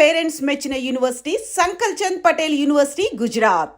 Parents మెచ్చిన university Sankal Chand Patel university Gujarat.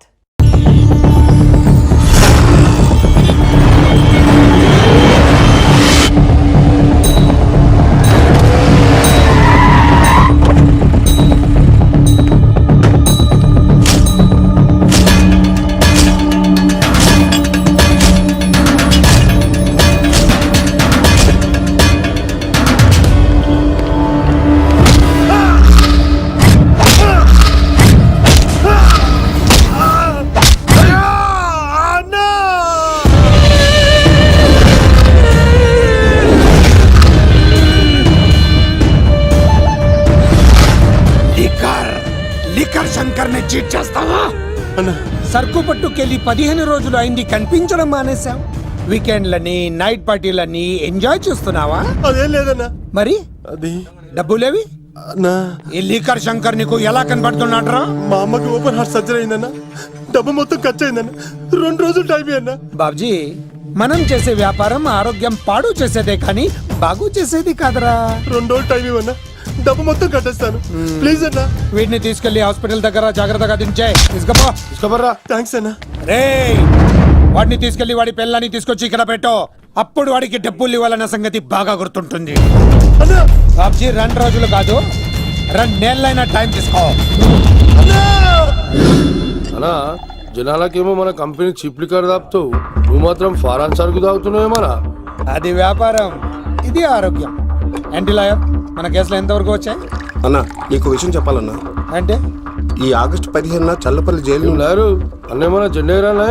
Cheat చేస్తావా సరుకు పట్టుకెళ్ళి 15 రోజులు అయింది, కనిపించడం మానేశాం. వీకెండ్లని నైట్ పార్టీలని ఎంజాయ్ చేస్తున్నావా? అదేం లేదన్నా. మరి అది డబ్బులేవి? ఈ లీకర్ శంకర్ నీకు ఎలా కనబడుతున్నాడ్రా? మా అమ్మకి ఓపెన్ హార్ట్ సర్జరీ అయిందన్నా, డబ్బు మొత్తం ఖర్చు అయిందన్నా. 2 రోజులు టైం అన్నా. బాబ్జీ, మనం చేసే వ్యాపారం ఆరోగ్యం పాడు చేసేదే కానీ బాగు చేసేది కాదరా. 2 రోజులు టైం ఇవ్వన్నా, డబ్బు మొత్తం కట్టేస్తాను. ప్లీజ్ అన్నా. వీటిని తీసుకెళ్లి హాస్పిటల్ దగ్గర జాగ్రత్తగా దించాయి. తీసుకోబర్రా. థ్యాంక్స్ అన్నా. వాడిని తీసుకెళ్లి వాడి పిల్లని తీసుకొచ్చి ఇక్కడ పెట్టు. అప్పుడు వాడికి డబ్బులు ఇవ్వాలన్న సంగతి బాగా గుర్తుంటుంది. బాబ్జీ 2 రోజులు కాదు, 2 నెలలైనా టైం తీసుకో. అన్నా, జనాలకేమో మన కంపెనీ చిప్ లిక్కర్ తాపుతావు, నువ్వు మాత్రం ఫారెన్ సరుకు తాగుతున్నావేమన్నా? అది వ్యాపారం, ఇది ఆరోగ్యం. ఏంటి లాయర్, మన కేసులో ఎంతవరకు వచ్చాయి? అన్నా, నీకు విషయం చెప్పాలన్నా. అంటే ఈ ఆగస్టు 15 చల్లపల్లి జైలు లేరు అన్నేమన్నా జెండేరానా?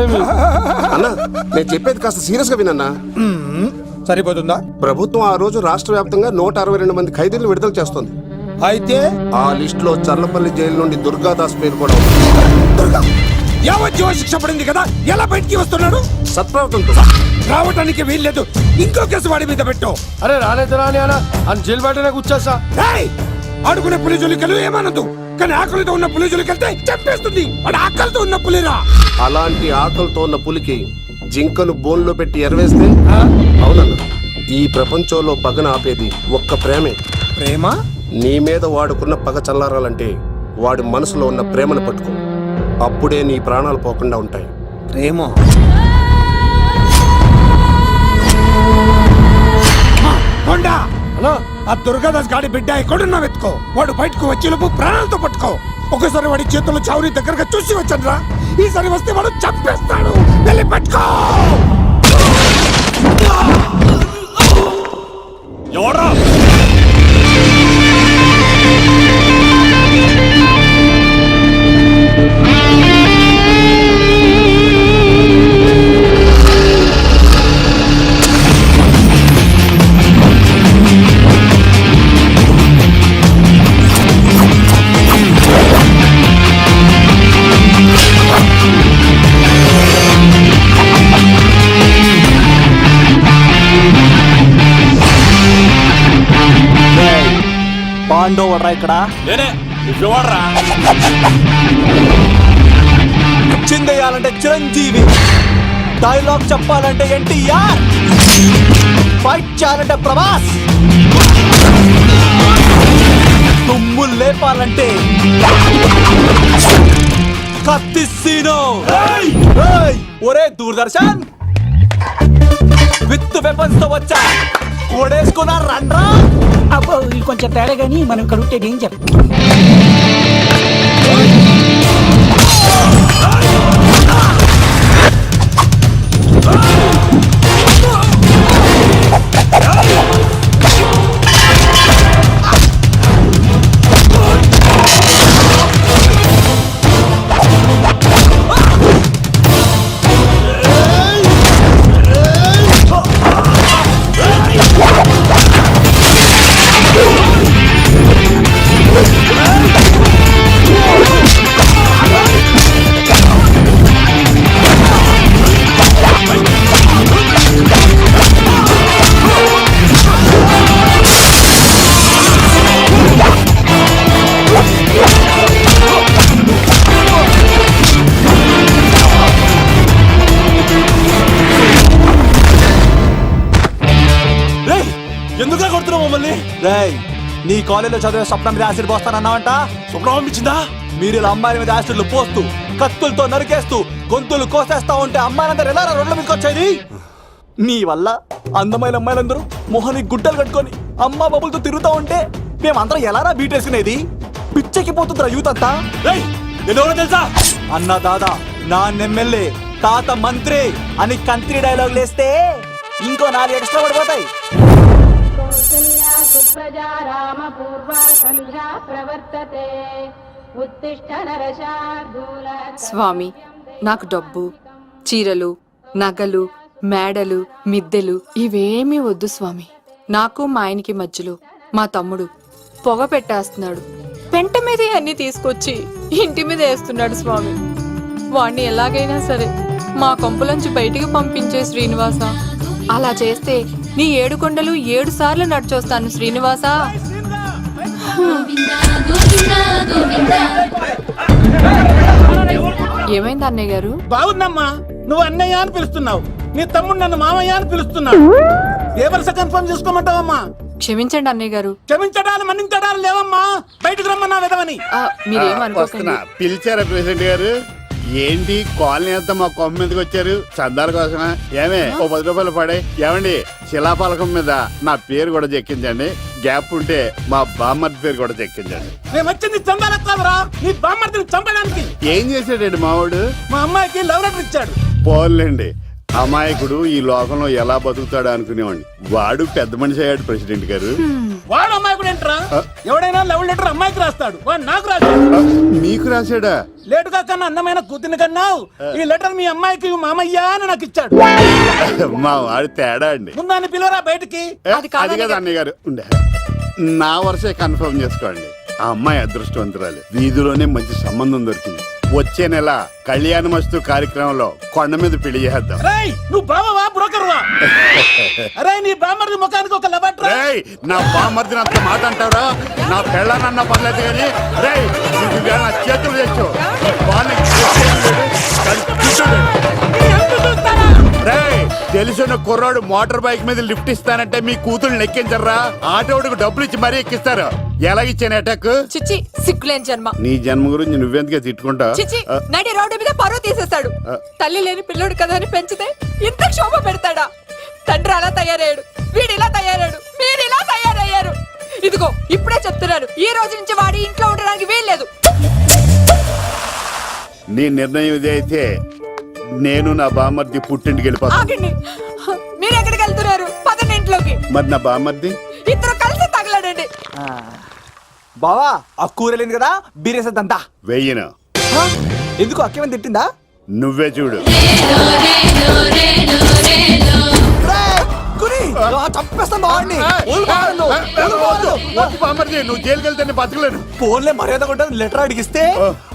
అన్నా, నేను చెప్పేది కాస్త సీరియస్ గా వినన్నా. సరిపోతుందా? ప్రభుత్వం ఆ రోజు రాష్ట్ర వ్యాప్తంగా 162 మంది ఖైదీలను విడుదల చేస్తుంది. అయితే ఆ లిస్ట్ లో చల్లపల్లి జైలు నుండి దుర్గాదాస్ పేరు కూడా యావజ్జీవ శిక్ష పడింది కదా, ఎలా బయటికి వస్తున్నాడు? సత్ప్రవర్తనతో రావటానికి వీల్లేదు. ఇంకో కేసు వాడి మీద పెట్టు. అరే రాలేదు రాని అన్న, అని జైలు బయటనే కూర్చోసా. ఆడుకునే పులిజులికలు ఏమనదు, కానీ ఆకలితో ఉన్న పులిజులికెళ్తే చంపేస్తుంది. వాడు ఆకలితో ఉన్న పులిరా. అలాంటి ఆకలితో ఉన్న పులికి జింకను బోన్లో పెట్టి ఎరవేస్తే అవునన్నా, ఈ ప్రపంచంలో పగన ఆపేది ఒక్క ప్రేమే. ప్రేమ? నీ మీద వాడుకున్న పగ చల్లారాలంటే వాడి మనసులో ఉన్న ప్రేమను పట్టుకో. అప్పుడే నీ ప్రాణాలు పోకుండా ఉంటాయి. ప్రేమ? ఆ దుర్గాదాస్ గాడి బిడ్డ ఎక్కడున్నా వెతుకో. వాడు బయటకు వచ్చేలోపు ప్రాణాలతో పట్టుకో. ఒకసారి వాడి చేతుల్లో చావుని దగ్గరగా చూసి వచ్చానురా. ఈసారి వస్తే వాడు చంపేస్తాడు. వెళ్ళి పట్టుకో. ఎవరా? పాండవరా ఇక్కడ చిందేయాలంటే చిరంజీవి, డైలాగ్ చెప్పాలంటే ఎన్టీఆర్, ఫైట్ చేయాలంటే ప్రభాస్, తుమ్ము లేపాలంటే కత్తిసీను. ఒరే దూరదర్శన్, విత్ వెపన్స్ తో వచ్చా, ఓడేసుకున్నా రండ్రా. అబ్బో, ఇది కొంచెం తేడా కానీ మనం ఇక్కడ ఉంటే ఏం చెప్ప. కాలేజీలో చదివే స్వప్నం మీద యాసిడ్ పోస్తానన్నావంట. స్వప్నం పంపించిందా? మీరు ఇలా అమ్మాయిల మీద యాసిడ్లు పోస్తూ కత్తులతో నరికేస్తూ గొంతులు కోసేస్తా ఉంటే అమ్మాయిలందరూ ఎలా రోడ్ల మీదకి వచ్చేది? నీ వల్ల అందమైన అమ్మాయిలందరూ మొహానికి గుడ్డలు కట్టుకొని అమ్మా బాబులతో తిరుగుతా ఉంటే మేమందరం ఎలారా బీటేసుకునేది? పిచ్చెక్కి పోతుందిరా యూత్ అంతా. రేయ్, నేనెవరో తెలుసా? అన్న దాదా, నా ఎమ్మెల్యే, తాత మంత్రి అని కంత్రి డైలాగ్ లేస్తే ఇంకో 4 ఎక్స్ట్రా పడిపోతాయి. కౌసల్యా సుప్రజా రామ పూర్వ సంధ్యా ప్రవర్తతే ఉత్తిష్ట నరశార్దూల. స్వామి, నాకు డబ్బు, చీరలు, నగలు, మేడలు, మిద్దెలు ఇవేమీ వద్దు స్వామి. నాకు మా ఆయనకి మధ్యలో మా తమ్ముడు పొగ పెట్టేస్తున్నాడు. పెంట మీద అన్ని తీసుకొచ్చి ఇంటి మీద వేస్తున్నాడు స్వామి. వాణ్ణి ఎలాగైనా సరే మా కొంపలోంచి బయటికి పంపించే శ్రీనివాస. అలా చేస్తే నీ 7 కొండలు 7 సార్లు నడిచొస్తాను శ్రీనివాస. ఏమైంది అన్నయ్య గారు? బాగుందమ్మా, నువ్వు అన్నయ్య అని పిలుస్తున్నావు, నీ తమ్ముడు నన్ను మామయ్య అని పిలుస్తున్నాడు. ఏ వరుస కన్ఫర్మ్ చేసుకోమంటావమ్మా? క్షమించండి అన్నయ్య గారు. క్షమించడాలు మన్నించడాలు లేవమ్మా, బయటకు రమ్మన్నా విధవని. మీరేమనుకోకండి. పిలిచారా ప్రెసిడెంట్ గారు? ఏంటి కాలనీ అంతా మా కొమ్మ మీదకి వచ్చారు? చందాల కోసమా? ఏమే ఓ 10 రూపాయలు పడే. ఏమండి, శిలాపాలకం మీద నా పేరు కూడా చెక్కించండి. గ్యాప్ ఉంటే మా బామ్మర్ది పేరు కూడా చెక్కించండి. నేను వచ్చింది చందాలెత్తావరా, నీ బామ్మర్దిని చంపడానికి. ఏం చేశాడండి మావాడు? మా అమ్మాయికి లవ్ లెటర్ ఇచ్చాడు. పోన్లేండి, అమాయకుడు ఈ లోకంలో ఎలా బతుకుతాడు అనుకునేవాడిని. వాడు పెద్ద మనిషి అయ్యాడు ప్రెసిడెంట్ గారు. వాడు అమ్మాయికుడు ఏంట్రా? ఎవడైనా లవ్ లెటర్ అమ్మాయికి రాస్తాడు, వాడు నాకు రాశాడు. నీకు రాశాడా? లేటుగా కన్నా అందమైన కూతుని కన్నావు. ఈ లెటర్ మీ అమ్మాయికి మామయ్య అని నాకు ఇచ్చాడు. మా వాడు తేడా అండి. ముందాన్ని పిలవరా బయటికి. అది కదా అన్నయ్య గారు. ఉండే నా వరుసే కన్ఫర్మ్ చేసుకోండి. ఆ అమ్మాయి అదృష్టవంతురాలు. వీధిలోనే మంచి సంబంధం దొరికింది. వచ్చే నెల కళ్యాణమస్తు కార్యక్రమంలో కొండ మీద పెళ్లి చేద్దాం. నువ్వు బావవా బ్రోకర్వా? అరే, నీ బామ్మర్ది ముఖానికి ఒక లెటర్. నా బామ్మర్దిని అంత మాట అంటారా? నా పెళ్ళానన్న పర్లేదు కానీ రేయ్, నా చేతులు తెచ్చు. తెలిసిన కుర్రాడు మోటార్ బైక్ మీద లిఫ్ట్ ఇస్తానంటే మీ కూతురు ఎక్కించరా? ఆటోడికి డబ్బులు ఇచ్చి మరీ ఎక్కిస్తారు. ఎలాగిచ్చాను అటాక్? చిచ్చి, సిగ్గులేని జన్మ. నీ జన్మ గురించి నువ్వెందుకే తిట్టుకుంటా? చిచ్చి, నడి రోడ్డు మీద పరువు తీసేస్తాడు. తల్లి లేని పిల్లోడు కదా అని పెంచితే ఇంత క్షోభ పెడతాడా? తండ్రి అలా తయారయ్యాడు, వీడు ఇలా తయారయ్యాడు, మీరు ఇలా తయారయ్యారు. ఇదిగో ఇప్పుడే చెప్తున్నాను, ఈ రోజు నుంచి వాడి ఇంట్లో ఉండడానికి వీల్లేదు. నీ నిర్ణయం ఇదే అయితే నేను నా బామ్మర్ది పుట్టింటికి వెళ్ళిపోతాను. ఆగండి, మీరు ఎక్కడికి వెళ్తున్నారు? పదండి ఇంట్లోకి. మరి నా బామ్మర్ది? ఇద్దరు కలిసి తగలడండి. బావా, ఆ కూర లేదు కదా, బీరేసేద్దంతా. వెయ్యను. ఎందుకు అక్కేమని తిట్టిందా? నువ్వే చూడు. చంపేస్తాను బావాడిని. నువ్వు జైలుకి వెళ్తే బతకలేను. ఫోన్లే మర్యాద కూడా లెటర్ అడిగిస్తే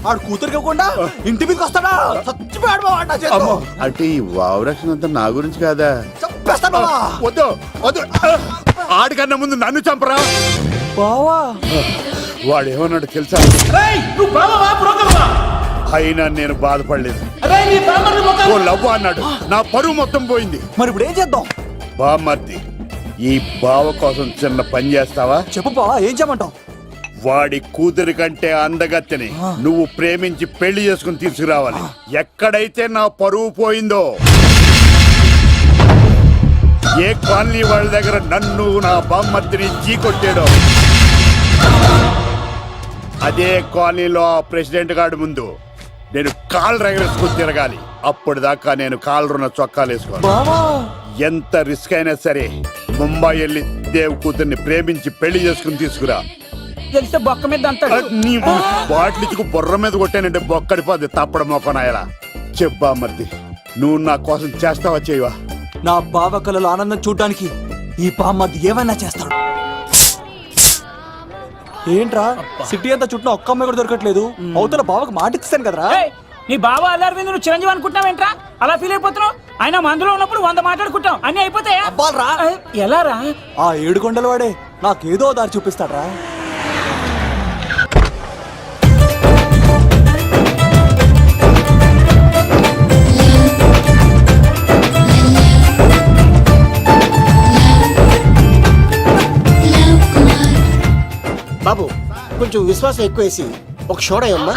ఆడు కూతురికి ఇవ్వకుండా ఇంటి మీదకి వస్తాడా? చచ్చిపోయాడు బావాడు నా చేతిలో. అంటే ఈ వావరక్షణ అంతా నా గురించి కాదా? చంపేస్తాను బావా. వద్దు వద్దు, ఆడికన్నా ముందు నన్ను చంపరా. బావా, వాడు ఏమన్నాడు తెలుసా? నువ్వు బావవా బ్రోకర్వా? అయినా నేను బాధపడలేదు. అరే, నీ బామ్మర్ది ముఖానికి. ఓ లవ్వ అన్నాడు, నా పరువు మొత్తం పోయింది. మరి ఇప్పుడు ఏం చేద్దాం? బామ్మర్ది, ఈ బావ కోసం చిన్న పని చేస్తావా? చెప్పు బావా, ఏం చేయమంటావు? వాడి కూతురి కంటే అందగత్తెని నువ్వు ప్రేమించి పెళ్లి చేసుకుని తీసుకురావాలి. ఎక్కడైతే నా పరువు పోయిందో, ఏ కాలనీ వాళ్ళ దగ్గర నన్ను నా బామ్మర్దిని చీకొట్టాడో, అదే కాలనీలో ఆ ప్రెసిడెంట్ గారి ముందు నేను కాళ్ళు రగరేసుకుని తిరగాలి. అప్పుడు దాకా నేను కాళ్ళున్న చొక్కాలు వేసుకోవాలి. ఎంత రిస్క్ అయినా సరే ముంబై వెళ్ళి దేవ్ కూతుర్ని ప్రేమించి పెళ్లి చేసుకుని తీసుకురా. తెలిస్తే బొక్క మీద అంటాడు. నీ బాటిలికి బుర్ర మీద కొట్టానంటే బొక్కడిపోద్ది తప్పడం మొక్కనాయలా. చెప్పా మర్ది, నువ్వు నా కోసం చేస్తావా చేయవా? నా బావ కళలో ఆనందం చూడడానికి ఈ బామ్మది ఏమైనా చేస్తాడు. ఏంట్రా, సిటీ అంతా చుట్టూ ఒక్క అమ్మాయి కూడా దొరకట్లేదు. అవతల బావకు మాట ఇస్తాను కదరా. నీ బావ అల్లరి మీద నువ్వు చిరంజీవి అనుకుంటున్నావేంట్రా? అలా ఫీల్ అయిపోతున్నావు. ఆయన మందులో ఉన్నప్పుడు 100 మాట్లాడుకుంటాం, అన్ని అయిపోతాయా? అబ్బాల్రా, ఎలా రా? ఆ 7 కొండల వాడే నాకేదో దారి చూపిస్తాడ్రా. కొంచెం విశ్వాసం ఎక్కువ వేసి ఒక షోడయమ్మా.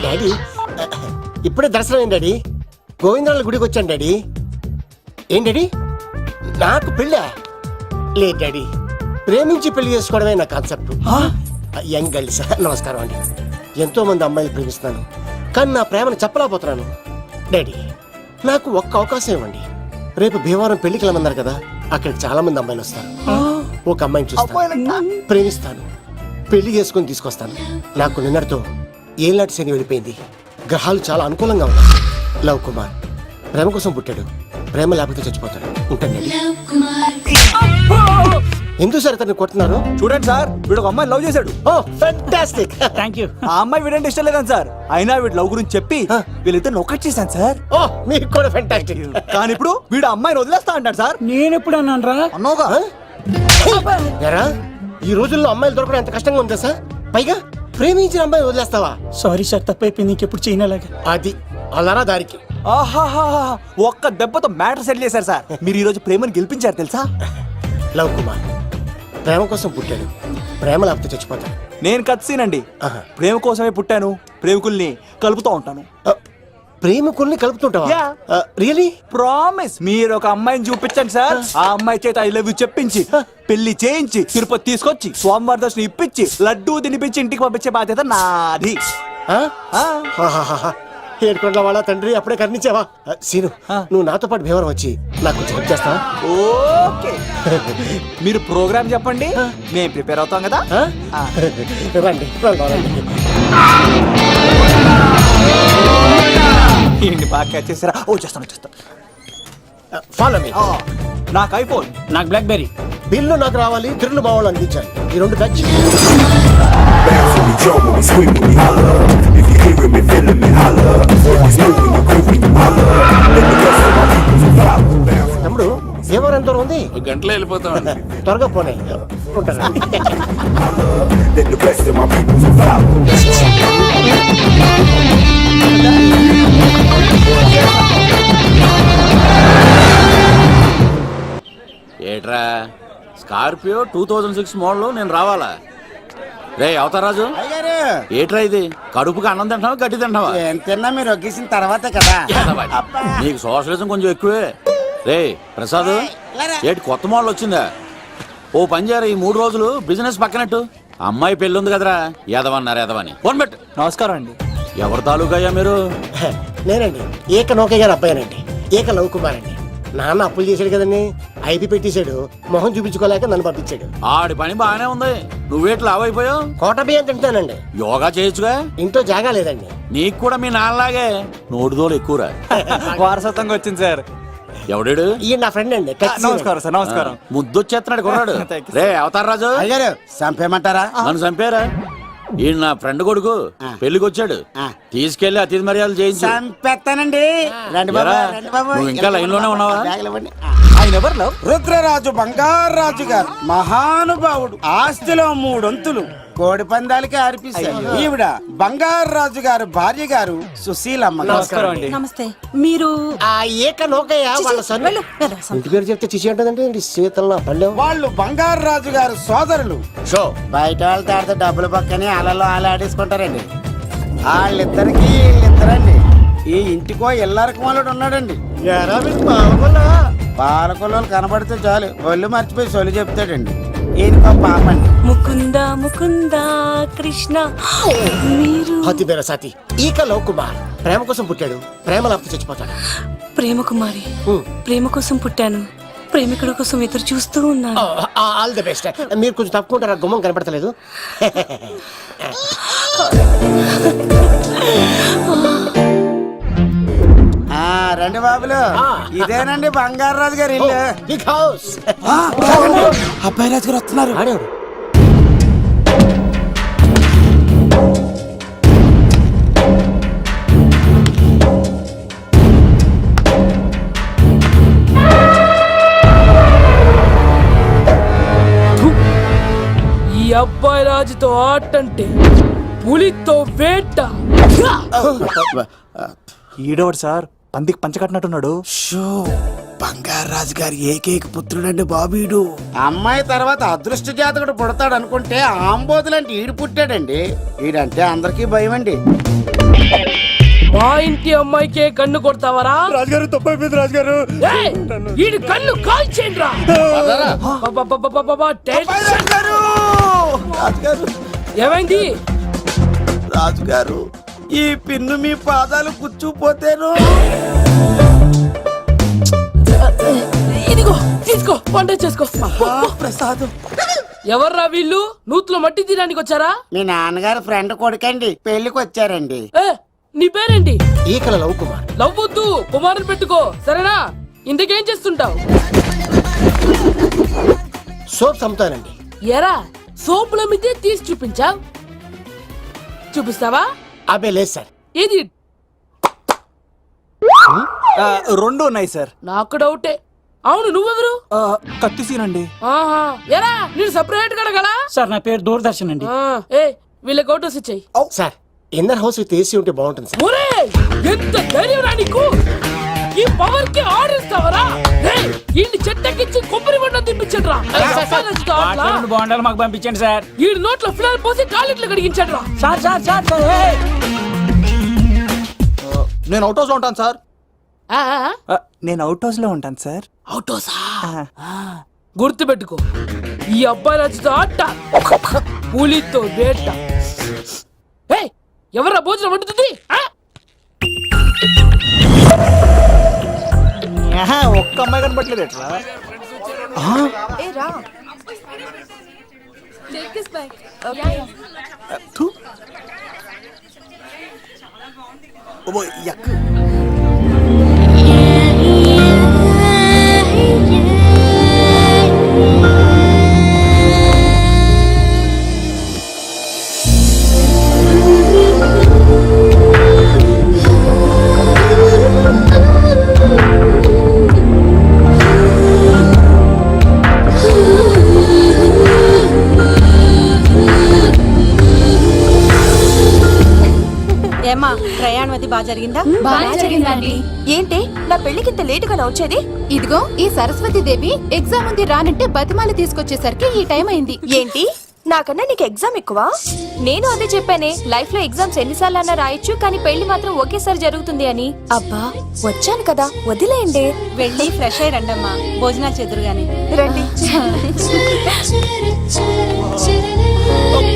డాడీ ఇప్పుడే దర్శనం అయింది డాడీ. గోవిందరాల గుడికి వచ్చాను డాడీ. ఏం డాడీ నాకు పెళ్ళా? లేదు డాడీ, ప్రేమించి పెళ్లి చేసుకోవడమే నా కాన్సెప్ట్. యంగ్ గర్ల్స్ నమస్కారం అండి. ఎంతో మంది అమ్మాయిలు ప్రేమిస్తున్నాను, కానీ నా ప్రేమను చెప్పలేకపోతున్నాను. డాడీ నాకు ఒక్క అవకాశం ఇవ్వండి. రేపు భీమవరం పెళ్లికి వెళ్ళమన్నారు కదా, అక్కడికి చాలా మంది అమ్మాయిలు వస్తారు. ఒక అమ్మాయిని చూస్తాను, ప్రేమిస్తాను, పెళ్లి చేసుకుని తీసుకొస్తాను. నాకు నిన్నటితో ఏళ్ళనాటి శని వెళ్ళిపోయింది. గ్రహాలు చాలా అనుకూలంగా ఉన్నాయి. లవ్ కుమార్ ప్రేమ కోసం పుట్టాడు, ప్రేమ లేకపోతే చచ్చిపోతాడు. ఉంటానండి. ఎందుకు సార్ అతన్ని కొట్టున్నారు? చూడండి సార్, వీడు ఒక అమ్మాయి లవ్ చేశాడు. Oh fantastic. Thank you. ఆ అమ్మాయి వీడంటే ఇష్టం లేదని సార్, అయినా వీడు లవ్ గురించి చెప్పి వీళ్ళిద్దరు ఒకటి చేశాను సార్. ఓ మీకు కూడా ఫెంటాస్టిక్. కానీ ఇప్పుడు వీడు అమ్మాయిని వదిలేస్తా అంటాడు సార్. నేను ఎప్పుడు అన్నాను రా? అన్నోగా ఎరా ఈ రోజుల్లో అమ్మాయిలు దొరకడం ఎంత కష్టంగా ఉందా సార్? పైగా ప్రేమించిన అమ్మాయి వదిలేస్తావా? సారీ సార్, తప్పైపోయింది. ఇంకెప్పుడు చేయనలాగా. అది అలారా దారికి. ఆహాహా, ఒక్క దెబ్బతో మ్యాటర్ సెటిల్ చేశారు సార్. మీరు ఈ రోజు ప్రేమను గెలిపించారు తెలుసా? లవ్ కుమార్ ప్రేమ కోసం పుట్టాడు, ప్రేమ లేకపోతే చచ్చిపోతాడు. నేను కత్సీనండి. ఆహా. ప్రేమ కోసమే పుట్టాను, ప్రేమికుల్ని కలుపుతూ ఉంటాను. ప్రేమికుల్ని కలుపుతుంటావా? Yeah. రియలీ? ప్రామిస్. మీరు ఒక అమ్మాయిని చూపించండి సార్, ఆ అమ్మాయి చేత ఐ లవ్ యూ చెప్పించి పెళ్లి చేయించి తిరుపతి తీసుకొచ్చి స్వామివారి దర్శనం ఇప్పించి లడ్డూ తినిపించి ఇంటికి పంపించే బాధ్యత నాది. ఏడుకొండల వాళ్ళ తండ్రి అప్పుడే కర్ణించావా? సీను నువ్వు నాతో పాటు భీవరం వచ్చి నాకు కొంచెం హెల్ప్ చేస్తావా? ఓకే. మీరు ప్రోగ్రామ్ చెప్పండి, మేము ప్రిపేర్ అవుతాం కదా. రండి రండి. ఏంటి బాగా క్యాచ్ చేసారా? ఓ చేస్తాను. Follow me. నాకు ఐఫోన్, నాకు బ్లాక్ బెర్రీ. బిల్లు నాకు రావాలి, తిరులు మా వాళ్ళు అందించాలి. ఈ రెండు బ్యాచ్. తమ్ముడు భీమవరం ఎంత దూరం ఉంది? గంటలో వెళ్ళిపోతాం. త్వరగా పోనీ. ఉంటాను. ఏట్రా స్కార్పియో 2006 మోడల్ నేను రావాలా? రే అవతారాజు, ఏట్రా ఇది? కడుపుకి అన్నం తింటావా గడ్డి తింటావా? తిన్నా మీరు ఒగ్గేసిన తర్వాతే కదా. నీకు సోషలిజం కొంచెం ఎక్కువే. రే ప్రసాద్, ఏటి కొత్త మోడల్ వచ్చిందా? ఓ పని చేయరా, ఈ 3 రోజులు బిజినెస్ పక్కనట్టు. అమ్మాయి పెళ్ళి ఉంది కదరా, ఎదవన్నారు ఎదవని. ఫోన్ పెట్టు. నమస్కారం అండి. ఎవరి తాలూకయ్యా మీరు? నేనండి ఏక నౌకయ్య గారు అబ్బాయినండి. ఏక లవ్ కుమార్ అండి. నాన్న అప్పులు చేశాడు కదండి, ఐపీ పెట్టేశాడు. మొహం చూపించుకోలేక నన్ను పంపించాడు. ఆడి పని బాగానే ఉంది, నువ్వేట్లు లావైపోయావు. కోట బియ్యం తింటానండి. యోగా చేయొచ్చుగా. ఇంట్లో జాగా లేదండి. నీకు కూడా మీ నాన్నలాగే నోటిదోలు ఎక్కువరా. వారసత్వంగా వచ్చింది సార్. ఎవడాడు? ఈయన నా ఫ్రెండ్ అండి. నమస్కారం సార్. నమస్కారం. ముద్దొచ్చేస్తున్నాడు కొన్నాడు. Thank you, రే అవతార్ రాజు, అయ్యారు చంపేయమంటారా? నన్ను చంపారా? ఈయన నా ఫ్రెండ్ కొడుకు పెళ్లికి వచ్చాడు, తీసుకెళ్లి అతిథి మర్యాదలు చేయించు. చంపేస్తానండి. రండి బాబు, రండి బాబు. నువ్వు ఇంకా లైన్ లోనే ఉన్నావా? బ్యాగులు ఇవ్వండి. ఆయన ఎవరు లవ్? రుద్రరాజు బంగారాజు గారు మహానుభావుడు. ఆస్తిలో 3 వంతులు కోడి పందాలకి అర్పిస్తారు. ఈవిడ బంగారాజు గారు భార్య గారు సుశీలమ్మ. నమస్కారం అండి. నమస్తే. మీరు ఆ ఏక నౌకయ్య వాళ్ళ సన్. ఇంటి పేరు చెప్తే చిచి అంటదంటే శీతల పల్లెం. వాళ్ళు బంగారాజు గారు సోదరులు. షో బయట వాళ్ళతో ఆడితే డబ్బులు పక్కనే అలలో ఆలాడేసుకుంటారండి. వాళ్ళిద్దరికి వీళ్ళిద్దరండి. ఈ ఇంటికో ఇల్లరకం వాళ్ళడు ఉన్నాడండి. పాలకొల్లు కనబడితే చాలు ఒళ్ళు మర్చిపోయి సొలి చెప్తాడండి. ఈయనకో పాపండి. ముకుంద ముకుంద కృష్ణ. మీరు హతి బేర సాతి ఈక లవ్ కుమార్ ప్రేమ కోసం పుట్టాడు, ప్రేమ లేకపోతే చచ్చిపోతాడు. ప్రేమ కుమారి. ప్రేమ కోసం పుట్టాను, ప్రేమికుడు కోసం ఎదురు చూస్తూ ఉన్నాను. All the best. మీరు కొంచెం తప్పుకుంటారా? గుమ్మం కనపడతలేదు. రండి బాబులు, ఇదేనండి బంగారాజు గారి ఇల్లు. Big house. అబ్బాయి రాజు గారు వస్తున్నారు. ఆడేవాడు ఈ అబ్బాయి రాజుతో ఆటంటే పులితో వేట. ఈడోడు సార్ పందికి పంచకట్టినట్టున్నాడు. బంగారు రాజు గారి ఏకైక పుత్రుడండి బాబీడు. అమ్మాయి తర్వాత అదృష్ట జాతకుడు పుడతాడు అనుకుంటే ఆంబోతులంటే ఈడు పుట్టాడండి. ఈడంటే అందరికీ భయం అండి. మా ఇంటి అమ్మాయికే కన్ను కొడతావరా? రాజుగారు తప్పైపోయింది రాజుగారు. ఈడు కన్ను కాల్చేయండి రా. రాజుగారు ఏమైంది? రాజుగారు ఈ పిన్ను మీ పాదాలు కూర్చుపోతేను. ఇదిగో తీసుకో, వంట చేసుకో. ప్రసాదం. ఎవర్రా వీళ్ళు? నూతులో మట్టి తీయడానికి వచ్చారా? మీ నాన్నగారు ఫ్రెండ్ కొడుకండి, పెళ్లికి వచ్చారండి. నీ పేరేంటి? ఈకల లవ్ కుమార్. నవ్వొద్దు, కుమారుని పెట్టుకో సరేనా? ఇంతకేం చేస్తుంటావు? సోప్స్ అమ్ముతానండి. ఎరా సోపుల మీద తీసి చూపించావు, చూపిస్తావా? అబ్బే లేదు సార్. ఏది? రెండు ఉన్నాయి సార్. నాకు డౌటే. అవును, నువ్వెవరు? కత్తిసీనండి. ఆహా, ఎరా నేను సపరేట్ కడగలా? సార్ నా పేరు దూరదర్శన్ అండి. ఏ వీళ్ళకి అవుటోస్ ఇచ్చాయి. Sir inner house with AC ఉంటే బాగుంటుంది సార్. ఒరే ఎంత ధైర్యం రా నీకు! ఈ పవర్ కి ఆర్డర్ ఇస్తావరా? ఈ చెట్టెక్కించి కొబ్బరి బండ తిప్పించండి రా. బాండాలు మాకు పంపించండి సార్. ఈ నోట్లో ఫినాల్ పోసి టాయిలెట్లు కడిగించండి రా. సార్ సార్ సార్ నేను అవుట్ హౌస్ లో ఉంటాను సార్. నేను అవుట్ హౌస్ లో ఉంటాను సార్. అవుటోసా? గుర్తు పెట్టుకో, ఈ అబ్బాయి రాజుతో ఆట, పులితో వేట. ఎవరా భోజనం వండుతుంది? ఒక్క అమ్మాయి కనపట్లేదు ఎట్లా? ఏమా ప్రయాణం అది బాగా జరిగిందా? బాగా జరిగిందండి. ఏంటి నా పెళ్లికి ఇంత లేటుగా వచ్చేది? ఇదిగో ఈ సరస్వతి దేవి ఎగ్జామ్ ఉంది రానంటే బతిమాలి తీసుకొచ్చేసరికి ఈ టైం అయింది. ఏంటి నాకన్నా నీకు ఎగ్జామ్ ఎక్కువ? నేను అదే చెప్పానే, లైఫ్ లో ఎగ్జామ్స్ ఎన్నిసార్లు అన్నా రాయొచ్చు, కానీ పెళ్లి మాత్రం ఒకేసారి జరుగుతుంది అని. అబ్బా వచ్చాను కదా వదిలేయండి. వెళ్ళి ఫ్రెష్ అయ్యి రండమ్మా, భోజనాలు చెదురు గాని రండి.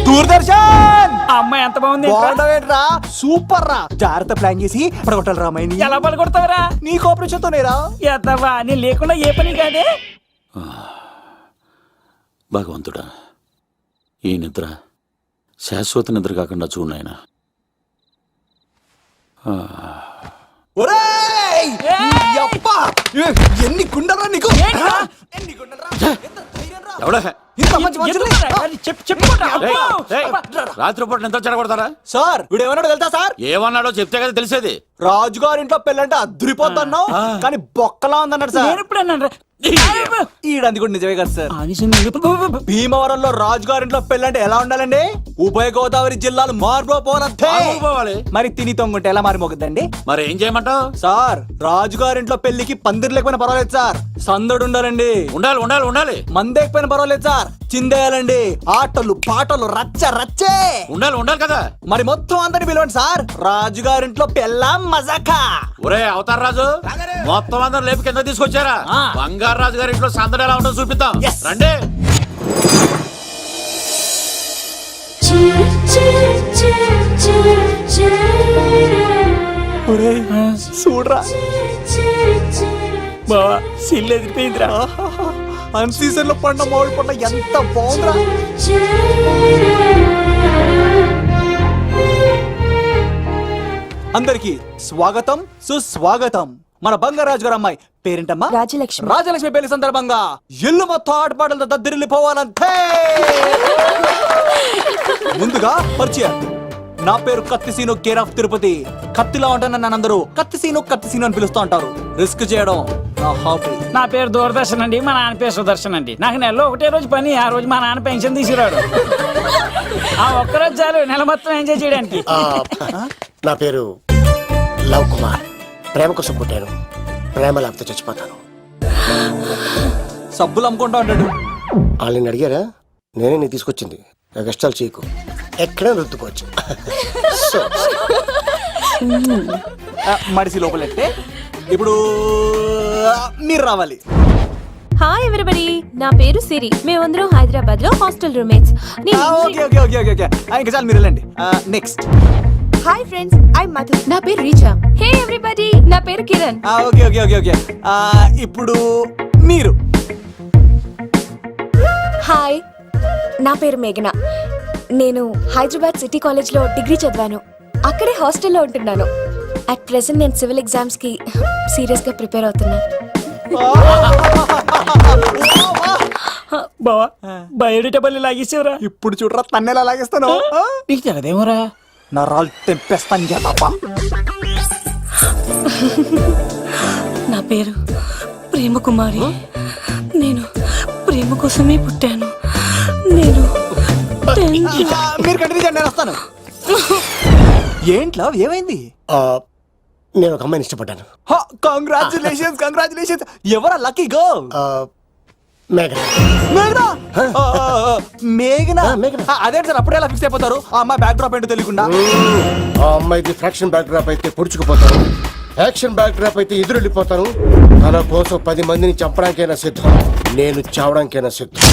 దూరదర్శన్ అమ్మాయి ఎంత బాగుంది. బాగుండవేట్రా, సూపర్ రా. జాగ్రత్త ప్లాన్ చేసి పడగొట్టాలి రా అమ్మాయిని. ఎలా పడగొడతావరా? నీ కోఆపరేషన్ తోనేరా. ఎత్తవా నీ లేకుండా ఏ పని కాదే. భగవంతుడా, ఈ నిద్ర శాశ్వత నిద్ర కాకుండా చూడాయన. ఎన్ని గుండెలరా నీకు? రాత్రిపూట నిద్ర చెడగొడతారా సార్? వీడు ఏమన్నాడు తెలుసా సార్? ఏమన్నాడో చెప్తే కదా తెలిసేది. రాజుగారింట్లో పెళ్ళంటే అద్దరిపోతున్నావు, కానీ బొక్కలా ఉందన్నాడు సార్. ఈడంది కూడా నిజమే కదా సార్. భీమవరంలో రాజుగారింట్లో పెళ్ళంటే ఎలా ఉండాలండి? ఉభయ గోదావరి జిల్లాలు మారిపోవాలి. మరి తిని తొంగుంటే ఎలా మారిపోతుందండి? మరి ఏం చేయమంటావు సార్? రాజుగారింట్లో పెళ్లికి పందిరి లేకపోయినా పర్వాలేదు సార్, సందడు ఉండాలండి. ఉండాలి ఉండాలి ఉండాలి. మందేకపోయినా పర్వాలేదు సార్, చిందేయాలండి. ఆటలు పాటలు రచ్చ రచ్చే ఉండాలి ఉండాలి కదా. మరి మొత్తం అందరిని పిలవండి సార్, రాజుగారింట్లో పెళ్ళాం మజాకా. ఒరే అవతార్ రాజు, మొత్తం అందరు లేపు కింద తీసుకొచ్చారా? బంగారు రాజు గారి ఇంట్లో సందడి ఎలా ఉంటుందో చూపిద్దాం రండి. చూడరా బావా, సిల్లు ఎదిరిపోయిందిరా. అన్ సీజన్ లో పండ మామిడి పండ ఎంత బాగుందిరా. అందరికి స్వాగతం సుస్వాగతం. మన బంగారాజు గారు అమ్మాయి పేరేంటమ్మా? రాజలక్ష్మి. రాజలక్ష్మి పెళ్లి సందర్భంగా ఇల్లు మొత్తం ఆటపాటలతో దద్దరిల్లిపోవాలంతే. ముందుగా పరిచయం, నా పేరు కత్తిసీను, కేర్ ఆఫ్ తిరుపతి. కత్తిలా ఉంటాను నన్ను అందరూ కత్తిసీను కత్తిసీను అని పిలుస్తూ ఉంటారు. రిస్క్ చేయడం నా హాబీ. నా పేరు దూరదర్శన్ అండి, మా నాన్న పేరు సుదర్శన్ అండి. నాకు నెలలో ఒకటే రోజు పని, ఆ రోజు మా నాన్న పెన్షన్ తీసుకురాడు. ఆ ఒక్కరోజు చాలు నెల మొత్తం ఎంజాయ్ చేయడానికి. నా పేరు లవ్ కుమార్. ప్రేమ కోసం పుట్టాను, ప్రేమ లేకపోతే చచ్చిపోతాను. సబ్బులు అమ్ముకుంటా ఉంటాడు. వాళ్ళని అడిగారా? నేనే నీకు తీసుకొచ్చింది. కష్టాలు చేయకు, ఎక్కడ రుద్దుకోవచ్చు. సో, మడిసి లోపలెట్టే ఇప్పుడు మీరు రావాలి. హాయ్ ఎవరీబడి, నా పేరు సిరి. మేమందరం హైదరాబాద్ లో hostel roommates. Okay okay okay okay okay ఇంకా చాలు, మీరు వెళ్ళండి. Next. Hi friends, I Madhu. నా పేరు రీచా. హే ఎవరీబడి, నా పేరు Kiran. Okay okay okay okay ఇప్పుడు మీరు. హాయ్, నా పేరు మేఘన. నేను హైదరాబాద్ సిటీ కాలేజ్ లో డిగ్రీ చదివాను. అక్కడే హాస్టల్లో ఉంటున్నాను. అట్ ప్రెసెంట్ నేను సివిల్ ఎగ్జామ్స్ కి సీరియస్ గా ప్రిపేర్ అవుతున్నా. బావా బయోడేటా లాగేసేవరా. ఇప్పుడు చూడరా తన్నెలా లాగేస్తాను. నీకు తెగదేమోరా. నరాలు తెంపేస్తాను చేతప్ప. నా పేరు ప్రేమ కుమారి. నేను ప్రేమ కోసమే పుట్టాను. నేను మీరు కంటిన్యూ చేయండి, నేను వస్తాను. ఏంట్లో ఏమైంది? నేను ఒక అమ్మాయిని ఇష్టపడ్డాను. Congratulations congratulations. ఎవరా లక్కీ గర్ల్? మేఘన. మేఘనా? మేఘనా? మేఘనా. అదే సార్, అప్పుడే ఎలా ఫిక్స్ అయిపోతారు? ఆ అమ్మాయి బ్యాక్ డ్రాప్ ఏంటో తెలియకుండా. ఆ అమ్మాయికి ఫ్రాక్షన్ బ్యాక్ డ్రాప్ అయితే పొడుచుకుపోతాను, యాక్షన్ బ్యాక్ డ్రాప్ అయితే ఎదురెళ్ళిపోతాను. తన కోసం 10 మందిని చంపడానికైనా సిద్ధం, నేను చావడానికైనా సిద్ధం.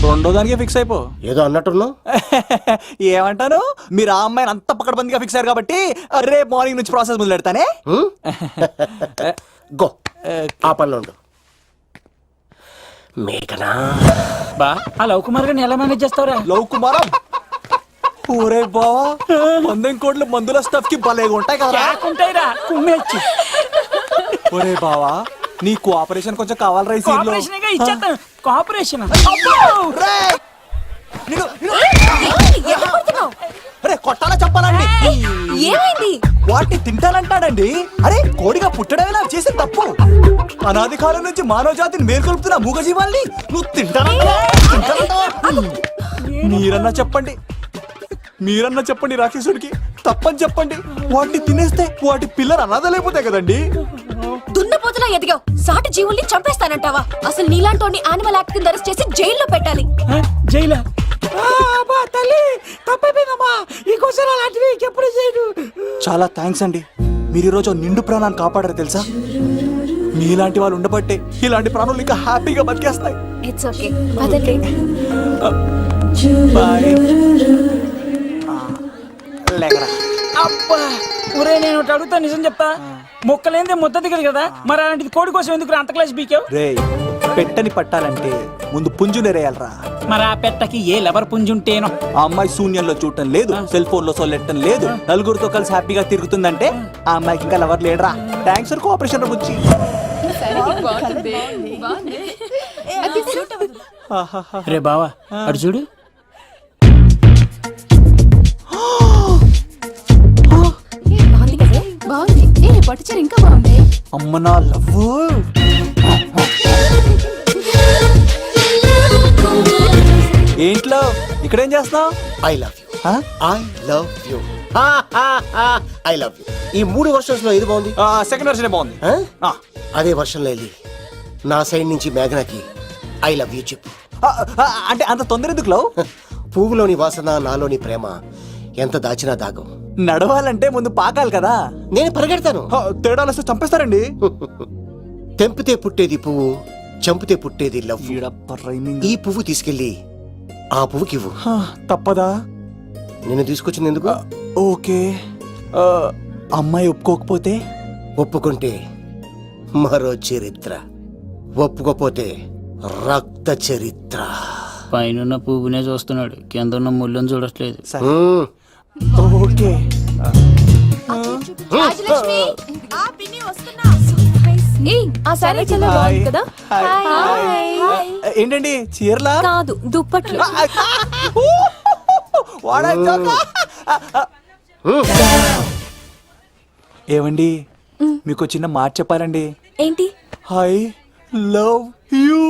రెండో దానికి ఫిక్స్ అయిపో. ఏదో అన్నట్టున్నావు. ఏమంటాను, మీరు ఆ అమ్మాయిని అంత పక్కడబందిగా ఫిక్స్ అయ్యారు కాబట్టి రేపు మార్నింగ్ నుంచి ప్రాసెస్ మొదలు పెడతానే. గో, ఆ పనిలో ఉండు. మేఘనా. బా ఆ లవ్ కుమార్ గారిని ఎలా మేనేజ్ చేస్తావురా? లవ్ కుమారం? ఊరే బావా, మందెం కోట్లు మందుల స్టఫ్ కి భలేగా ఉంటాయి కదా. ఉంటాయిరా కుమ్మేచ్చి. ఒరే బావా, నీ కోఆపరేషన్ కొంచెం కావాలరా ఈ సీన్ లో. ఇచ్చేస్తాను కోఆపరేషన్. అరే కొట్టాలా చెప్పాలండి? ఏమైంది? వాటిని తింటానంటాడండి. అరే కోడిగా పుట్టడమేలా చేసిన తప్పు. అనాది కాలం నుంచి మానవ జాతిని మేల్కొల్పుతున్న మూగజీవాల్ని నువ్వు తింటానంటావా? మీరన్నా చెప్పండి రాక్షసుడికి, తప్పని చెప్పండి. వాటిని తినేస్తే వాటి పిల్లలు అనాథలైపోతాయి కదండి. దున్నపోతులా ఎదిగావు, సాటి జీవుల్ని చంపేస్తానంటావా? అసలు నీలాంటి యానిమల్ యాక్ట్ కింద అరెస్ట్ చేసి జైల్లో పెట్టాలి. జైలా? తల్లి తప్పైపోయిందమ్మా, ఇంకోసారి అలాంటివి ఎప్పుడు చేయడు. చాలా థ్యాంక్స్ అండి, మీరు ఈరోజు నిండు ప్రాణాన్ని కాపాడారు తెలుసా. మీలాంటి వాళ్ళు ఉండబట్టే ఇలాంటి ప్రాణులు ఇంకా హ్యాపీగా బతికేస్తాయి. ఇట్స్ ఓకే, వదలండి. బాయ్. లేకరా. అబ్బా ఒరే, నేను ఒకటి అడుగుతా, నిజం చెప్తా. మొక్కలేందే ముద్ద దిగదు కదా, మరి అలాంటిది కోడి కోసం ఎందుకు అంత క్లాస్ బీకావు? రే, పెట్టని పట్టాలంటే ముందు పుంజునేరేయాలరా. మరి ఆ పెట్టకి ఏ లవర్ పుంజుంటేనో. ఆ అమ్మాయి శూన్యంలో చూడటం లేదు, సెల్ ఫోన్ లో సొల్లెట్టడం లేదు, నలుగురితో కలిసి హ్యాపీగా తిరుగుతుందంటే ఆ అమ్మాయికి ఇంకా లవర్ లేడరా. థ్యాంక్స్ ఫర్ కోఆపరేషన్ గురించి. రే బావా అడు చూడు. బాగుంది కదా? బాగుంది. పట్టుచారు ఇంకా బాగుంది. అమ్మ నా లవ్. ఏంట్లో ఇక్కడేం చేస్తున్నావు? I love you. I love you. I love you. ఈ 3 వర్షన్స్ లో ఏది బాగుంది? సెకండ్ వర్షన్ బాగుంది. అదే వర్షంలో వెళ్ళి నా సైడ్ నుంచి మేఘనాకి ఐ లవ్ యూ చెప్పు. అంటే అంత తొందర ఎందుకు లవ్? పువ్వులోని వాసన, నాలోని ప్రేమ ఎంత దాచినా దాగం. నడవాలంటే ముందు పాకాలి కదా. నేను పరిగెడతాను. తేడాలు వస్తే చంపేస్తారండి. తెంపితే పుట్టేది పువ్వు, చంపితే పుట్టేది లవ్. ఈ పువ్వు తీసుకెళ్ళి ఆ పువ్వుకి ఇవ్వు. తప్పదా? నేను తీసుకొచ్చింది ఎందుకు? ఓకే. అమ్మాయి ఒప్పుకోకపోతే? ఒప్పుకుంటే మరో చరిత్ర, ఒప్పుకోపోతే రక్త చరిత్ర. పైన పువ్వునే చూస్తున్నాడు, కింద ఉన్న ముళ్ళని చూడట్లేదు. ఓకే. రాజలక్ష్మి, ఆ పిన్ని వస్తున్నా. ఆ సారీ చాలా బాగుంది కదా. ఏంటండి చీరలా? కాదు, దుప్పట్లు. ఏమండి, మీకు చిన్న మాట చెప్పాలండి. ఏంటి? I love you.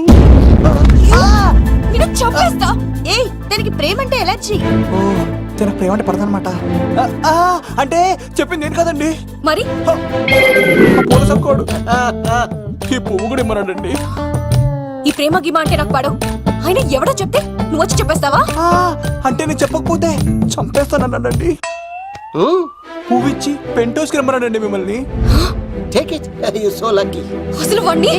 చంపేస్తా. ఏయ్, దానికి ప్రేమ అంటే ఎలర్జీ. అయితే నాకు ప్రేమ అంటే పడదనమాట. అంటే చెప్పింది ఏంటి కదండి, మరి పోలీసోడు ఈ పువ్వు కూడా ఇమ్మన్నాడండి. ఈ ప్రేమ గిమ అంటే నాకు పడవు. అయినా ఎవడో చెప్తే నువ్వు వచ్చి చెప్పేస్తావా? అంటే నేను చెప్పకపోతే చంపేస్తానన్నాడండి. పువ్వు ఇచ్చి పెంటోస్కి రమ్మన్నాడండి మిమ్మల్ని. Take it, you so lucky. అసలు వాణ్ణి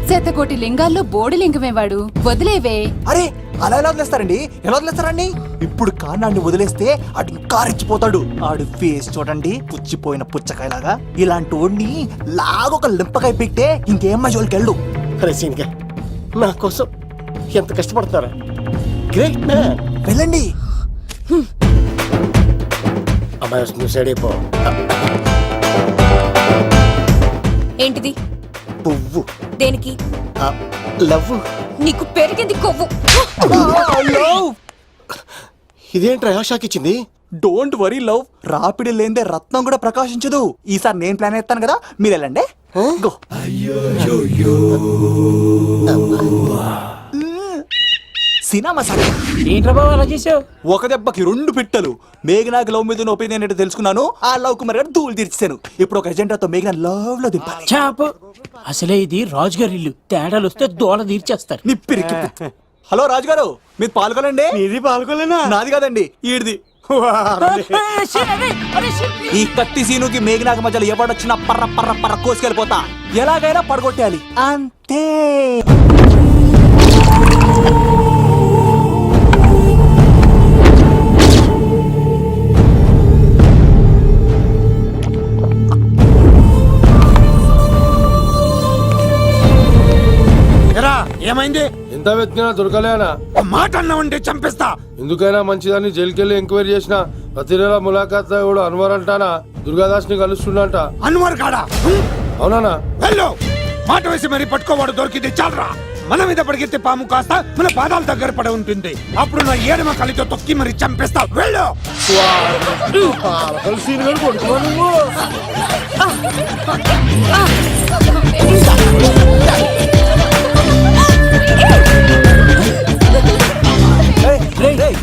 శతకోటి లింగాల్లో బోడి లింగమే వాడు, వదిలేవే. అరే అలా ఎలా వదిలేస్తారండి, ఎలా వదిలేస్తారండి? ఇప్పుడు కాన్నాడిని వదిలేస్తే ఆడు ఇంకా రెచ్చిపోతాడు. ఆడు ఫేస్ చూడండి, పుచ్చిపోయిన పుచ్చకాయలాగా. ఇలాంటి వాడిని లాగొక లింపకాయ పెట్టే ఇంకేం మజోలికి వెళ్ళు. అరే సీన్గా, నా కోసం ఎంత కష్టపడతారా? Great man. వెళ్ళండి. అమ్మాయి వస్తుంది, సైడ్ అయిపో. ఏంటిది? పువ్వు. దేనికి? లవ్. నీకు పెరిగింది కొవ్వు. ఇదేంట్రా షాక్ ఇచ్చింది? డోంట్ వరీ లవ్, రాపిడి లేదే రత్నం కూడా ప్రకాశించదు. ఈసారి నేను ప్లాన్ ఎత్తాను కదా, మీరు వెళ్ళండి. గో. సినిమా సార్ ఏంట్రా బాబు అలా చేసావు? ఒక దెబ్బకి 2 పిట్టలు. మేఘనాకి లవ్ మీద ఒపీనియన్ ఏంటో తెలుసుకున్నాను. ఆ లవ్ కుమార్ గారు ధూళి తీర్చాను. ఇప్పుడు ఒక ఎజెండాతో మేఘనా లవ్ లో దింపాలి. చాపు. అసలే ఇది రాజుగారి ఇల్లు, తేడాలు వస్తే దోళ తీర్చేస్తారు. నిప్పిరికి. హలో రాజుగారు, మీరు పాల్గొనండి. ఇది పాల్గొలేనా? నాది కాదండి, ఈడిది. ఈ కత్తి సీనుకి మేఘనాకి మధ్యలో ఎవడొచ్చినా పర్ర పర్ర పర్ర కోసుకెళ్ళిపోతా. ఎలాగైనా పడగొట్టాలి అంతే. ఎరా ఏమైంది? ఎంత వెతికినా దొరకలేనా? ఒక మాట అన్నావంటే చంపేస్తా. ఎందుకైనా మంచిదాన్ని జైలుకెళ్ళి ఎంక్వైరీ చేసిన ప్రతి నెల ములాఖాత్ కూడా అన్వర్ అంటానా దుర్గాదాస్ ని కలుస్తుండంట. అన్వర్ కాడా? అవునా? వెళ్ళు. మాట వేసి మరి పట్టుకోవాడు దొరికింది చాలరా. మన మీద పడిగితే పాము కాస్త మన పాదాల దగ్గర పడి ఉంటుంది. అప్పుడు నా ఏడమ కలితో తొక్కి మరి చంపేస్తా. వెళ్ళు.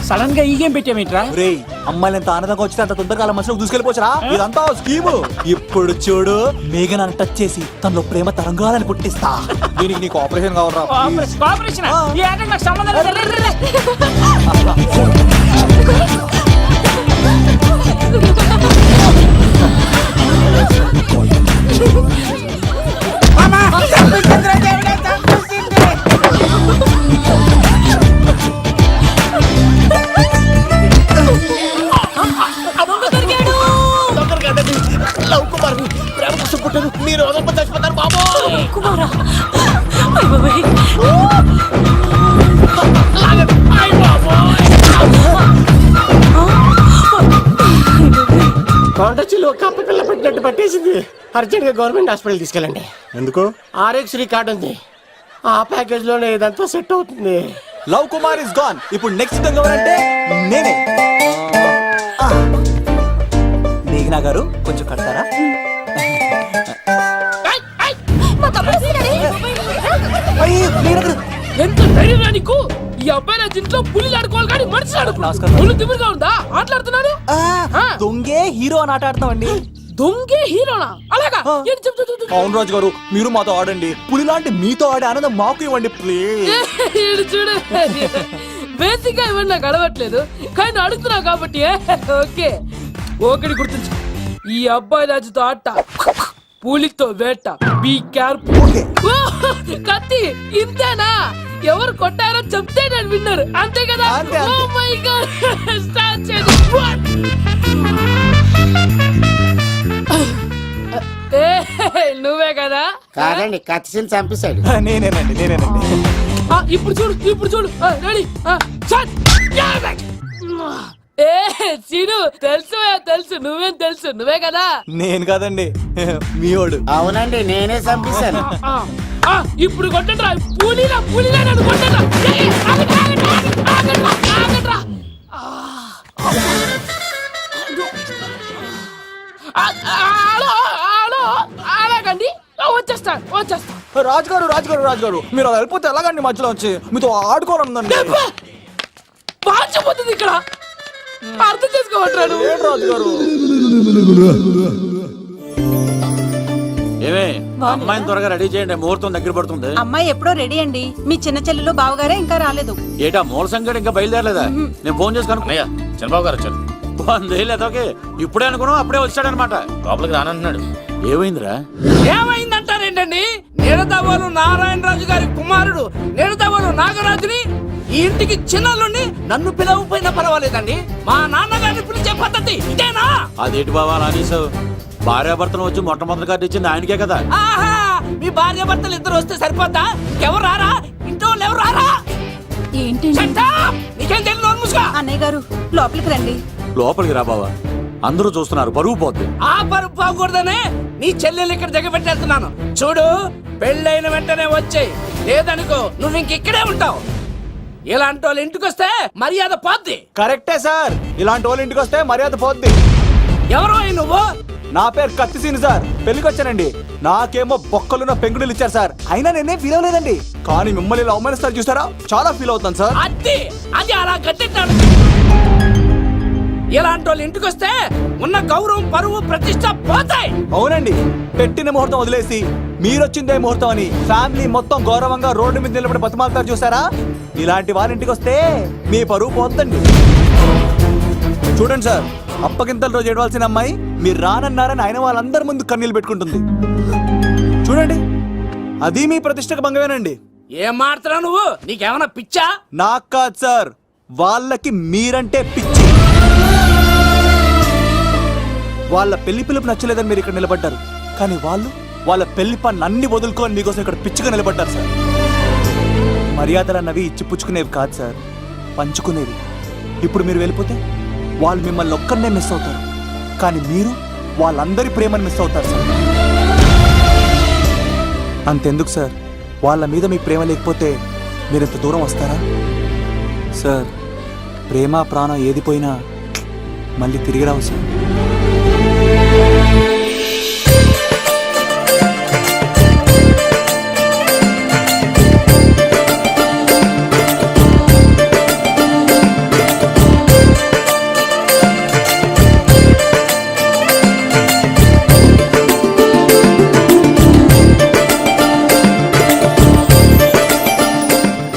సడన్ గా ఈ గేమ్ పెట్టామేంట్రా? రే అమ్మాయిలు ఎంత ఆనందంగా వచ్చితే అంత తొందరగా మనుషులకు దూసుకెళ్ళిపోవచ్చురా. ఇదంతా స్కీము. ఇప్పుడు చూడు, మేఘనాన్ని టచ్ చేసి తనలో ప్రేమ తరంగాలని పుట్టిస్తా. దీనికి నీకు ఆపరేషన్ కావాలరా? కోఆపరేషన్ ఈ ఆటకు నాకు సంబంధం లేదు. రే, రే, లవ్ కుమార్ ప్రేమ కోసం పుట్టారు. మీరు వదలప చచ్చిపోతారు బాబు. కుమారా, కొండచిలో కప్ప పిల్ల పట్టినట్టు పట్టేసింది. అర్జెంట్ గా గవర్నమెంట్ హాస్పిటల్ తీసుకెళ్ళండి. ఎందుకు? ఆర్ఎక్స్ కార్డు ఉంది, ఆ ప్యాకేజ్ లోనే ఇదంతా సెట్ అవుతుంది. Love Kumar is gone. ఇప్పుడు నెక్స్ట్ దొంగ ఎవరంటే నేనే. మేఘనా గారు కొంచెం కడతారా? ఎంత ధైర్యం నీకు? ఈ అబ్బాయి నా ఇంట్లో పులి ఆడుకోవాలి కానీ మనిషి ఆడుకో. పులి తిమ్మిగా ఉందా? ఆటలాడుతున్నాడు. దొంగే హీరో అని ఆట ఆడతామండి. దొంగే హీరోనా? అలాగా? ఏంటి చెప్పు, చెప్పు, చెప్పు. అవును రాజు గారు, మీరు మాతో ఆడండి. పులి లాంటి మీతో ఆడే ఆనందం మాకు ఇవ్వండి ప్లీజ్. ఈడు చూడు, బేసిక్ గా ఇవన్నీ నాకు అడవట్లేదు కానీ అడుగుతున్నా కాబట్టి ఓకే. ఒకటి గుర్తుంచు, ఈ అబ్బాయి రాజుతో ఆట, పులితో వేట. Be careful. కత్తి ఇంతేనా? ఎవరు కొట్టారో చెప్తే నేను విన్నారు, అంతే కదా? ఓ మై గాడ్, స్టార్ట్ చేయండి. నువ్వే కదా? కాదండి, కత్తిసీలు చంపేశాడు. నేనేనండి. ఇప్పుడు చూడు, ఇప్పుడు చూడు. రెడీ? సీను తెలుసు, తెలుసు. నువ్వేం తెలుసు? నువ్వే కదా? నేను కాదండి, మీవాడు. అవునండి, నేనే చంపేశాను. ఇప్పుడు కొట్టండిరా. పూలీలా పూలీలా నన్ను కొట్టండిరా. ఆగండ్రా. అలాగండి, వచ్చేస్తా. రాజుగారు మీరు అలా వెళ్ళిపోతే ఎలాగండి? మధ్యలో వచ్చి మీతో ఆడుకోవాలనుందండి. పాచిపోతుంది ఇక్కడ. అర్థం చేసుకోమంటాడు ఏమే అమ్మాయిని త్వరగా రెడీ చేయండి, ముహూర్తం దగ్గర పడుతుంది. అమ్మాయి ఎప్పుడో రెడీ అండి, మీ చిన్న చెల్లెలు బావగారే ఇంకా రాలేదు. ఏటా మూల సంగతి ఇంకా బయలుదేరలేదా? నేను ఫోన్ చేసి కనుక్కున్నాయా చంద్రబాబు గారు వచ్చారు. లేదా ఇప్పుడే అనుకున్నావు, అప్పుడే వచ్చాడనమాట. లోపలికి రానంటున్నాడు. ఏమైందిరా? ఏమైందంటారేంటండి? నిడదవోలు నారాయణరాజు గారి కుమారుడు నిడదవోలు నాగరాజుని ఈ ఇంటికి చిన్నల్లుండి నన్ను పిలవకపోయినా పర్వాలేదండి, మా నాన్నగారిని పిలిచే పద్ధతి ఇదేనా? అదేంటి బాబా అలా అనేసావు? భార్యాభర్తను వచ్చి మొట్టమొదటి కార్డు ఇచ్చింది ఆయనకే కదా. ఆహా, మీ భార్య భర్తలు ఇద్దరు వస్తే సరిపోతా? ఇంకెవరు రారా? ఇంట్లో వాళ్ళు ఎవరు రారా? ఏంటి నీకేం తెలియదు ముసుగా. అన్నయ్య గారు లోపలికి రండి. లోపలికి రా బాబా, అందరూ చూస్తున్నారు, పరువు పోద్ది. ఆ పరుపు పోకూడదనే నీ చెల్లెలు ఇక్కడ దిగబెట్టేస్తున్నాను. చూడు, పెళ్ళైన వెంటనే వచ్చాయి, లేదనుకో నువ్వు ఇంకెక్కడే ఉంటావు. ఇలాంటి వాళ్ళు ఇంటికి వస్తే మర్యాద పోద్ది. కరెక్టే సార్, ఇలాంటి వాళ్ళ ఇంటికి వస్తే మర్యాద పోద్ది. ఎవరో నువ్వు? నా పేరు కత్తిసీని సార్, పెళ్లికి వచ్చానండి. నాకేమో బొక్కలున్న పెంగుడులు ఇచ్చారు సార్, అయినా నేనే ఫీల్ అవ్వలేదండి. కానీ మిమ్మల్ని ఇలా అవమానిస్తారు చూసారా, చాలా ఫీల్ అవుతాను సార్. అది అలా గట్టెట్టాడు. ఇలాంటి వాళ్ళు ఇంటికి వస్తే ఉన్న గౌరవం, పరువు, ప్రతిష్ట పోతాయి. అవునండి, పెట్టిన ముహూర్తం వదిలేసి మీరొచ్చిందే ముహూర్తం అని ఫ్యామిలీ మొత్తం గౌరవంగా రోడ్డు మీద నిలబడి బతిమాలుతారు చూసారా, ఇలాంటి వాళ్ళ ఇంటికి వస్తే మీ పరువు పోతుందండి. చూడండి సార్, అప్పగింతల రోజు ఏడవాల్సిన అమ్మాయి మీరు రానన్నారని ఆయన వాళ్ళందరి ముందు కన్నీళ్ళు పెట్టుకుంటుంది. చూడండి, అది మీ ప్రతిష్టకు భంగమేనండి. ఏం మాట్లాడుతున్నావు నువ్వు? నీకేమన్నా పిచ్చా? నాకు కాదు సార్, వాళ్ళకి మీరంటే పిచ్చి. వాళ్ళ పెళ్లి పిలుపు నచ్చలేదని మీరు ఇక్కడ నిలబడ్డారు, కానీ వాళ్ళు వాళ్ళ పెళ్లి పన్ను అన్ని వదులుకొని మీకోసం ఇక్కడ పిచ్చిగా నిలబడ్డారు సార్. మర్యాదలు అన్నవి ఇచ్చిపుచ్చుకునేవి కాదు సార్, పంచుకునేవి. ఇప్పుడు మీరు వెళ్ళిపోతే వాళ్ళు మిమ్మల్ని ఒక్కరినే మిస్ అవుతారు, కానీ మీరు వాళ్ళందరి ప్రేమను మిస్ అవుతారు సార్. అంతెందుకు సార్, వాళ్ళ మీద మీ ప్రేమ లేకపోతే మీరు ఇంత దూరం వస్తారా సార్? ప్రేమ ప్రాణం ఏది పోయినా మళ్ళీ తిరిగి రావు సార్.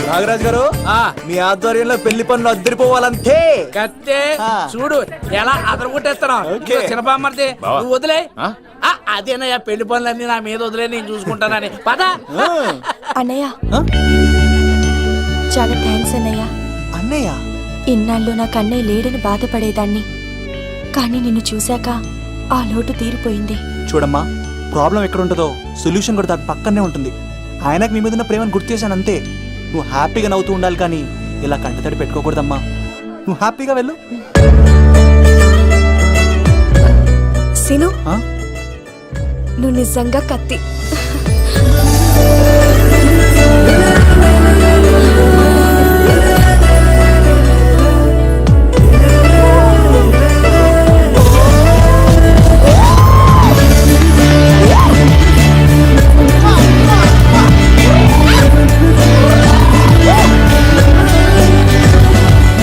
నాగరాజ్ గారు, మీ ఆధ్వర్యంలో పెళ్లి పనులు అద్దరిపోవాలంతే. కత్తే చూడు ఎలా అదరగొట్టేస్తున్నావు. చిన్నపామర్ది నువ్వు వదిలే. అదేనయ్యా, పెళ్లి పనులన్నీ నా మీద వదిలే, నేను చూసుకుంటానని. పద అన్నయ్య, చాలా థ్యాంక్స్ అన్నయ్య. అన్నయ్య, ఇన్నాళ్ళు నాకు అన్నయ్య లేడని బాధపడేదాన్ని, కానీ నిన్ను చూశాక ఆ లోటు తీరిపోయింది. చూడమ్మా, ప్రాబ్లం ఎక్కడ ఉంటుందో సొల్యూషన్ కూడా దాని పక్కనే ఉంటుంది. ఆయనకు మీ మీద ఉన్న ప్రేమను గుర్తు చేశాను అంతే. నువ్వు హ్యాపీగా నవ్వుతూ ఉండాలి, కానీ ఇలా కంటతడి పెట్టుకోకూడదమ్మా. నువ్వు హ్యాపీగా వెళ్ళు. సీను, నువ్వు నిజంగా కత్తి.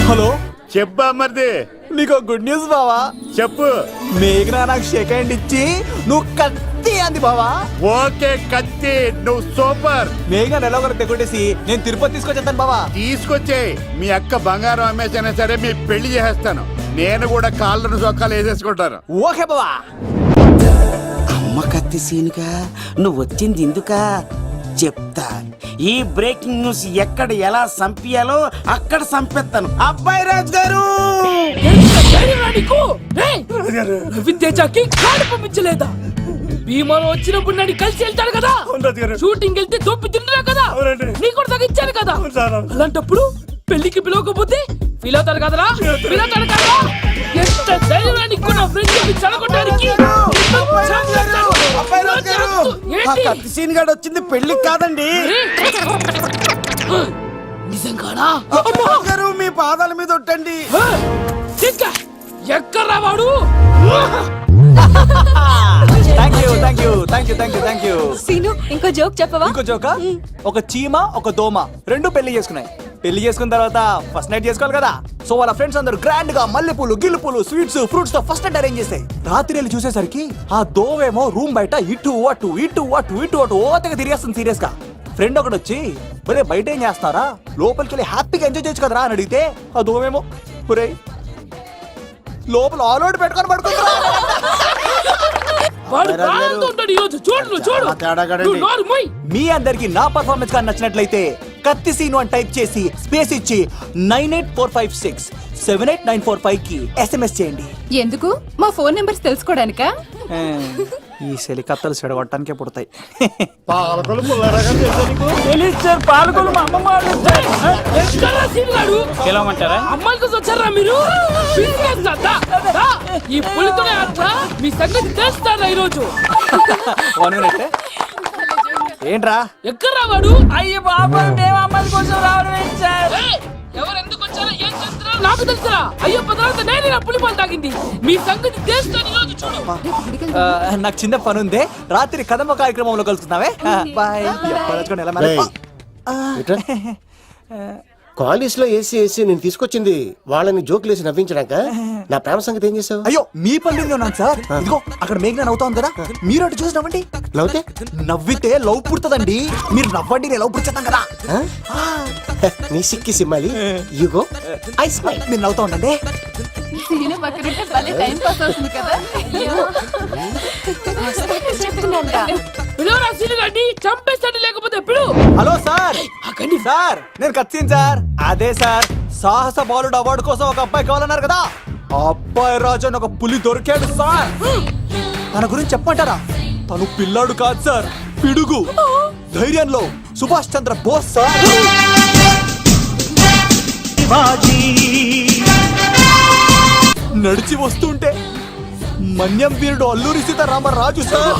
హలో, చెప్పా మరిది. నీకు గుడ్ న్యూస్ బావా. చెప్పు. మేఘనా నాకు షేక్ హ్యాండ్ ఇచ్చి నువ్వు కత్తి అంది బావా. ఓకే కత్తి, నువ్వు సూపర్. మేఘనా ఎలా ఒకరు తెగొట్టేసి నేను తిరుపతి తీసుకొచ్చేస్తాను బావా. తీసుకొచ్చే మీ అక్క బంగారం అమ్మేసైనా సరే మీ పెళ్లి చేసేస్తాను. నేను కూడా కాళ్ళను చొక్కాలు వేసేసుకుంటాను. ఓకే బావా. అమ్మ కత్తి సీనుగా నువ్వు వచ్చింది ఎందుకా చెప్తా. ఈ బ్రేకింగ్ న్యూస్ ఎక్కడ ఎలా సంపియాలో అక్కడ సంపెత్తాను. అబ్బాయి రాజు గారు, విద్యాచాకి కాడు పంపించలేదా? భీమాలో వచ్చినప్పుడు నన్ను కలిసి వెళ్తాడు కదా, షూటింగ్ వెళ్తే దొప్పి తింటున్నా కదా, నీ కూడా తగ్గించాను కదా. అలాంటప్పుడు పెళ్లికి పిలవకపోతే ఫీల్ అవుతాడు కదరా, ఫీల్ అవుతాడు కదా. ఎంత ధైర్యాన్ని నా ఫ్రెండ్ చదవడానికి. కత్తి సీన్ గాడు వచ్చింది పెళ్లికి కాదండి. నిజంగానా? గారు, మీ పాదాల మీద ఒట్టండి. ఎక్కడ్రా వాడు? Thank you, thank you, thank you, thank you, thank you. Seenu, ఇంకో ఇంకో జోక్ చెప్పవా? ఇంకో జోక ఒక చీమ ఒక దోమ రెండు పెళ్లి చేసుకున్నాయి. పెళ్లి చేసుకున్న తర్వాత ఫస్ట్ నైట్ చేసుకోవాలి కదా. సో వాళ్ళ ఫ్రెండ్స్ అందరూ గ్రాండ్ గా మల్లెపూలు గిల్లుపూలు స్వీట్స్ ఫ్రూట్స్ తో ఫస్ట్ నైట్ అరేంజ్ చేస్తాయి. రాత్రి వెళ్ళి చూసేసరికి ఆ దోవేమో రూమ్ బయట ఇటు అటు ఇటు అటు ఇటు అటు ఓతగా తిరిగేస్తుంది సీరియస్ గా. ఫ్రెండ్ ఒకటి వచ్చి ఒరే బయట ఏం చేస్తారా, లోపలికి వెళ్ళి హ్యాపీగా ఎంజాయ్ చేయొచ్చు కదరా అని అడిగితే ఆ దోవేమో ఒరే లోపల ఆల్ అవుట్ పెట్టుకొని పడుకుంటా. వాడు ప్రాణంతో ఉంటాడు ఈరోజు. చూడు చూడు నువ్వు నోరు మూయ్. మీ అందరికి నా పర్ఫార్మెన్స్ గా నచ్చినట్లయితే కత్తి సీను అని టైప్ చేసి స్పేస్ ఇచ్చి 98456789445 కి SMS చేయండి. ఎందుకు? మా ఫోన్ నెంబర్స్ తెలుసుకోవడానికా? ఈ సెలికత్తలు చెడగొట్టడానికే పుడతాయి. పాలకొలు మా అమ్మమ్మ వాళ్ళు ఇచ్చారు. ఎక్కడా సీనుగాడు? పిలవమంటారా? అమ్మాయిల కోసం వచ్చారా మీరు? బిజినెస్ దా, దా. ఈ పులితోనే అట్లా మీ సంగతి తెలుస్తారా ఈరోజు? ఏంట్రా ఎక్కడ్రా వాడు? అయ్యో బాబు మేము అమ్మాయిల కోసం రావడం ఏంటి సార్? ఏయ్, ఎవరు ఎందుకు వచ్చారో ఏం చేస్తున్నారో నాకు తెలుసురా. అయ్యో పదార్థ నేనే నా పులిపాలు తాగింది. మీ సంగతి తెలుస్తాను ఈరోజు. చూడు నాకు చిన్న పని ఉంది, రాత్రి కదమ్మ కార్యక్రమంలో కలుసుకుందామే. బాయ్. కాలేజ్ లో ఏసీ నేను తీసుకొచ్చింది వాళ్ళని జోకులేసి నవ్వించడాక. నా ప్రేమ సంగతి ఏం చేసావు? అయ్యో మీ పని ఉన్నాను సార్. ఇదిగో అక్కడ మేఘన నవ్వుతా కదా, మీరు అటు చూసి నవ్వండి. నవ్వుతే నవ్వితే లవ్ పుడుతుందండి. మీరు నవ్వండి, నేను లవ్ పుడిచేద్దాం కదా. నీ సిక్కి సిమ్మాలి యుగో ఐ స్మైల్. మీరు నవ్వుతా ఉండండి. పిలవరా సీనుగాడిని, చంపేస్తాడు లేకపోతే పిలు. Hello sir. సార్ నేను కత్తిన్ సార్. అదే సార్ సాహస బాలుడు అవార్డు కోసం ఒక అబ్బాయి కావాలన్నారు కదా. ఆ అబ్బాయి రాజు అని ఒక పులి దొరికాడు సార్. తన గురించి చెప్పమంటారా? తను పిల్లాడు కాదు సార్, పిడుగు. ధైర్యంలో సుభాష్ చంద్ర బోస్ సార్. నడిచి వస్తుంటే మన్యం వీరుడు అల్లూరి సీతారామరాజు సార్.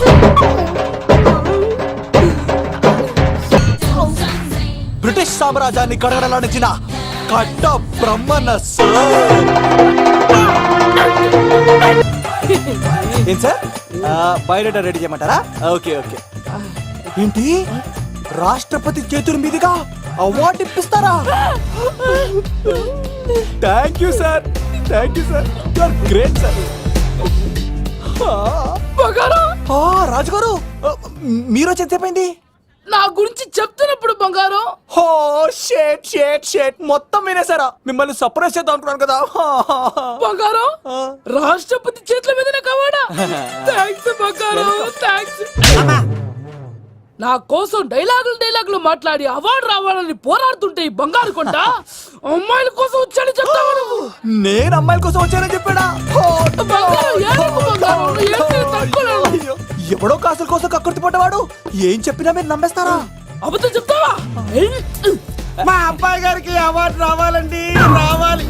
బ్రిటిష్ సామ్రాజ్యాన్ని కడగడలాడించిన కట్ట బ్రహ్మన్న సార్. ఏం సార్ బయోడేటా రెడీ చేయమంటారా? Okay okay. ఏంటి రాష్ట్రపతి చేతుల మీదుగా అవార్డు ఇప్పిస్తారా? Thank you sir, thank you sir, you are great sir. రాజుగారు మీరు ఎంతసేపైంది? నా గురించి చెప్తున్నప్పుడు బంగారం. హో షేట్ షేట్ షేట్ మొత్తం వినేసారా? మిమ్మల్ని సర్ప్రైజ్ చేద్దాం అనుకున్నాను కదా. బంగారం రాష్ట్రపతి చేతుల మీదనే కావాడా? థ్యాంక్స్ బంగారం, థ్యాంక్స్. నా కోసం డైలాగులు మాట్లాడి అవార్డు రావాలని పోరాడుతుంటే ఈ బంగారు కొండ అమ్మాయిల కోసం వచ్చాడని చెప్తావా నువ్వు? నేను అమ్మాయిల కోసం వచ్చానని చెప్పాడా? ఎవడో కాసుల కోసం కక్కుర్తి పడ్డవాడు ఏం చెప్పినా మీరు నమ్మేస్తారా? అబద్ధం చెప్తావా? మా అబ్బాయి గారికి అవార్డు రావాలండి, రావాలి.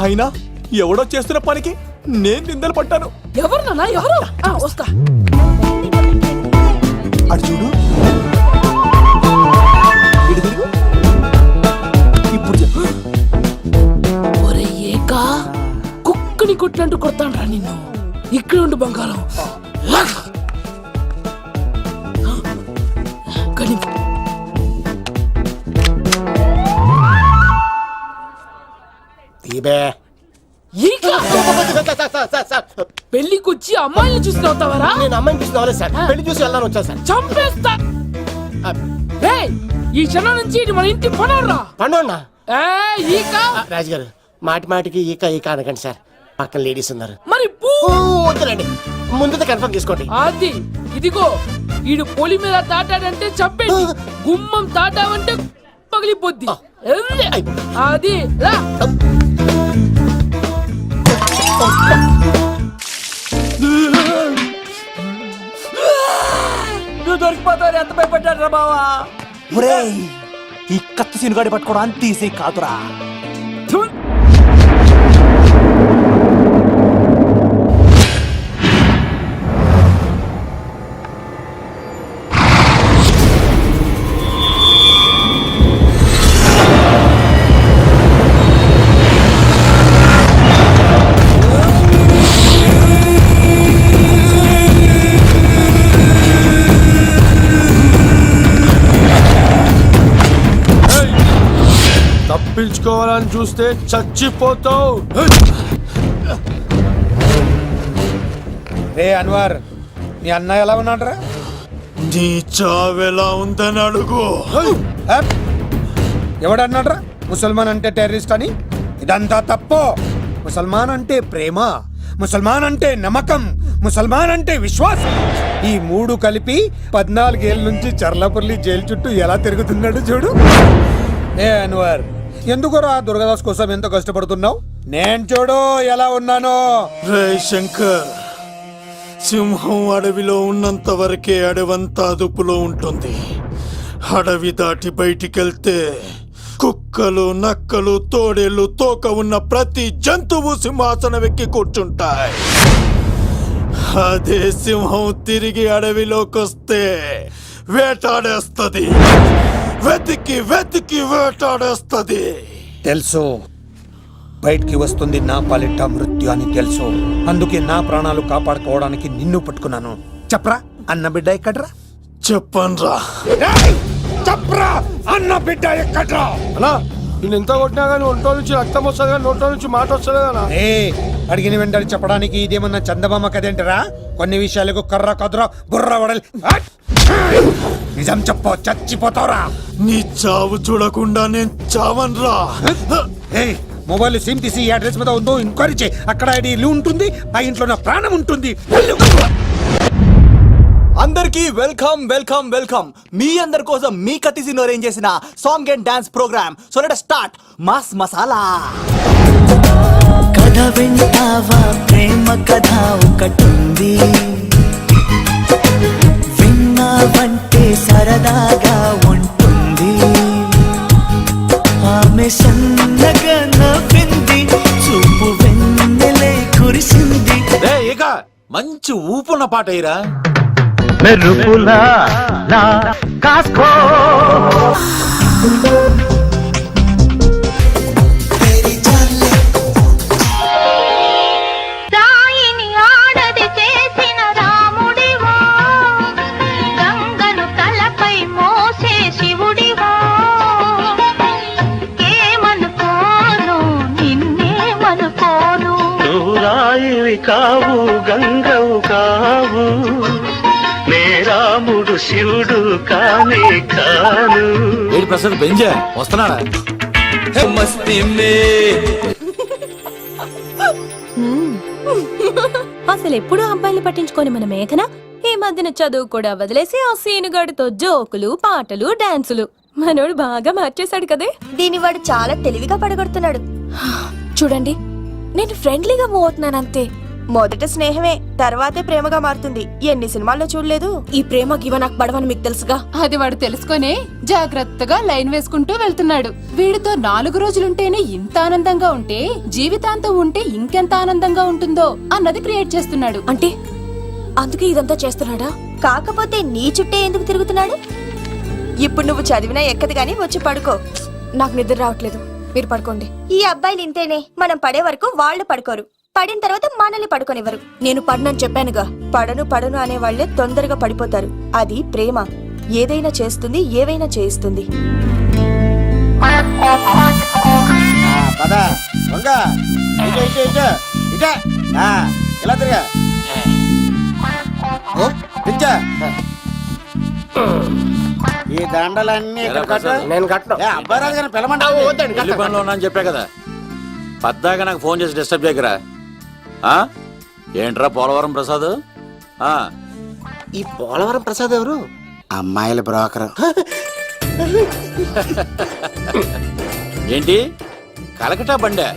అయినా ఎవడో చేస్తున్న పనికి నేను నిందలు పట్టాను. ఎవరు నాన్న ఎవరు? వస్తా. అటు చూడు, ఇటు తిరుగు. ఇప్పుడు చెప్పు. ఒరే ఏకా, కుక్కని కొట్టినట్టు కొడతాను రా నిన్ను. ఇక్కడ ఉండు బంగారం. పెళ్లికొచ్చి అమ్మాయిని చూసి నవ్వుతావరా? నేను అమ్మాయిని చూసి నవ్వలేదు సార్, పెళ్లి చూసి వెళ్ళాలని వచ్చా సార్. చంపేస్తా. ఈ క్షణం నుంచి ఇది మన ఇంటి పనోడ్రా. పండున్నా ఈక రాజుగారు మాటి మాటికి ఈక ఈక అనకండి సార్, పక్కన లేడీస్ ఉన్నారు. మరి వద్దులండి, ముందు కన్ఫర్మ్ చేసుకోండి. అది ఇదిగో ఈడు పొలి మీద తాటాడంటే చంపేసి, గుమ్మం తాటావంటే పగిలిపోద్ది. అది రా. నువ్వు దొరికిపోతావు. ఎంత భయపడ్డాడు రా బావా. ఈ కత్తి సీనుగాడి పట్టుకోవడం అంత ఈజీ కాదురా. తప్పించుకోవాలని చూస్తే చచ్చిపోతావు. రే అన్వర్, మీ అన్న ఎలా ఉన్నాడ్రా? నీ చావెలా ఉందని అడుగు. ఎవడన్నాడ్రా ముసల్మాన్ అంటే టెర్రరిస్ట్ అని? ఇదంతా తప్పు. ముసల్మాన్ అంటే ప్రేమ, ముసల్మాన్ అంటే నమ్మకం, ముసల్మాన్ అంటే విశ్వాసం. ఈ మూడు కలిపి 14 ఏళ్ళ నుంచి చర్లపల్లి జైలు చుట్టూ ఎలా తిరుగుతున్నాడు చూడు. ఏ అన్వర్, ఎందుకురా దుర్గాదాస్ కోసం ఎంతో కష్టపడుతున్నావు? నేను చూడు ఎలా ఉన్నానో. రే శంకర్, సింహం అడవిలో ఉన్నంత వరకే అడవంతా అదుపులో ఉంటుంది. అడవి దాటి బయటికెళ్తే కుక్కలు, నక్కలు, తోడేళ్లు, తోక ఉన్న ప్రతి జంతువు సింహాసనం ఎక్కి కూర్చుంటాయి. అదే సింహం తిరిగి అడవిలోకి వస్తే వేటాడేస్తది, వెతికి వెతికి వేటాడేస్తది. తెలుసు, బయటికి వస్తుంది నా పాలిట మృత్యు అని తెలుసు. అందుకే నా ప్రాణాలు కాపాడుకోవడానికి నిన్ను పట్టుకున్నాను. చెప్పరా అన్న బిడ్డ ఎక్కడ్రా? చెప్పన్రా. చెప్పరా అన్న బిడ్డ ఎక్కడ్రా? అన్నా నేను ఎంత కొట్టినా కానీ ఒంటో నుంచి రక్తం వస్తుంది కానీ నోట్లో నుంచి మాట వస్తుంది కదా. అడిగిన వెంటనే చెప్పడానికి ఇదేమన్నా చందమామ కదేంటరా? కొన్ని విషయాలకు కర్ర కదరా బుర్ర వడలి. నిజం చెప్పు, చచ్చిపోతావురా. నీ చావు చూడకుండా నేను చావన్రా. మొబైల్ సిమ్ తీసి ఈ అడ్రస్ మీద ఉందో ఎంక్వైరీ చేయి. అక్కడ ఐడి ఇల్లు ఉంటుంది, ఆ ఇంట్లో నా ప్రాణం ఉంటుంది. అందరికీ వెల్కమ్ వెల్కమ్ వెల్కమ్. మీ అందరి కోసం మీ కత్తిసీన్ అరేంజ్ చేసిన song and dance programme. So let us start mass masala. కథ వింటావా, ప్రేమ కథ ఒకటుంది, విన్నావంటే సరదాగా ఉంటుంది. ఆమె సన్నగా నవ్వింది, చూపు వెన్నెలే కురిసింది. ఇక మంచి ఊపున్న పాట అయ్యిరా. మెరుపులా నా కాస్కో రాయిని ఆడది చేసిన రాముడివో, గంగను తలపై మోసే శివుడివో. ఏమనుకోను నిన్నేమనుకోను. నువ్వు రాయివి కావు, గంగవు కావు, నే రాముడు శివుడు కానే కాను. ఏడు ప్రసాద్ బెంజా వస్తున్నాడా? అసలు ఎప్పుడు అబ్బాయిలు పట్టించుకొని మన మేఘన ఈ మధ్యన చదువు కూడా వదిలేసి ఆ సీనుగాడితో జోకులు, పాటలు, డాన్సులు. మనోడు బాగా మార్చేశాడు కదే. దీని వాడు చాలా తెలివిగా పడగొడుతున్నాడు. చూడండి, నేను ఫ్రెండ్లీగా మూవ్ అవుతున్నాను అంతే. మొదట స్నేహమే, తర్వాతే ప్రేమగా మారుతుంది. ఎన్ని సినిమాల్లో చూడలేదు? ఈ ప్రేమ గివ నాకు పడవని మీకు తెలుసుగా. అది వాడు తెలుసుకొనే జాగ్రత్తగా లైన్ వేసుకుంటూ వెళ్తున్నాడు. వీడితో 4 రోజులుంటేనే ఇంత ఆనందంగా ఉంటే జీవితాంతం ఉంటే ఇంకెంత ఆనందంగా ఉంటుందో అన్నది క్రియేట్ చేస్తున్నాడు. అంటే అందుకే ఇదంతా చేస్తున్నాడా? కాకపోతే నీ చుట్టే ఎందుకు తిరుగుతున్నాడు? ఇప్పుడు నువ్వు చదివినా ఎక్కదు గానీ వచ్చి పడుకో. నాకు నిద్ర రావట్లేదు, మీరు పడుకోండి. ఈ అబ్బాయిలు ఇంతేనే, మనం పడే వరకు వాళ్ళు పడుకోరు, పడిన తర్వాత మనల్ని పడుకోనివ్వరు. నేను పడనని చెప్పానుగా. పడను పడను అనే వాళ్ళే తొందరగా పడిపోతారు. అది ప్రేమ, ఏదైనా చేస్తుంది, ఏవైనా చేయిస్తుంది. ఇలా తిరిగా ఈ దండలన్నీ ఇక్కడ కట్టు. నేను కట్టను. అబ్బాయి రాజు గారిని పిలవమంటావా? పెళ్లి పనిలో ఉన్నా అని చెప్పా కదా. పద్దాక నాకు ఫోన్ చేసి డిస్టర్బ్ చేయకరా. ఏంట్రా పోలవరం ప్రసాద్? ఈ పోలవరం ప్రసాద్ ఎవరు? అమ్మాయిల బ్రోకర్. ఏంటి కలకటా బండే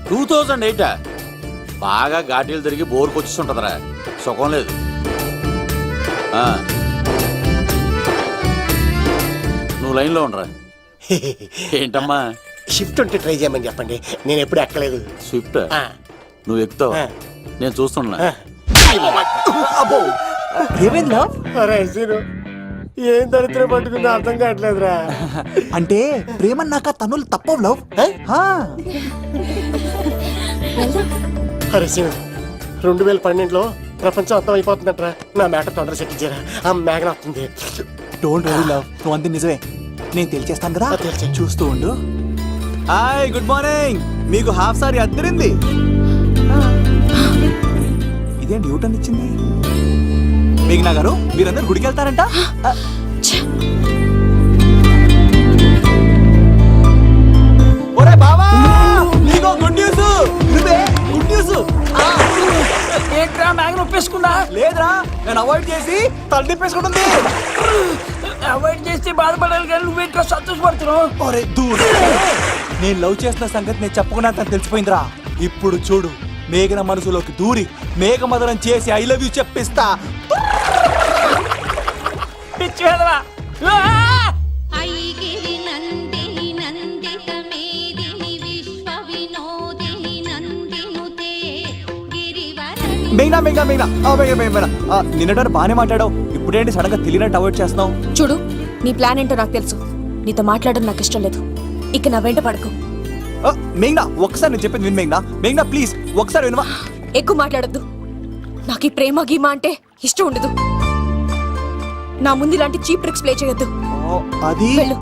2008? బాగా ఘాటీలు తిరిగి బోర్కు వచ్చిస్తుంటదరా, సుఖం లేదు. నువ్వు లైన్లో ఉండరా. ఏంటమ్మా? షిఫ్ట్ ఉంటే ట్రై చేయమని చెప్పండి, నేను ఎప్పుడు ఎక్కలేదు. స్విఫ్ట్ నువ్వు ఎక్కుతావు, నేను చూస్తున్నా. ఏమైందా? ఏం దరిద్రం పట్టుకుందో అర్థం కావట్లేదురా. అంటే ప్రేమ నాక తనులు తప్పవు లవ్. అరే సీను, 2012లో ప్రపంచం అర్థం అయిపోతుందట్రా. నా మేట తొందర సెట్ చేయరా, ఆ మేఘన వస్తుంది. డోంట్ వరీ లవ్, నువ్వు అంది నిజమే. నేను తెలిచేస్తాను కదా, చూస్తూ ఉండు. Hi good morning. మీకు హాఫ్ సారీ అద్దరింది. ఇదేంటి యూటర్న్ ఇచ్చింది? మేఘనా గారు మీరందరూ గుడికి వెళ్తారంట? ఒరే బావా, నీకో గుడ్ న్యూస్. నువ్వే గుడ్ న్యూస్. ఏంట్రా మ్యాగ్ నొప్పేసుకున్నా? లేదురా, నేను అవాయిడ్ చేసి తల తిప్పేసుకుంటుంది. అవాయిడ్ చేస్తే బాధపడాలి కానీ నువ్వేంట్రా సంతోషపడుతున్నావు? ఒరే దూర్, నేను లవ్ చేస్తున్న సంగతి నేను చెప్పకుండా తను తెలిసిపోయిందిరా. ఇప్పుడు చూడు, మేఘన మనసులోకి దూరి మేఘమదనం చేసి ఐ లవ్ యూ చెప్పిస్తా. పిచ్చి వెధవా. మేఘనా మేఘనా మేఘనా మేఘనా నిన్నటారు బాగానే మాట్లాడావు. ఇప్పుడేంటి సడన్ గా తెలియనట్టు అవాయిడ్ చేస్తున్నావు? చూడు, నీ ప్లాన్ ఏంటో నాకు తెలుసు. నీతో మాట్లాడడం నాకు ఇష్టం లేదు. ఇక నా వెంట పడకు. మేఘనా ఒకసారి నేను చెప్పింది విను. మేఘనా మేఘనా ప్లీజ్ ఒకసారి వినవా? ఎక్కువ మాట్లాడద్దు. నాకు ఈ ప్రేమ గీమా అంటే ఇష్టం ఉండదు. నా ముందు ఇలాంటి చీప్ ట్రిక్స్ ప్లే చేయొద్దు. అది వెళ్ళు.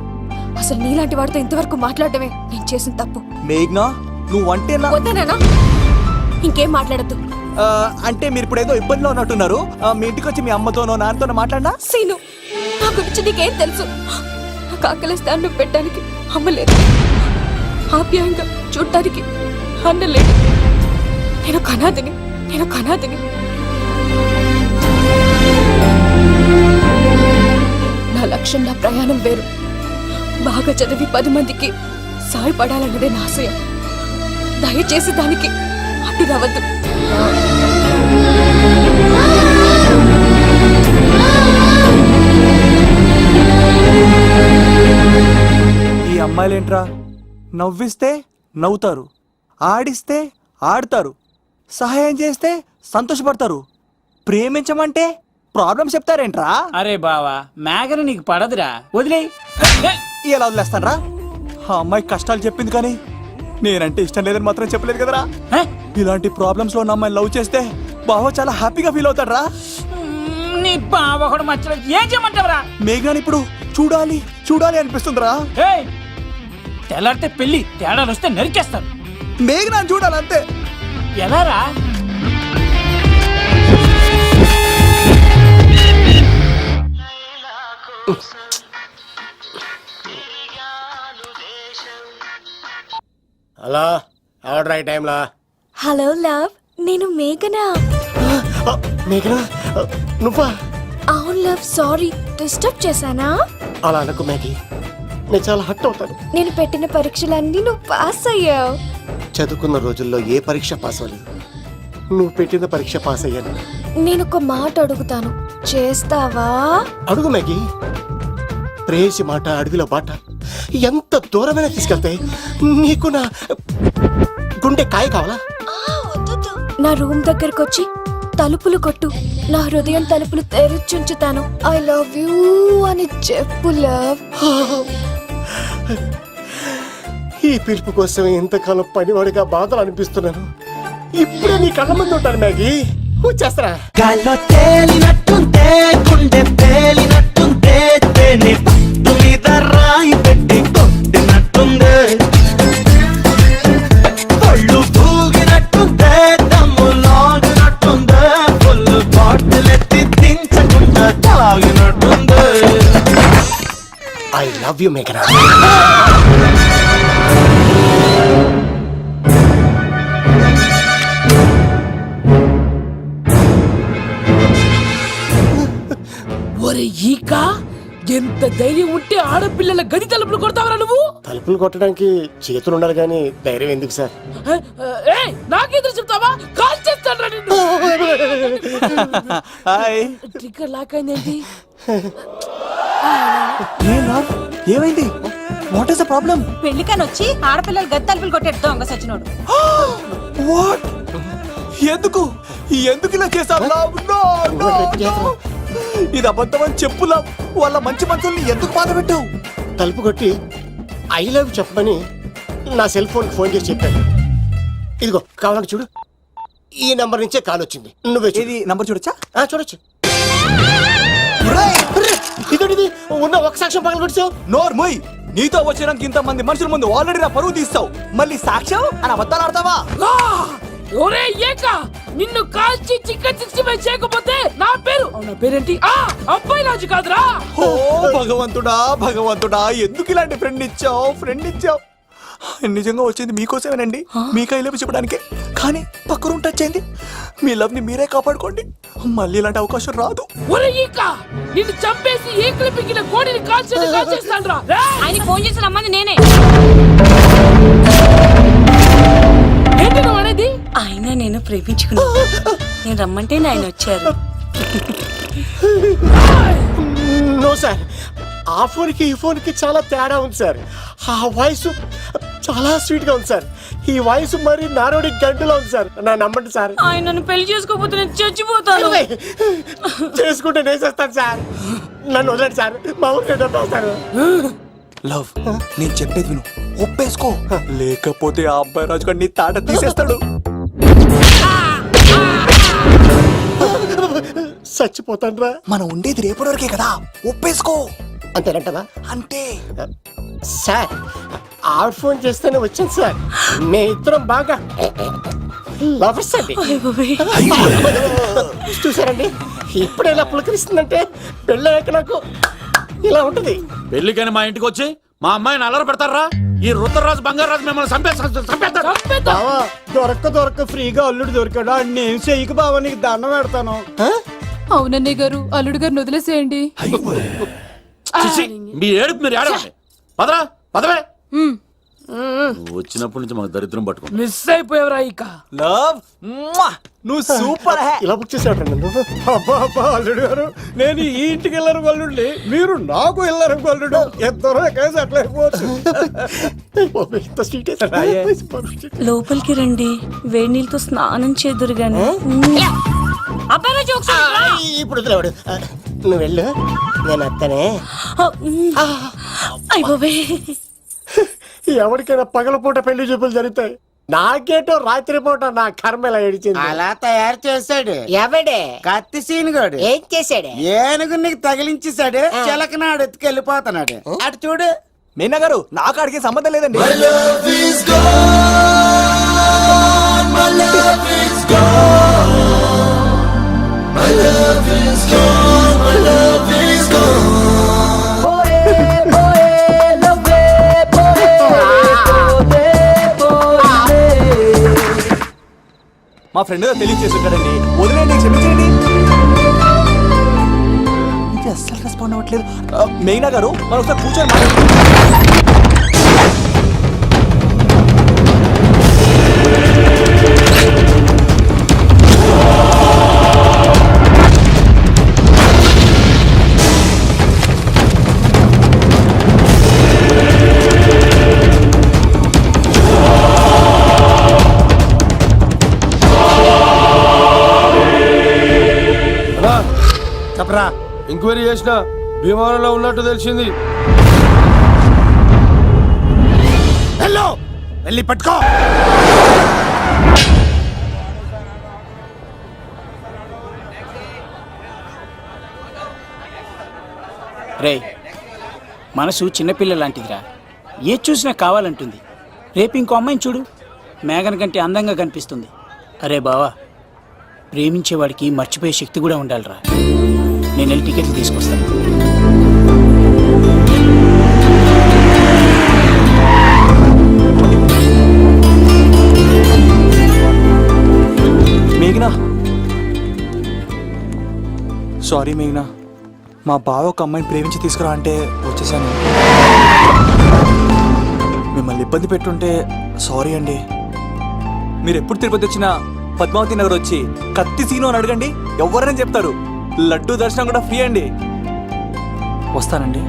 అసలు నీలాంటి వాడితో ఇంతవరకు మాట్లాడటమే నేను చేసిన తప్పు. మేఘనా నువ్వంటే వద్దనేనా? ఇంకేం మాట్లాడద్దు. అంటే మీరు ఇప్పుడు ఏదో ఇబ్బందిలో ఉన్నట్టున్నారు. మీ ఇంటికి వచ్చి మీ అమ్మతోనో నాన్నతోనో మాట్లాడినా? సీను, నా గురించి నీకేం తెలుసు? నాకు ఆకలిస్తే అన్నం పెట్టడానికి అమ్మలేదు, ఆప్యాయంగా చూడటానికి అన్నలేదు. నేను కనాదిని. నా లక్ష్యం, నా ప్రయాణం వేరు. బాగా చదివి 10 మందికి సాయపడాలన్నదే నా ఆశయం. దయచేసి దానికి అడ్డు రావద్దు. ఈ అమ్మాయిలేంట్రా, నవ్విస్తే నవ్వుతారు, ఆడిస్తే ఆడతారు, సహాయం చేస్తే సంతోషపడతారు, ప్రేమించమంటే ప్రాబ్లం చెప్తారేంట్రా? అరే బావా, మేఘన నీకు పడదురా, వదిలేయ్. ఎలా వదిలేస్తానరా? ఆ అమ్మాయి కష్టాలు చెప్పింది కానీ నేనంటే ఇష్టం లేదని మాత్రం చెప్పలేదు కదరా. ఇలాంటి ప్రాబ్లమ్స్ లో ఉన్న అమ్మాయిని లవ్ చేస్తే బావ చాలా హ్యాపీగా ఫీల్ అవుతాడరా. నీ బావ కూడా మచ్చలో ఏం చేయమంటావరా? మేఘనాని ఇప్పుడు చూడాలి అనిపిస్తుందిరా. తెల్లారితే పెళ్లి, తేడాలు వస్తే నరికేస్తారు. మేఘనాని చూడాలి అంతే. ఎలా రా? Hello, order right టైంలా. Hello love, నేను మేఘనా. మేఘనా నువ్వా? అవును లవ్, సారీ డిస్టర్బ్ చేశానా? అలా అనకు మ్యాగీ, నేను చాలా హట్ అవుతాను. నేను పెట్టిన పరీక్షలన్నీ నువ్వు పాస్ అయ్యావు. చదువుకున్న రోజుల్లో ఏ పరీక్ష పాస్ అవ్వలేదు. నువ్వు పెట్టిన పరీక్ష పాస్ అయ్యాను. నేను ఒక మాట అడుగుతాను, చేస్తావా? అడుగు మ్యాగీ. ప్రేయసి మాట అడవిలో బాట ఎంత దూరమైనా తీసుకెళ్తాయి. నీకు నా గుండె కాయ కావాలా? నా రూమ్ దగ్గరకు వచ్చి తలుపులు కొట్టు, నా హృదయం తలుపులు తెరిచుంచుతాను. ఐ లవ్ యూ అని చెప్పు లవ్. ఈ పిలుపు కోసం ఇంతకాలం పనివాడిగా బాధలు అనిపిస్తున్నాను. ఇప్పుడే నీ కళ్ళ ముందు ఉంటాను మ్యాగీ. వచ్చేస్తారా? గాల్లో తేలినట్టుంటే, గుండె పేలినట్టుంటే, తేనె పట్టు మీద రాయి పెట్టి కొట్టినట్టుందే, పళ్ళు పూగినట్టుంటే, దమ్ము లాగినట్టుందే, ఫుల్ బాటిల్ ఎత్తి దించకుండా తాగినట్టుందే. ఐ లవ్ యూ మేఘనా. ఒరే ఈక, ఎంత ధైర్యం ఉంటే ఆడపిల్లల గది తలుపులు కొడతావరా నువ్వు? తలుపులు కొట్టడానికి చేతులు ఉండాలి కానీ ధైర్యం ఎందుకు సార్? నాకెదురు చెప్తావా? కాల్ చేస్తాను నిన్ను. ట్రిగ్గర్ లాక్ అయిందేంటి? ఏమైంది? What is the problem? పెళ్లికని వచ్చి ఆడపిల్లలు గది తలుపులు కొట్టాడు దొంగ సచ్చినోడు. వాట్? ఎందుకు ఇలా చేశావు? ఇది అబద్ధమని చెప్పులా వాళ్ళ మంచి మనసుల్ని ఎందుకు బాధ పెట్టావు? తలుపు కొట్టి ఐ లవ్ చెప్పమని నా సెల్ ఫోన్ చేసి చెప్పాను. ఇదిగో కావాలంటే చూడు, ఈ నంబర్ నుంచే కాల్ వచ్చింది. నువ్వే ఇది నంబర్ చూడొచ్చా? చూడొచ్చు. ఇదోటిది ఉన్న ఒక సాక్ష్యం పగల కొట్టావు. నోర్ మొయ్, నీతో వచ్చినాక ఇంతమంది మనుషుల ముందు ఆల్రెడీ నా పరువు తీస్తావు, మళ్ళీ సాక్ష్యం అని అబద్ధాలు ఆడతావా? ఒరే ఏక, నిన్ను కాల్చి చికెన్ 65 చేయకపోతే నా పేరేంటి? అబ్బాయి రాజు కాదురా. ఓ భగవంతుడా భగవంతుడా, ఎందుకు ఇలాంటి ఫ్రెండ్ ఇచ్చావు? నిజంగా వచ్చింది మీకోసమేనండి, మీకు ఐ లవ్ చెప్పడానికే. కానీ పక్క రూమ్ టచ్ అయింది. మీ లవ్ ని మీరే కాపాడుకోండి, మళ్ళీ ఇలాంటి అవకాశం రాదు. ఒరే ఈక, నిన్ను చంపేసి ఏకలు పిగిన కోడిని కాల్చేస్తాను రా. ఆయన ఫోన్ చేసి రమ్మని నేనే. ఏంటి నువ్వు అనేది? ఆయన నేను ప్రేమించుకున్నా, నేను రమ్మంటే ఆయన వచ్చారు. నో సార్, ఆ ఫోన్కి ఈ ఫోన్కి చాలా తేడా ఉంది సార్. ఆ వాయిస్ చాలా స్వీట్ గా ఉంది సార్. ఈ వాయిస్ మరి నారోడి గంటలో ఉంది సార్. నా నమ్మండి సార్. ఆయన నన్ను పెళ్లి చేసుకోకపోతే నేను చచ్చిపోతాను. చేసుకుంటే నేను చేస్తాను సార్. నన్ను వదలండి సార్, మా ఊరికి సార్. లవ్, నేను చెప్పేది విను, ఒప్పేసుకో, లేకపోతే ఆ అబ్బాయి రాజు గారు నీ తాట తీసేస్తాడు. చచ్చిపోతాను రా. మనం ఉండేది రేపటి వరకే కదా, ఒప్పేసుకో. అంతేనంటవా? అంటే సార్, ఆ ఫోన్ చేస్తేనే వచ్చాను సార్. మీ ఇద్దరం బాగా లవర్స్ అండి. చూసారండి, ఇప్పుడు ఇలా పులకరిస్తుందంటే పెళ్ళయ్యాక నాకు ఇలా ఉంటుంది. పెళ్లికని మా ఇంటికి వచ్చి మా అమ్మాయిని అల్లరి పెడతారా? ఈ రుద్రరాజు బంగారాజు మిమ్మల్ని చంపేస్తారు. బావా, దొరక్క ఫ్రీగా అల్లుడు దొరికాడా? నేను చెయ్యికి బావా నీకు దండం పెడతాను. అవునన్నయ్య గారు, అల్లుడు గారిని వదిలేసేయండి. మీ ఏడుపు మీరు ఏడవండి. పదవే నువ్వు వచ్చినప్పటి నుంచి మాకు దరిద్రం పట్టుకో. మిస్ అయిపోయావురా ఈక. లవ్, నువ్వు సూపర్. ఇలా బుక్ చేసాడు నన్ను. అబ్బా అబ్బా, అల్లుడు గారు, నేను ఈ ఇంటికి వెళ్ళరు అల్లుడిని, మీరు నాకు వెళ్ళరు అల్లుడు. ఎంతరో కేసు అట్లా అయిపోవచ్చు. లోపలికి రండి, వేడి నీళ్ళతో స్నానం చేదురు గాని. ఇప్పుడు వదిలేవాడు. నువ్వు వెళ్ళు, నేను అత్తనే. ఎవరికైనా పగలపూట పెళ్లి చూపులు జరుగుతాయి, నాకేటో రాత్రిపూట నా కర్మ ఇలా ఏడిచింది. అలా తయారు చేశాడు ఎవడే? కత్తి సీనుగాడు. ఏం చేశాడు? ఏనుగు నీకు తగిలించేశాడు, చిలకనాడు ఎత్తుకెళ్ళిపోతున్నాడు. అటు చూడు. మీనా గారు, నాకు అడిగే సంబంధం లేదండి. మా ఫ్రెండ్ తెలియచేస్తుంటాడండి, వదిలేండి, క్షమించండి. ఇది అస్సలు రెస్పాండ్ అవ్వట్లేదు. మెయినా గారు, మనం ఒకసారి కూర్చొని చెప్పరా. ఎంక్వైరీ చేసిన భీమవరంలో ఉన్నట్టు తెలిసింది. వెళ్ళి పట్టుకో. రే, మనసు చిన్నపిల్ల లాంటిదిరా, ఏ చూసినా కావాలంటుంది. రేపు ఇంకో అమ్మాయిని చూడు, మేఘన కంటే అందంగా కనిపిస్తుంది. అరే బావా, ప్రేమించేవాడికి మర్చిపోయే శక్తి కూడా ఉండాలిరా. నేను వెళ్ళి టికెట్లు తీసుకొస్తాను. మేఘనా, సారీ మేఘనా, మా బావ ఒక అమ్మాయిని ప్రేమించి తీసుకురా అంటే వచ్చేసాను. మిమ్మల్ని ఇబ్బంది పెట్టుంటే సారీ అండి. మీరు ఎప్పుడు తిరుపతి వచ్చినా పద్మావతి నగర్ వచ్చి కత్తి సీను అని అడగండి, ఎవరైనా చెప్తారు. లడ్డూ దర్శనం కూడా ఫ్రీ అండి. వస్తానండి.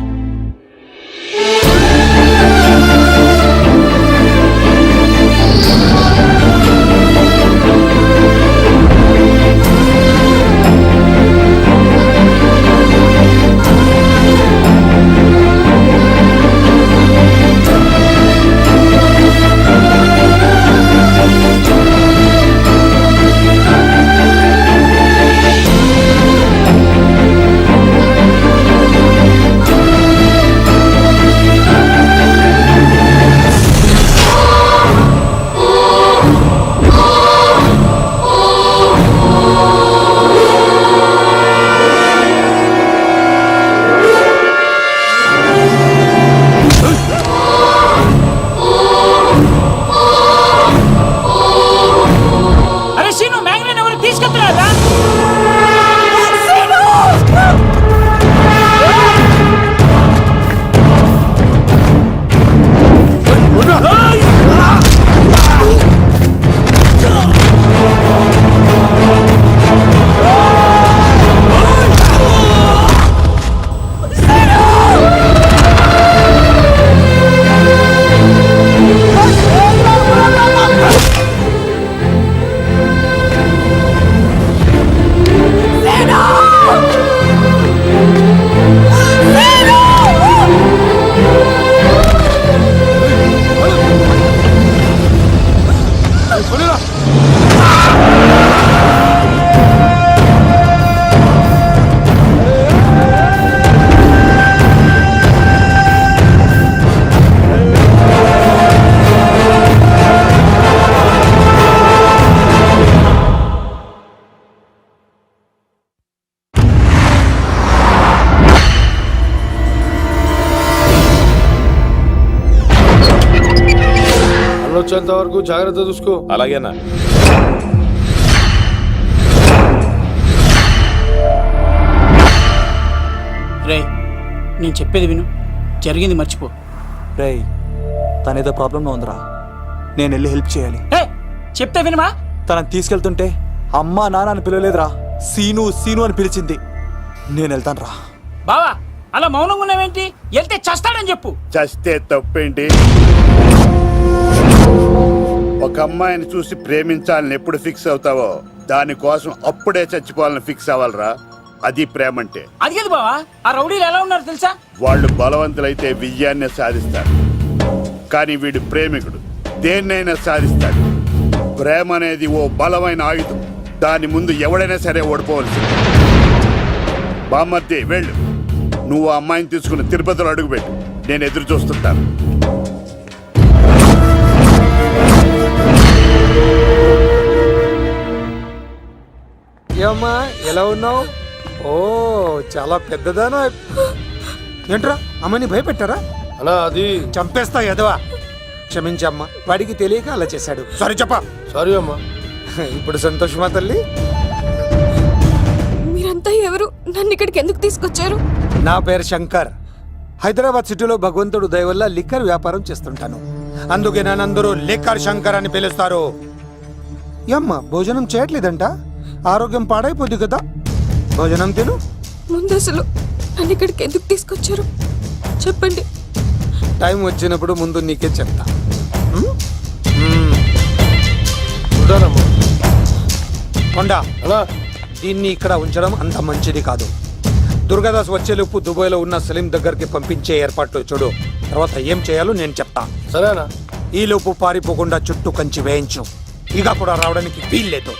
అన్న వచ్చేంత వరకు జాగ్రత్త చూసుకో. అలాగేనా? రే నేను చెప్పేది విను, జరిగింది మర్చిపో. రేయ్ తనేదో ప్రాబ్లంలో ఉందిరా, నేను వెళ్ళి హెల్ప్ చేయాలి. ఏ చెప్తే వినమా? తనని తీసుకెళ్తుంటే అమ్మా నాన్న అని పిలవలేదురా, సీను సీను అని పిలిచింది. నేను వెళ్తాను రా. బావా అలా మౌనంగా ఉన్నావేంటి? వెళ్తే చస్తాడని చెప్పు. చస్తే తప్పేంటి? ఒక అమ్మాయిని చూసి ప్రేమించాలని ఎప్పుడు ఫిక్స్ అవుతావో దానికోసం అప్పుడే చచ్చిపోవాలని ఫిక్స్ అవ్వాలరా. అది ప్రేమంటే. అది కాదు బావా, ఆ రౌడీలు ఎలా ఉన్నారు తెలుసా? వాళ్ళు బలవంతులైతే విజయాన్నే సాధిస్తారు, కానీ వీడు ప్రేమికుడు దేన్నైనా సాధిస్తాడు. ప్రేమ అనేది ఓ బలమైన ఆయుధం, దాని ముందు ఎవడైనా సరే ఓడిపోవలసింది. బామ్మర్ది వెళ్ళు, నువ్వు ఆ అమ్మాయిని తీసుకుని తిరుపతిలో అడుగుపెట్టు, నేను ఎదురు చూస్తుంటాను. ఏమ్మా ఎలా ఉన్నావు? ఓ చాలా పెద్దదానా. ఏంట్రా అమ్మని భయపెట్టారా? అన్నా అది చంపేస్తా ఎదవా. క్షమించమ్మా, వాడికి తెలియక అలా చేశాడు. సారీ చెప్పా. సారీ అమ్మా. ఇప్పుడు సంతోషమా తల్లి? మీరంతా ఎవరు? నన్ను ఇక్కడికి ఎందుకు తీసుకొచ్చారు? నా పేరు శంకర్. హైదరాబాద్ సిటీలో భగవంతుడు దయ వల్ల లిక్కర్ వ్యాపారం చేస్తుంటాను, అందుకే నన్నందరూ లిక్కర్ శంకర్ అని పిలుస్తారు. అమ్మ భోజనం చేయట్లేదంట, ఆరోగ్యం పాడైపోద్ది కదా, భోజనం తిను. ముందు అసలు నన్ను ఇక్కడికి ఎందుకు తీసుకొచ్చారు చెప్పండి. టైం వచ్చినప్పుడు ముందు నీకే చెప్తా. కొండా అలా దీన్ని ఇక్కడ ఉంచడం అంత మంచిది కాదు. దుర్గాదాస్ వచ్చేలోపు దుబాయ్లో ఉన్న సలీం దగ్గరికి పంపించే ఏర్పాట్లు చూడు, తర్వాత ఏం చేయాలో నేను చెప్తా. సరేనా? ఈ లోపు పారిపోకుండా చుట్టూ కంచి వేయించు, ఇక కూడా రావడానికి వీల్లేదు.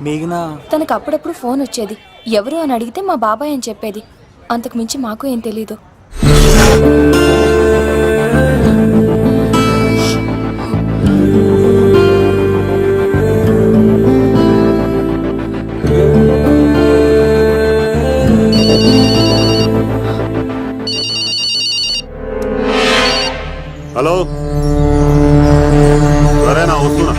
మేఘనా తనకు అప్పుడప్పుడు ఫోన్ వచ్చేది, ఎవరు అని అడిగితే మా బాబాయ్ అని చెప్పేది. అంతకు మించి మాకు ఏం తెలీదు. హలో, సరేనా వస్తున్నా.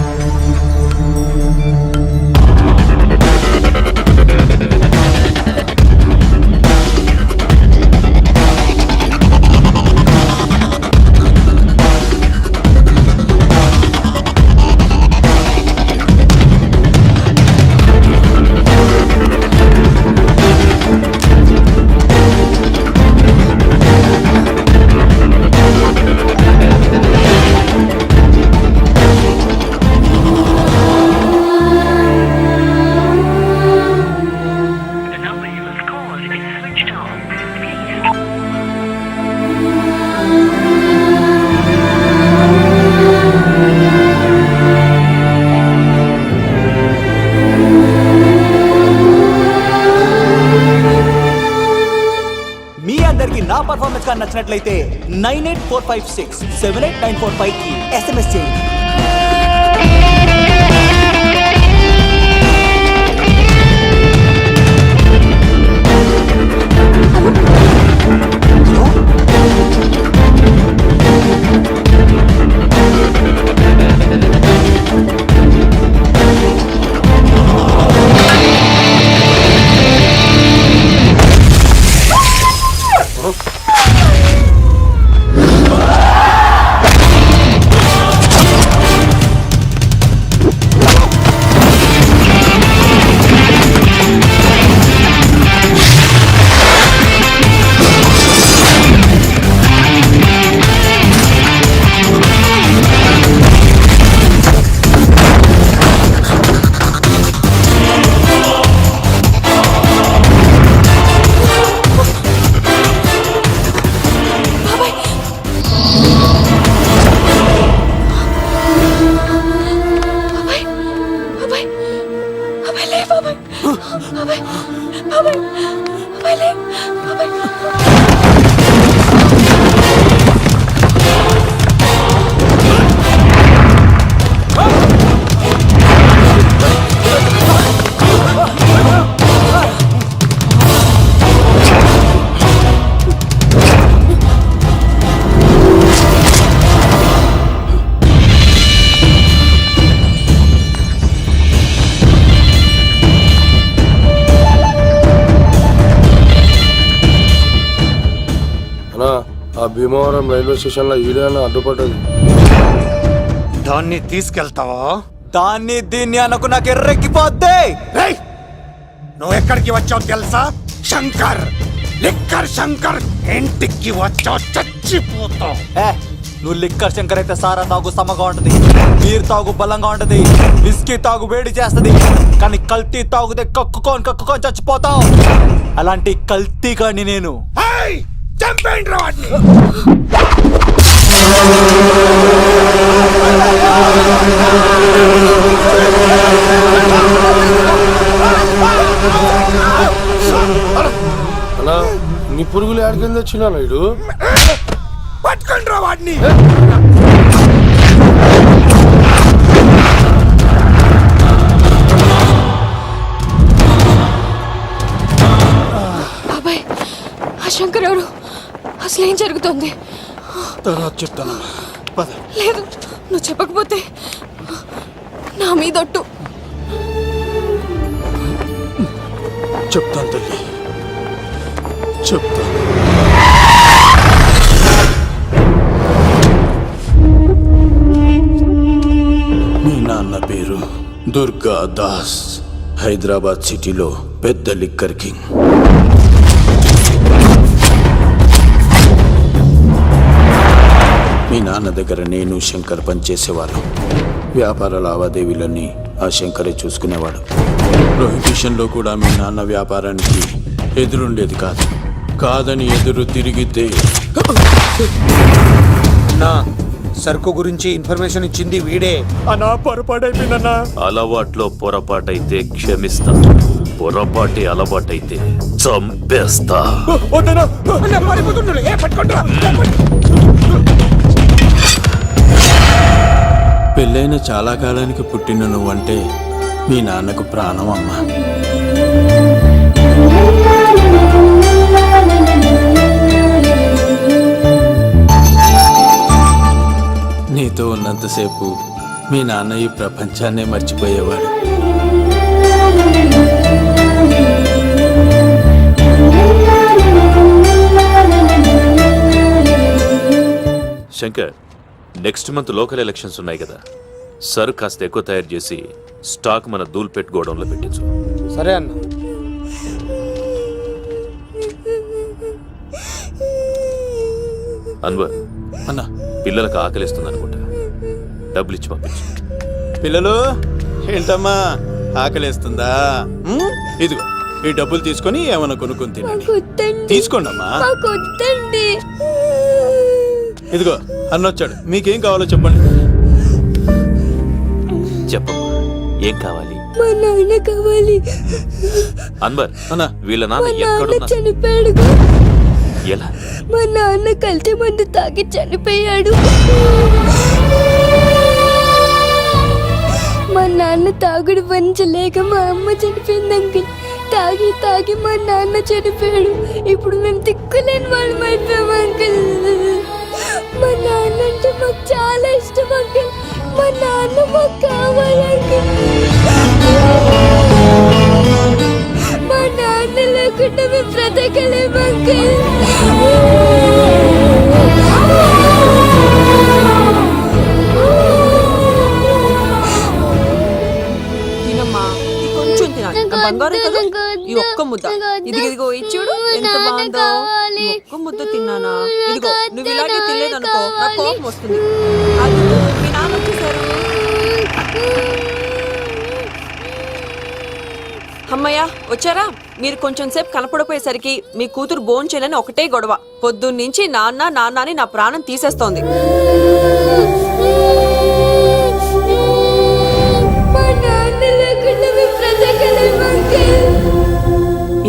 నా పర్ఫార్మెన్స్ కానీ నచ్చినట్లయితే 9845678945 కి SMS చేయండి. భీమవరం రైల్వే స్టేషన్లో ఈడేనా అడ్డుపడ్డది. దాన్ని తీసుకెళ్తావా? దాన్ని దీన్ని అనకు నాకు ఎర్రెక్కిపోద్ది. రేయ్, నువ్వు ఎక్కడికి వచ్చావు తెలుసా? శంకర్, లిక్కర్ శంకర్ ఇంటికి వచ్చావు, చచ్చిపోతావు. నువ్వు లిక్కర్ శంకర్ అయితే సారా తాగు సమ్మగా ఉంటది, బీర్ తాగు బలంగా ఉంటది, విస్కీ తాగు వేడి చేస్తది, కానీ కల్తీ తాగుతే కక్కుకొని చచ్చిపోతావు. అలాంటి కల్తీ కాని నేను. చంపేయండి రా వాడిని. అన్నా నీ పురుగులు ఆడికింద వచ్చినా ఇడు పట్టుకోండి రా వాడిని. బాబాయ్, ఆ శంకర్ ఎవరు? అసలు ఏం జరుగుతుంది? తర్వాత చెప్తాను. లేదు, నువ్వు చెప్పకపోతే నా మీదొట్టు. చెప్తాను తల్లి, చెప్తాను. మీ నాన్న పేరు దుర్గా దాస్, హైదరాబాద్ సిటీలో పెద్ద లిక్కర్ కింగ్. మీ నాన్న దగ్గర నేను శంకర్ పనిచేసేవాళ్ళం. వ్యాపార లావాదేవీలన్నీ ఆ శంకరే చూసుకునేవాడు. ప్రొహిబిషన్లో కూడా మీ నాన్న వ్యాపారానికి ఎదురుండేది కాదని ఎదురు తిరిగితే నా సరుకు గురించి ఇన్ఫర్మేషన్ ఇచ్చింది వీడే. అన్నా పొరపాటైపోయిందన్నా. అలవాట్లో పొరపాటైతే క్షమిస్తా, పొరపాటి అలవాటైతే చంపేస్తా. పెళ్ళైన చాలా కాలానికి పుట్టిన నువ్వంటే మీ నాన్నకు ప్రాణం అమ్మా. నీతో ఉన్నంతసేపు మీ నాన్న ఈ ప్రపంచాన్నే మర్చిపోయేవాడు. Shankar, next month local elections ఉన్నాయి కదా, సరు కాస్త ఎక్కువ తయారు చేసి స్టాక్ మన దూల్పేట్ గోడౌన్లో పెట్టించు. సరే అన్న. అన్వర్ అన్న, పిల్లలకు ఆకలిస్తుంది అనుకుంటా, డబ్బులు ఇచ్చి పంపించు. పిల్లలు ఏంటమ్మా ఆకలేస్తుందా? ఇదిగో ఈ డబ్బులు తీసుకొని ఏమైనా కొనుక్కొని తినండి. తీసుకోండి అమ్మా. ఇదిగో అన్నొచ్చాడు, మీకేం కావాలో చెప్పండి. చెప్పమ్మా, ఏం కావాలి? మా నాన్న కావాలి. అన్వర్ అన్న, వీళ్ళ నాన్న ఎక్కడున్నా? చనిపోయాడు. ఎలా? మా నాన్న కల్తీ మందు తాగి చనిపోయాడు. మా నాన్న తాగుడు భరించలేక మా అమ్మ చనిపోయింది అంకుల్. తాగి తాగి మా నాన్న చనిపోయాడు. ఇప్పుడు మేము తిక్కులేని వాళ్ళం అయిపోయాం అంకుల్. మా నాన్న అంటే మాకు చాలా ఇష్టం అంకుల్. మా నాన్న మాకు కావాలి అంకుల్. మా నాన్న లేకుండా మేము బ్రతకలేము అంకుల్. తినమ్మా, ఈ కొంచెం తినాలి. నా బంగారం కదా, ఈ ఒక్క ముద్ద. ఇదిగో ఇచ్చుడు ఎంత బాగుందో. ఈ ఒక్క ముద్ద తిన్నానా? ఇదిగో నువ్వు ఇలాగే తినలేదనుకో నా కోపం వస్తుంది. అది మీ నాన్న వచ్చేసారు. అమ్మయ్య వచ్చారా? మీరు కొంచెం సేపు కనపడిపోయేసరికి మీ కూతురు భోంచేయాలని ఒకటే గొడవ. పొద్దున్నుంచి నాన్న నాన్న అని నా ప్రాణం తీసేస్తోంది.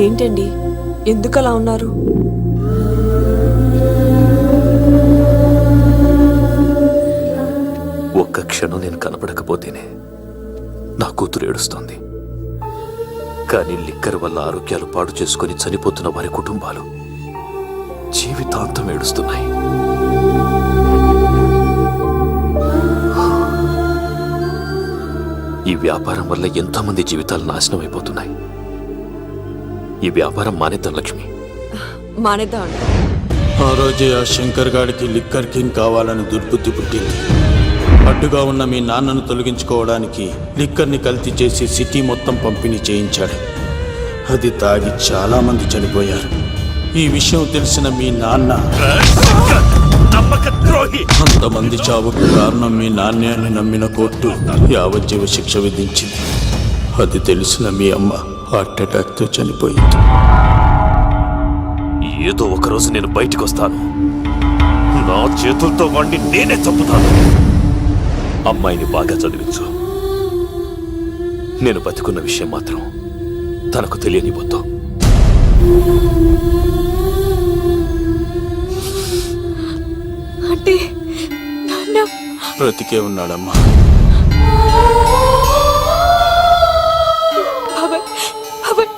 ఏంటండి, ఎందుకు అలా ఉన్నారు? ఒక్క క్షణం నేను కనపడకపోతేనే నా కూతురు ఏడుస్తోంది. కానీ లిక్కర్ వల్ల ఆరోగ్యాలు పాడు చేసుకుని చనిపోతున్న వారి కుటుంబాలు జీవితాంతం ఏడుస్తున్నాయి. ఈ వ్యాపారం వల్ల ఎంతోమంది జీవితాలు నాశనం అయిపోతున్నాయి. ఈ వ్యాపారం మానేద్దాం లక్ష్మి. మానేద్దాం అండి. ఆ రోజే ఆ శంకర్ గాడికి లిక్కర్ కింగ్ కావాలని దుర్బుద్ధి పుట్టింది. అడ్డుగా ఉన్న మీ నాన్నను తొలగించుకోవడానికి లిక్కర్ని కల్తీ చేసి సిటీ మొత్తం పంపిణీ చేయించాడు. అది తాగి చాలా మంది చనిపోయారు. ఈ విషయం తెలిసిన మీ నాన్న అంతమంది చావుకు కారణం మీ నాన్నే అని నమ్మిన కోర్టు యావజ్జీవ శిక్ష విధించింది. అది తెలిసిన మీ అమ్మ హార్ట్ అటాక్తో చనిపోయింది. ఏదో ఒకరోజు నేను బయటకు వస్తాను. నా చేతులతో వాడిని నేనే చంపుతాను. అమ్మాయిని బాగా చదివించు. నేను బతికున్న విషయం మాత్రం తనకు తెలియనిపోతాం. అంటే నాన్న బ్రతికే ఉన్నాడమ్మా. బాబాయ్ బాబాయ్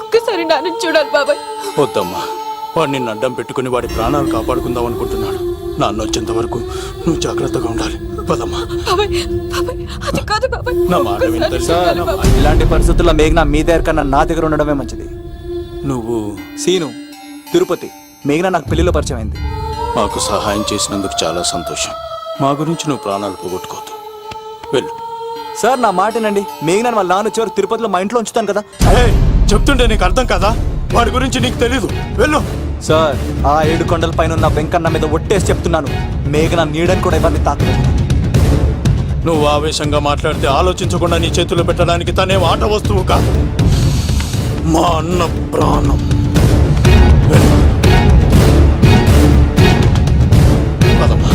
ఒక్కసారి నాన్న చూడాలి బాబాయ్. వద్దమ్మా, వాడు నిన్ను అడ్డం పెట్టుకుని వాడి ప్రాణాలు కాపాడుకుందాం అనుకుంటున్నాడు. నాన్న వచ్చేంత వరకు నువ్వు జాగ్రత్తగా ఉండాలి. పదమ్మా. బాబాయ్ బాబాయ్ అది కాదు బాబాయ్. నా మాట వింటే సార్, ఇలాంటి పరిస్థితుల్లో మేఘన మీ దగ్గర కన్నా నా దగ్గర ఉండడమే మంచిది. నువ్వు సీను, తిరుపతి, మేఘన నాకు పెళ్లిలో పరిచయం అయింది. మాకు సహాయం చేసినందుకు చాలా సంతోషం. మా గురించి నువ్వు ప్రాణాలు పోగొట్టుకోవద్దు. వెళ్ళు. సార్ నా మాటనండి, మేఘన వాళ్ళ నాన్న వచ్చేవారు తిరుపతిలో మా ఇంట్లో ఉంచుతాను కదా. చెప్తుంటే నీకు అర్థం కదా? వాడి గురించి నీకు తెలీదు. వెళ్ళు. సార్, ఆ 7 కొండల పైన ఉన్న వెంకన్న మీద ఒట్టేసి చెప్తున్నాను, మేఘన నీడని కూడా ఎవరిని తాకలేదు. నువ్వు ఆవేశంగా మాట్లాడితే ఆలోచించకుండా నీ చేతులు పెట్టడానికి తనే ఆట వస్తువు కాదు, మా అన్న ప్రాణం. వెళ్ళు. పదమ్మా.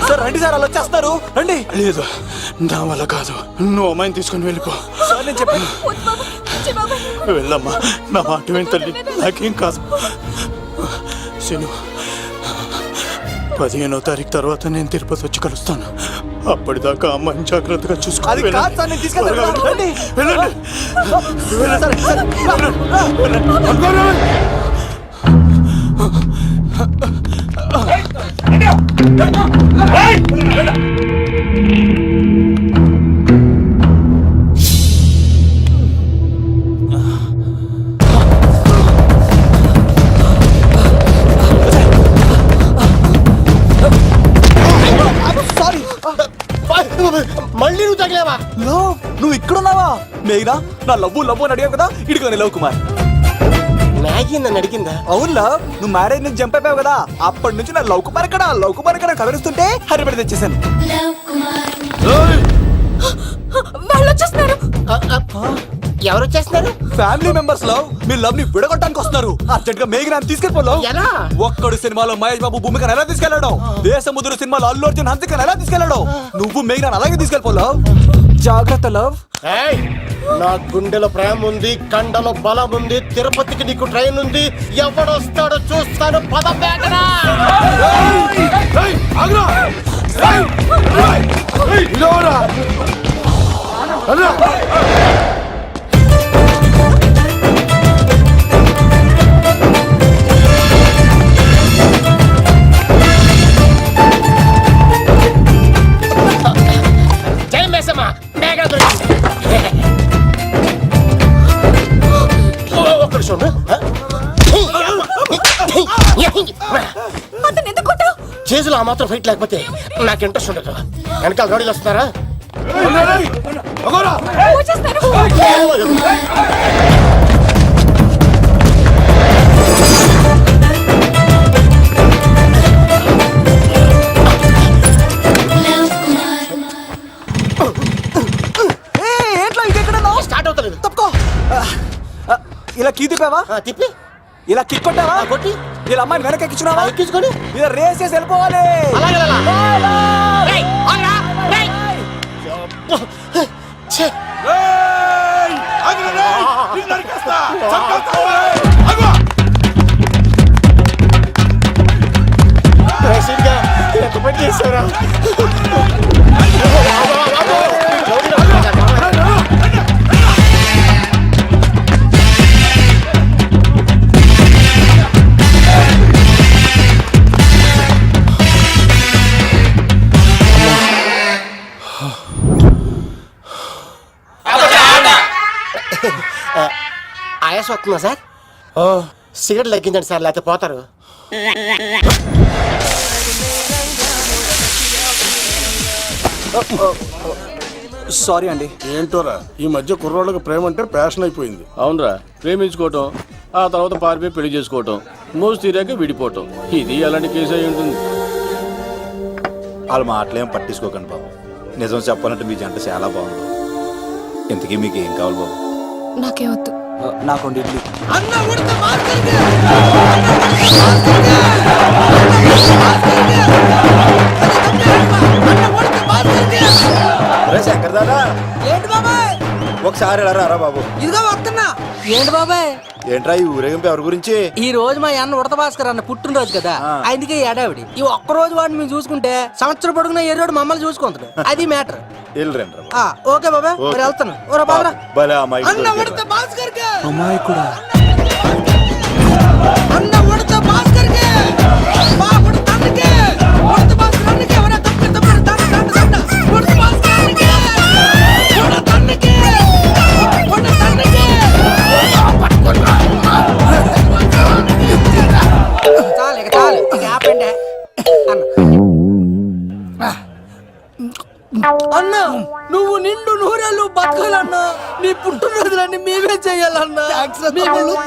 సార్ రండి సార్, అలా వచ్చేస్తారు. రండి. లేదు, నా వల్ల కాదు. నువ్వు అమ్మాయిని తీసుకుని వెళ్ళిపో. సార్ నేను చెప్పాను. వెళ్ళమ్మా, నా మాట విని తల్లి. నాకేం కాదు. శను, 15వ తారీఖు తర్వాత నేను తిరుపతి వచ్చి కలుస్తాను. అప్పటిదాకా అమ్మాయిని జాగ్రత్తగా చూసుకో. అది కాదు సార్, నేను తీసుకెళ్తాను. రండి. వెళ్ళండి. మళ్ళీ నువ్వు తగిలేవా? నువ్వు ఇక్కడున్నావా? మేఘనా, నా లవ్వు అని అడిగావు కదా, ఇడిగోని లవ్ కుమార్. మ్యాగీ నన్ను అడిగిందా? అవునులా, నువ్వు మ్యారేజ్ నుంచి జంప్ అయిపోయావు కదా, అప్పటి నుంచి నా లవ్ కుమార్ ఇక్కడ కవరిస్తుంటే హరిపడి తెచ్చేసాను. వాళ్ళు వచ్చేస్తున్నారు. ఎవరు వచ్చేస్తున్నారు? ఫ్యామిలీ మెంబర్స్ లో మీ లవ్ ని విడగొట్టడానికి వస్తున్నారు. అర్జెంట్ గా మేఘనాన్ని తీసుకెళ్ళిపోలో. ఎలా? ఒక్కడు సినిమాలో మహేష్ బాబు భూమికను ఎలా తీసుకెళ్ళాడు, దేశముద్రు సినిమాలో అల్లు అర్జున్ హన్సికను ఎలా తీసుకెళ్ళాడు, నువ్వు మేఘనాన్ని అలాగే తీసుకెళ్ళిపోలో. జాగ్రత్త లవ్. నా గుండెలో ప్రేమ ఉంది, కండలో బలం ఉంది, తిరుపతికి నీకు ట్రైన్ ఉంది. ఎవడొస్తాడో చూస్తాను. పద మేఘనా. ఏజ్లో ఆ మాత్రం ఫైట్ లేకపోతే నాకు ఇంట్రెస్ట్ ఉండదు. వెనకాల రౌడీలు వస్తున్నారా? స్టార్ట్ అవుతలేదు. తప్పుకో. ఇలా కీ తిప్పావా? తిప్పి ఇలా కిక్ కొట్టావా? కొట్టి ఇలా అమ్మాయిని వెనక ఎక్కించున్నావా? ఎక్కించుకొని ఇలా రేస్ చేసి వెళ్ళిపోవాలి. ఛే! రేసిడ్గా ఎంత పని చేశారా? ఆయాస వస్తుందా సార్? సిగరెట్ లెక్కించండి సార్, లేకపోతే పోతారు. సారీ అండి. ఏంటోరా ఈ మధ్య కుర్రోళ్ళకి ప్రేమ అంటే ప్యాషన్ అయిపోయింది. అవునరా, ప్రేమించుకోవటం, ఆ తర్వాత పారిపోయి పెళ్లి చేసుకోవటం, మోజు తీరాక విడిపోవటం, ఇది అలాంటి కేసు అయి ఉంటుంది. వాళ్ళ మాటలేం పట్టించుకోకండి బాబు. నిజం చెప్పాలంటే మీ జంట చాలా బాగుంది. ఇంతకీ మీకు ఏం కావాలి బాబు? నాకే వద్దు. నాకు ఇడ్లీ. శంకర్ దాదా, ఏంటి బాబాయ్? ఒకసారి ఇలా రారా బాబు. ఇదిగో వస్తున్నా. ఏంటి బాబాయ్? ఏంట్రా ఈ ఊరేగింపు ఎవరి గురించి? ఈ రోజు మా అన్న ఉడత భాస్కర్ అన్న పుట్టినరోజు కదా, ఆయనకి ఏడావిడి. ఈ ఒక్క రోజు వాడిని మేము చూసుకుంటే సంవత్సరం పొడుగున ఎర్రోడు మమ్మల్ని చూసుకుంటాడు. అది మ్యాటర్. ఓకే బాబాయ్, మరి వెళ్తాను. ఓరా బాబరా. భలే అమ్మాయి. అన్న ఉడత భాస్కర్ కే. అమ్మాయి కూడా. అన్న ఉడత భాస్కర్ కే. మా ఉడత అన్నకే. ఉడత భాస్కర్ అన్నకే. ఎవరా తప్పి తప్పి తండ ఉడత భాస్కర్ అన్నకే. ఉడత అన్నకే. ఉడత అన్నకే. చాలు ఇక ఆపండి. అన్న నువ్వు నిండు నూరేళ్ళు బతకాలన్నా. నీ పుట్టినరోజులన్నీ మేమే చెయ్యాలన్నా.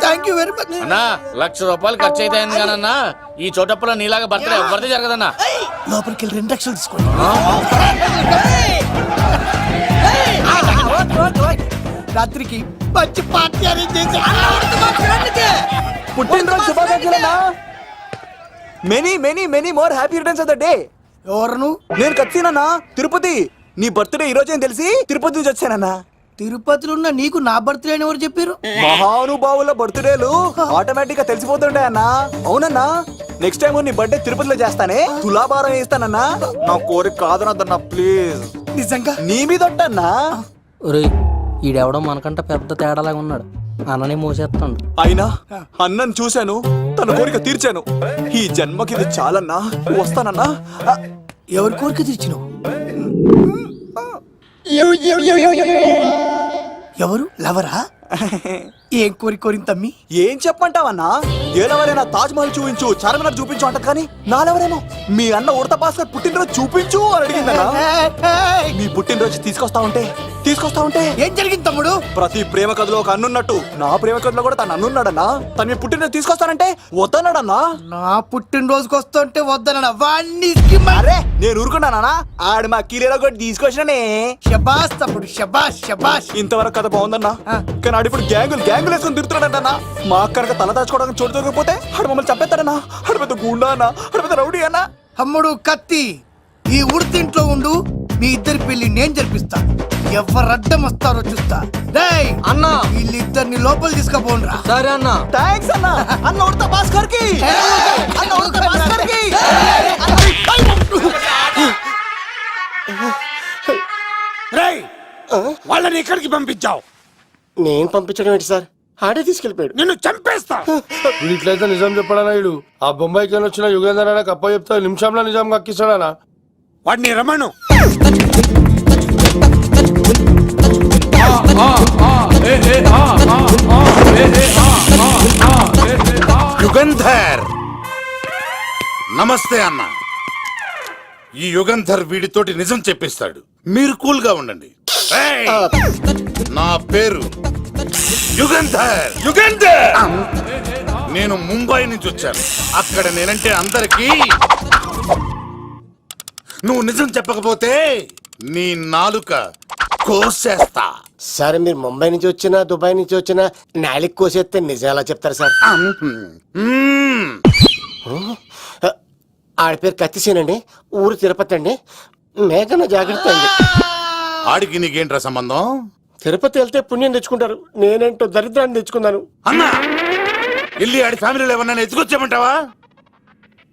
థ్యాంక్ యూ వెరీ మచ్ అన్నా. 1,00,000 రూపాయలు ఖర్చు అయితే అన్నా, ఈ చోటప్పులో నీలాగా బర్త్డే ఎవరిది జరగదన్నా. లోపలికి వెళ్ళి 2 లక్షలు తీసుకోండి. రాత్రికి మంచి పార్టీ అరేంజ్ చేసి పుట్టినరోజు శుభాకాంక్షలన్నా. Many many many more happy returns of the day. ఎవరు? నేను కత్తినన్నా, తిరుపతి. నీ బర్త్డే ఈ రోజే అని తెలిసి తిరుపతి నుంచి వచ్చానన్నా. తిరుపతిలో ఉన్న నీకు నా బర్త్డే అని ఎవరు చెప్పారు? మహానుభావుల బర్త్డేలు ఆటోమేటిక్ గా తెలిసిపోతుంటాయి అన్నా. అవునన్నా, నెక్స్ట్ టైం నీ బర్త్డే తిరుపతిలో చేస్తానే, తులాభారం వేస్తానన్నా. నా కోరిక కాదనద్దన్నా ప్లీజ్. నిజంగా నీ మీద ఒట్టన్నా. ఈడెవడో మనకంట పెద్ద తేడాలాగా ఉన్నాడు. అన్ననే మోసేస్తాడు. అయినా అన్నను చూశాను, తన కోరిక తీర్చాను. ఈ జన్మకి ఇది చాలన్నా. వస్తానన్నా. ఎవరి కోరిక తీర్చినావు? ఎవరు? లవరా? ఏం కోరిన తమ్మి? ఏం చెప్పంటావన్నా? ఏలవరైనా తాజ్ మహల్ చూపించు, చార్మినార్ చూపించు అంట, కానీ నాలెవరేమో మీ అన్న ఉడత భాస్కర్ పుట్టినరోజు చూపించు అని అడిగిందన్నా. మీ పుట్టినరోజు తీసుకొస్తా ఉంటే ఏం జరిగింది తమ్ముడు? ప్రతి ప్రేమ కథలో ఒక అన్నున్నట్టు నా ప్రేమ కథలో కూడా తను అన్నున్నాడన్నా. తను మీ పుట్టినరోజు తీసుకొస్తానంటే వద్దన్నాడన్నా. నా పుట్టినరోజుకి వస్తుంటే వద్దన వాణ్ణి. అరే నేను ఊరుకున్నానా? ఆడు మా కీలేలో కూడా తీసుకొచ్చిననే. శబాష్ తమ్ముడు, శబాష్ శబాష్. ఇంతవరకు కథ బాగుందన్నా, కానీ ఆడు ఇప్పుడు గ్యాంగులు వేసుకొని తిరుగుతున్నాడంటన్నా. మా అక్కడికి తల దాచుకోవడానికి చోటు దొరికిపోతే ఆడు మమ్మల్ని చంపేస్తాడన్నా. ఆడు పెద్ద గుండా అన్నా, ఆడు పెద్ద రౌడీ అన్నా. తమ్ముడు కత్తి, ఈ ఉడితింట్లో ఉండు. మీ ఇద్దరి పెళ్లి నేను జరిపిస్తా. ఎవరు అడ్డం వస్తారో చూస్తా. రేయ్ అన్నా, వీళ్ళిద్దరిని లోపల తీసుకుపోండ్రా. సరే అన్న. థాంక్స్ అన్నా. అన్న ఉడత భాస్కర్ కి. అన్న ఉడత భాస్కర్ కి. రేయ్, వాళ్ళని ఎక్కడికి పంపించావు? నేను పంపించడం ఏంటి సార్? ఆడే తీసుకెళ్ళిపోయాడు. నిన్ను చంపేస్తా. ఇట్లయితే నిజం చెప్పడానా? ఇడు ఆ బొంబాయికి వచ్చిన యుగేందర్ అన్న కప్ప చెప్తా నిమిషంలో నిజం కక్కిస్తాడా? వాడిని రమణు. యుగంధర్, నమస్తే అన్న. ఈ యుగంధర్ వీడితోటి నిజం చెప్పిస్తాడు. మీరు కూల్ గా ఉండండి. ఏయ్! నా పేరు యుగంధర్. యుగంధర్ నేను ముంబై నుంచి వచ్చాను. అక్కడ నేనంటే అందరికీ. నువ్వు నిజం చెప్పకపోతే నీ నాలుక కోసేస్తా. సార్ మీరు ముంబై నుంచి వచ్చినా దుబాయ్ నుంచి వచ్చినా నాలిక్ కోసేస్తే నిజం ఎలా చెప్తారు సార్? మ్మ్. ఆడ పేరు కత్తిసేనండి, ఊరు తిరుపతి అండి. మేఘన జాగ్రత్త అండి. ఆడికి నీకేంట్రా సంబంధం? తిరుపతి వెళ్తే పుణ్యం తెచ్చుకుంటారు, నేనేంటో దరిద్రాన్ని తెచ్చుకున్నాను. అన్నా వెళ్ళి ఆడి ఫ్యామిలీలో ఎవరన్నా ఎత్తుకొచ్చామంటావా?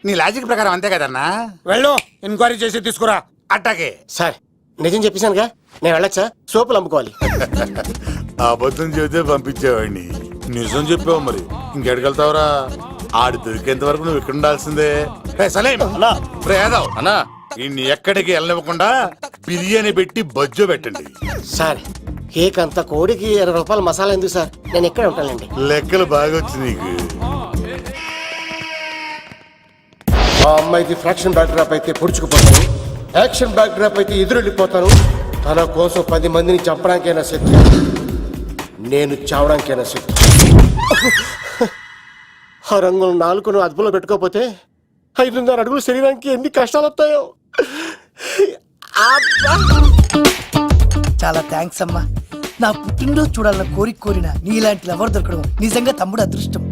నీ లాజిక్ ప్రకారం అంతే కదన్నా. వెళ్ళు, ఎంక్వైరీ చేసి తీసుకురా. అట్టాకే. సార్ నిజం చెప్పేశానుగా, నేను వెళ్ళచ్చా? సోపులు అమ్ముకోవాలి. అబద్ధం చెబితే పంపించేవాడిని, నిజం చెప్పావు మరి ఇంకెడగలుగుతావురా? ఆడి దొరికేంత వరకు నువ్వు ఇక్కడ ఉండాల్సిందే. సలేం యాదవ్ అన్నా, ఇన్ని ఎక్కడికి వెళ్ళనివ్వకుండా బిర్యానీ పెట్టి బజ్జో పెట్టండి. సార్ కేక్ అంత కోడికి 20 రూపాయల మసాలా ఎందుకు సార్? నేను ఎక్కడ ఉంటానండి. లెక్కలు బాగా వచ్చి నీకు. ఆ అమ్మాయిది ఫ్రాక్షన్ బ్యాక్ డ్రాప్ అయితే పొడుచుకుపోతాను, యాక్షన్ బ్యాక్ డ్రాప్ అయితే ఎదురెళ్ళిపోతాను. తన కోసం 10 మందిని చంపడానికైనా శక్తి, నేను చావడానికైనా శక్తి. ఆ రంగులు 4 అదుపులో పెట్టుకోకపోతే 5.5 అడుగుల శరీరానికి ఎన్ని కష్టాలు వస్తాయో. చాలా థ్యాంక్స్ అమ్మా. నా పుట్టినరోజు చూడాలన్న కోరిన నీలాంటి లవర్ దొరకడం నిజంగా తమ్ముడు అదృష్టం.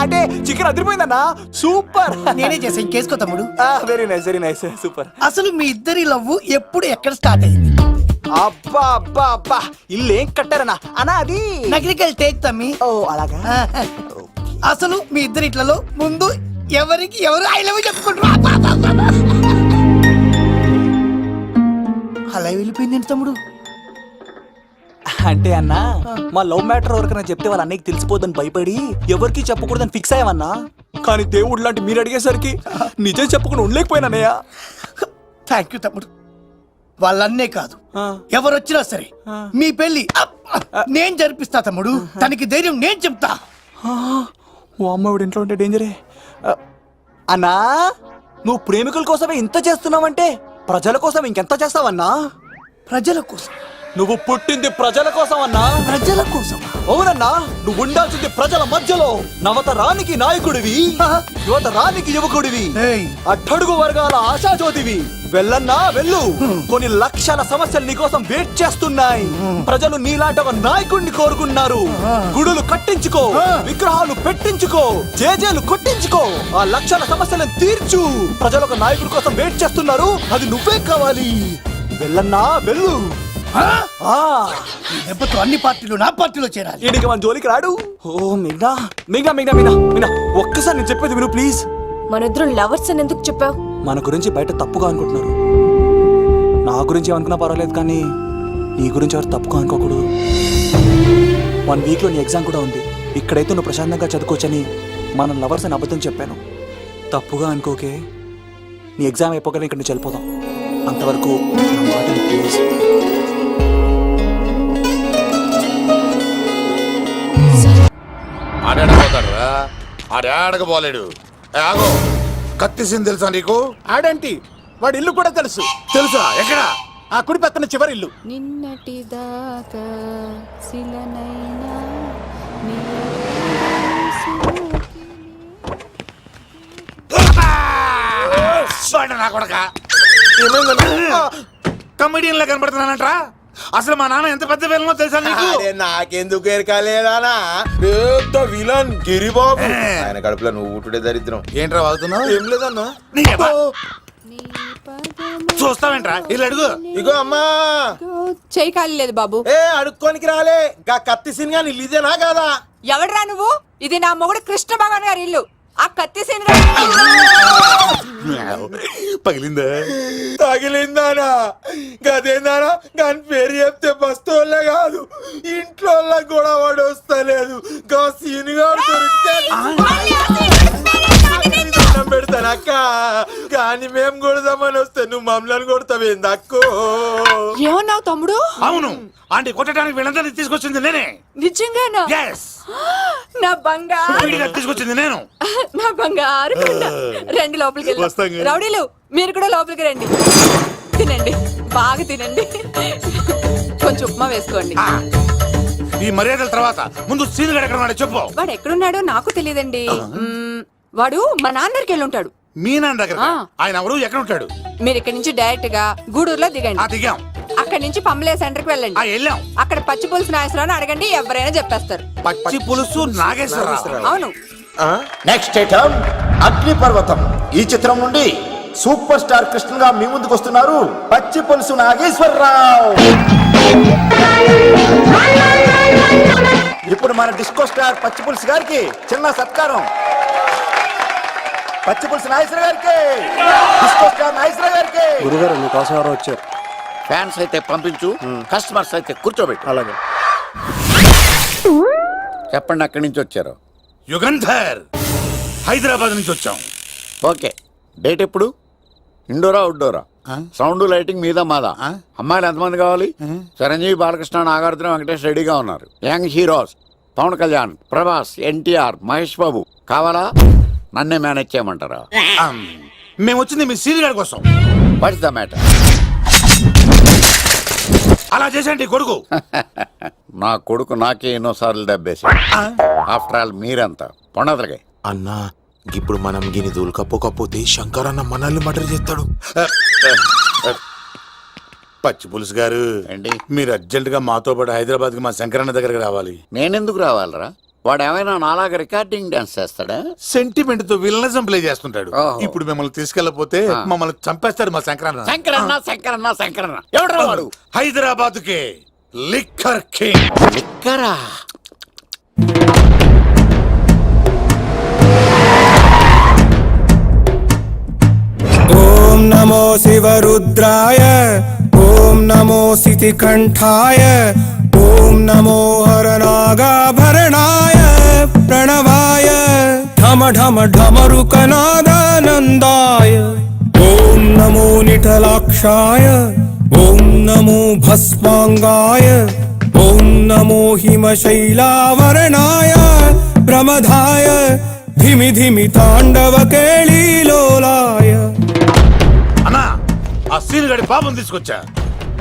అంటే చికెన్ అదిరిపోయిందన్నా, సూపర్. నేనే చేసా, ఇంకేసుకో తమ్ముడు. Very nice, very nice, super. అసలు మీ ఇద్దరి లవ్ ఎప్పుడు ఎక్కడ స్టార్ట్ అయింది? అబ్బా అబ్బా అబ్బా, ఇల్లు ఏం కట్టారన్నా అన్నా? అది నగరికల్ టేక్ తమ్మి. ఓ అలాగా. అసలు మీ ఇద్దరి ఇట్లలో ముందు ఎవరికి ఎవరు ఐ లవ్ చెప్పుకుంటారు? అలా వెళ్ళిపోయింది తమ్ముడు. అంటే అన్నా, మా లవ్ మ్యాటర్ ఎవరికైనా చెప్తే వాళ్ళ అన్నయ్యకి తెలిసిపోద్దని భయపడి ఎవరికి చెప్పకూడదని ఫిక్స్ అయ్యామన్నా. కానీ దేవుడు లాంటి మీరు అడిగేసరికి నిజం చెప్పకుండా ఉండలేకపోయినానయ్యా. థ్యాంక్ యూ తమ్ముడు. వాళ్ళన్నే కాదు, ఎవరు వచ్చినా సరే మీ పెళ్లి నేను జరిపిస్తా తమ్ముడు. తనకి ధైర్యం నేను చెప్తా. ఓ అమ్మవాడి ఇంట్లో ఉంటే డేంజరే. అన్నా, నువ్వు ప్రేమికుల కోసమే ఇంత చేస్తున్నావంటే ప్రజల కోసం ఇంకెంత చేస్తావన్నా? ప్రజల కోసం. నువ్వు పుట్టింది ప్రజల కోసం అన్నా. ప్రజల కోసం? అవునన్నా, నువ్వు ఉండాల్సింది ప్రజల మధ్యలో. నవతరానికి నాయకుడివి, యువతరానికి యువకుడివి, అట్టడుగు వర్గాల ఆశాజ్యోతివి. వెళ్ళన్నా వెళ్ళు, కొన్ని లక్షల సమస్యలు నీకోసం వెయిట్ చేస్తున్నాయి. ప్రజలు నీలాంటి ఒక నాయకుడిని కోరుకున్నారు. గుడులు కట్టించుకో, విగ్రహాలు పెట్టించుకో, జేజేలు కొట్టించుకో, ఆ లక్షల సమస్యలను తీర్చు. ప్రజలు ఒక నాయకుడి కోసం వెయిట్ చేస్తున్నారు, అది నువ్వే కావాలి. వెళ్ళన్నా వెళ్ళు. దెబ్బతో అన్ని పార్టీలు నా పార్టీలో చేరాలి. ఈడికి మన జోలికి రాడు. ఓ మిగ్నా మిగ్నా మిగ్నా మిగ్నా మిగ్నా, ఒక్కసారి నేను చెప్పేది విను ప్లీజ్. మనిద్దరం లవర్స్ అని ఎందుకు చెప్పావు? మన గురించి బయట తప్పుగా అనుకుంటున్నారు. నా గురించి ఏమనుకున్నా పర్వాలేదు, కానీ నీ గురించి ఎవరు తప్పుగా అనుకోకూడదు. 1 వీక్లో నీ ఎగ్జామ్ కూడా ఉంది. ఇక్కడైతే నువ్వు ప్రశాంతంగా చదువుకోవచ్చని మనం లవర్స్ అని అబద్ధం చెప్పాను. తప్పుగా అనుకోకే. నీ ఎగ్జామ్ అయిపోగానే ఇక్కడ నుంచి వెళ్ళిపోదాం. అంతవరకు నా మాటని ప్లీజ్. ఆడాడపోతాడురా, ఆడాడకపోలేడు. ఆగో, కత్తిసింది తెలుసా నీకు? ఆడంటి వాడి ఇల్లు కూడా తెలుసు. తెలుసా? ఎక్కడ? ఆ కుడి పక్కన చివరి ఇల్లు. నిన్నటి దాకా శిలనైనా కమెడియన్ లా కనబడుతున్నానంట్రా. అసలు మా నాన్న ఎంత పెద్ద విలనో తెలుసా నీకు? నాకెందుకు ఎరకాలేదానా? పెద్ద విలన్ గిరిబాబు. ఆయన కడుపులో నువ్వు ఊటుడే దరిద్రం. ఏంట్రా వాగుతున్నావు? ఏం లేదన్నా. చూస్తావేంట్రా? ఇల్లు అడుగు. ఇగో అమ్మా, చేయి ఖాళీ లేదు బాబు. ఏ అడుక్కోనికి రాలే. గా కత్తి సినిమా ఇల్లు ఇదేనా కాదా? ఎవడరా నువ్వు? ఇది నా మొగుడు కృష్ణ భగవాన్ గారి ఇల్లు. ఆ కత్తి సీన్ పగిలిందా? తగిలిందానా? గదేందానా? దాని పేరు చెప్తే బస్తోళ్ళే కాదు, ఇంట్లో కూడా వాడు వస్తలేదు. గా సీనుగాడు దొరికితే పెడతాను అక్క. కానీ మేము కొడదామని వస్తే నువ్వు మమ్మల్ని కొడతావేంది అక్కో? ఏమన్నావు తమ్ముడు? అవును, ఆంటీ కొట్టడానికి వీళ్ళందరినీ తీసుకొచ్చింది నేనే. నిజంగానా? నా బంగారు తీసుకొచ్చింది నేను. నా బంగారు రండి లోపలికి వస్తాం. రౌడీలు మీరు కూడా లోపలికి రండి. తినండి, బాగా తినండి. కొంచెం ఉప్మా వేసుకోండి. ఈ మర్యాదల తర్వాత ముందు సీన్ ఎక్కడ ఉన్నాడో చెప్పు. వాడు ఎక్కడున్నాడో నాకు తెలియదండి. వాడు మా నాన్న దగ్గరికి వెళ్ళి ఉంటాడు. మీ నాన్న దగ్గర ఆయన ఎవరు ఎక్కడ ఉంటాడు? మీరు ఇక్కడ నుంచి డైరెక్ట్ గా గూడూరులో దిగండి. దిగాం. అక్కడ నుంచి పంబలే సెంటర్ కి వెళ్ళండి. వెళ్ళాం. అక్కడ పచ్చి పులుసు నాగేశ్వరరావు అడగండి, ఎవరైనా చెప్పేస్తారు. పచ్చి పులుసు నాగేశ్వరరావు. అవును. నెక్స్ట్ ఐటమ్ అగ్నిపర్వతం. ఈ చిత్రం నుండి సూపర్ స్టార్ కృష్ణగా మీ ముందుకు వస్తున్నారు పచ్చి పులుసు నాగేశ్వరరావు. ఇప్పుడు మన డిస్కో స్టార్ పచ్చి పులుసు గారికి చిన్న సత్కారం. పచ్చి పులుసు నాగేశ్వర గారికి, డిస్కో స్టార్ నాగేశ్వర గారికి. గురుగారు మీకోసం ఎవరో వచ్చారు. ఫ్యాన్స్ అయితే పంపించు, కస్టమర్స్ అయితే కూర్చోబెట్టు. అలాగే. చెప్పండి, అక్కడి నుంచి వచ్చారు. యుగంధర్, హైదరాబాద్ నుంచి వచ్చాం. ఓకే, డేట్ ఎప్పుడు? ఇండోరా అవుట్డోరా? సౌండ్ లైటింగ్ మీద మాదా? అమ్మాయిలు ఎంతమంది కావాలి? చిరంజీవి, బాలకృష్ణ, నాగార్జున, వెంకటేష్ రెడీగా ఉన్నారు. యంగ్ హీరోస్ పవన్ కళ్యాణ్, ప్రభాస్, ఎన్టీఆర్, మహేష్ బాబు కావాలా? నన్నే మేనేజ్ చేయమంటారా? మేము వచ్చింది మీ సీన్ గారి కోసం. What's the matter? అలా చేసేయండి కొడుకు. నా కొడుకు నాకే ఎన్నోసార్లు దెబ్బేసి. ఆఫ్టర్ ఆల్ మీరంతా పొండదలకే. అన్నా, ఇప్పుడు మనం గిని దూలకపోతే శంకర్ అన్న మనల్ని మర్డర్ చేస్తాడు. పచ్చి పులుసు గారు, ఏంటి? మీరు అర్జెంట్ గా మాతో పాటు హైదరాబాద్ కి మా శంకరన్న దగ్గరకు రావాలి. నేనెందుకు రావాలరా? వాడు ఏమైనా నాలాగా రికార్డింగ్ డాన్స్ చేస్తాడా? సెంటిమెంట్ తో విలనిజం ప్లే చేస్తుంటాడు. ఓహో. ఇప్పుడు మిమ్మల్ని తీసుకెళ్లపోతే మమ్మల్ని చంపేస్తాడు మా శంకరన్న. శంకరన్న శంకరన్న శంకరన్న ఎవడరా వాడు? హైదరాబాద్ కే లిక్కర్ కింగ్. లిక్కరా? ఓం నమో శివరుద్రాయ, ఓం నమో సితికంఠాయ, ఓం నమో హరనాగాభరణాయ ప్రణవాయ ఢమ ఢమ ఢమరుకనాదానందాయ. ఓం నమో నిఠలాక్షాయ, ఓం నమో భస్మాంగాయ, ఓం నమో హిమశైలావరణాయ ప్రమదాయ ధిమి ధిమి తాండవ కేళీలోలాయ. అన్నా, ఆ సీన్ గడి బాబుని తీసుకొచ్చా.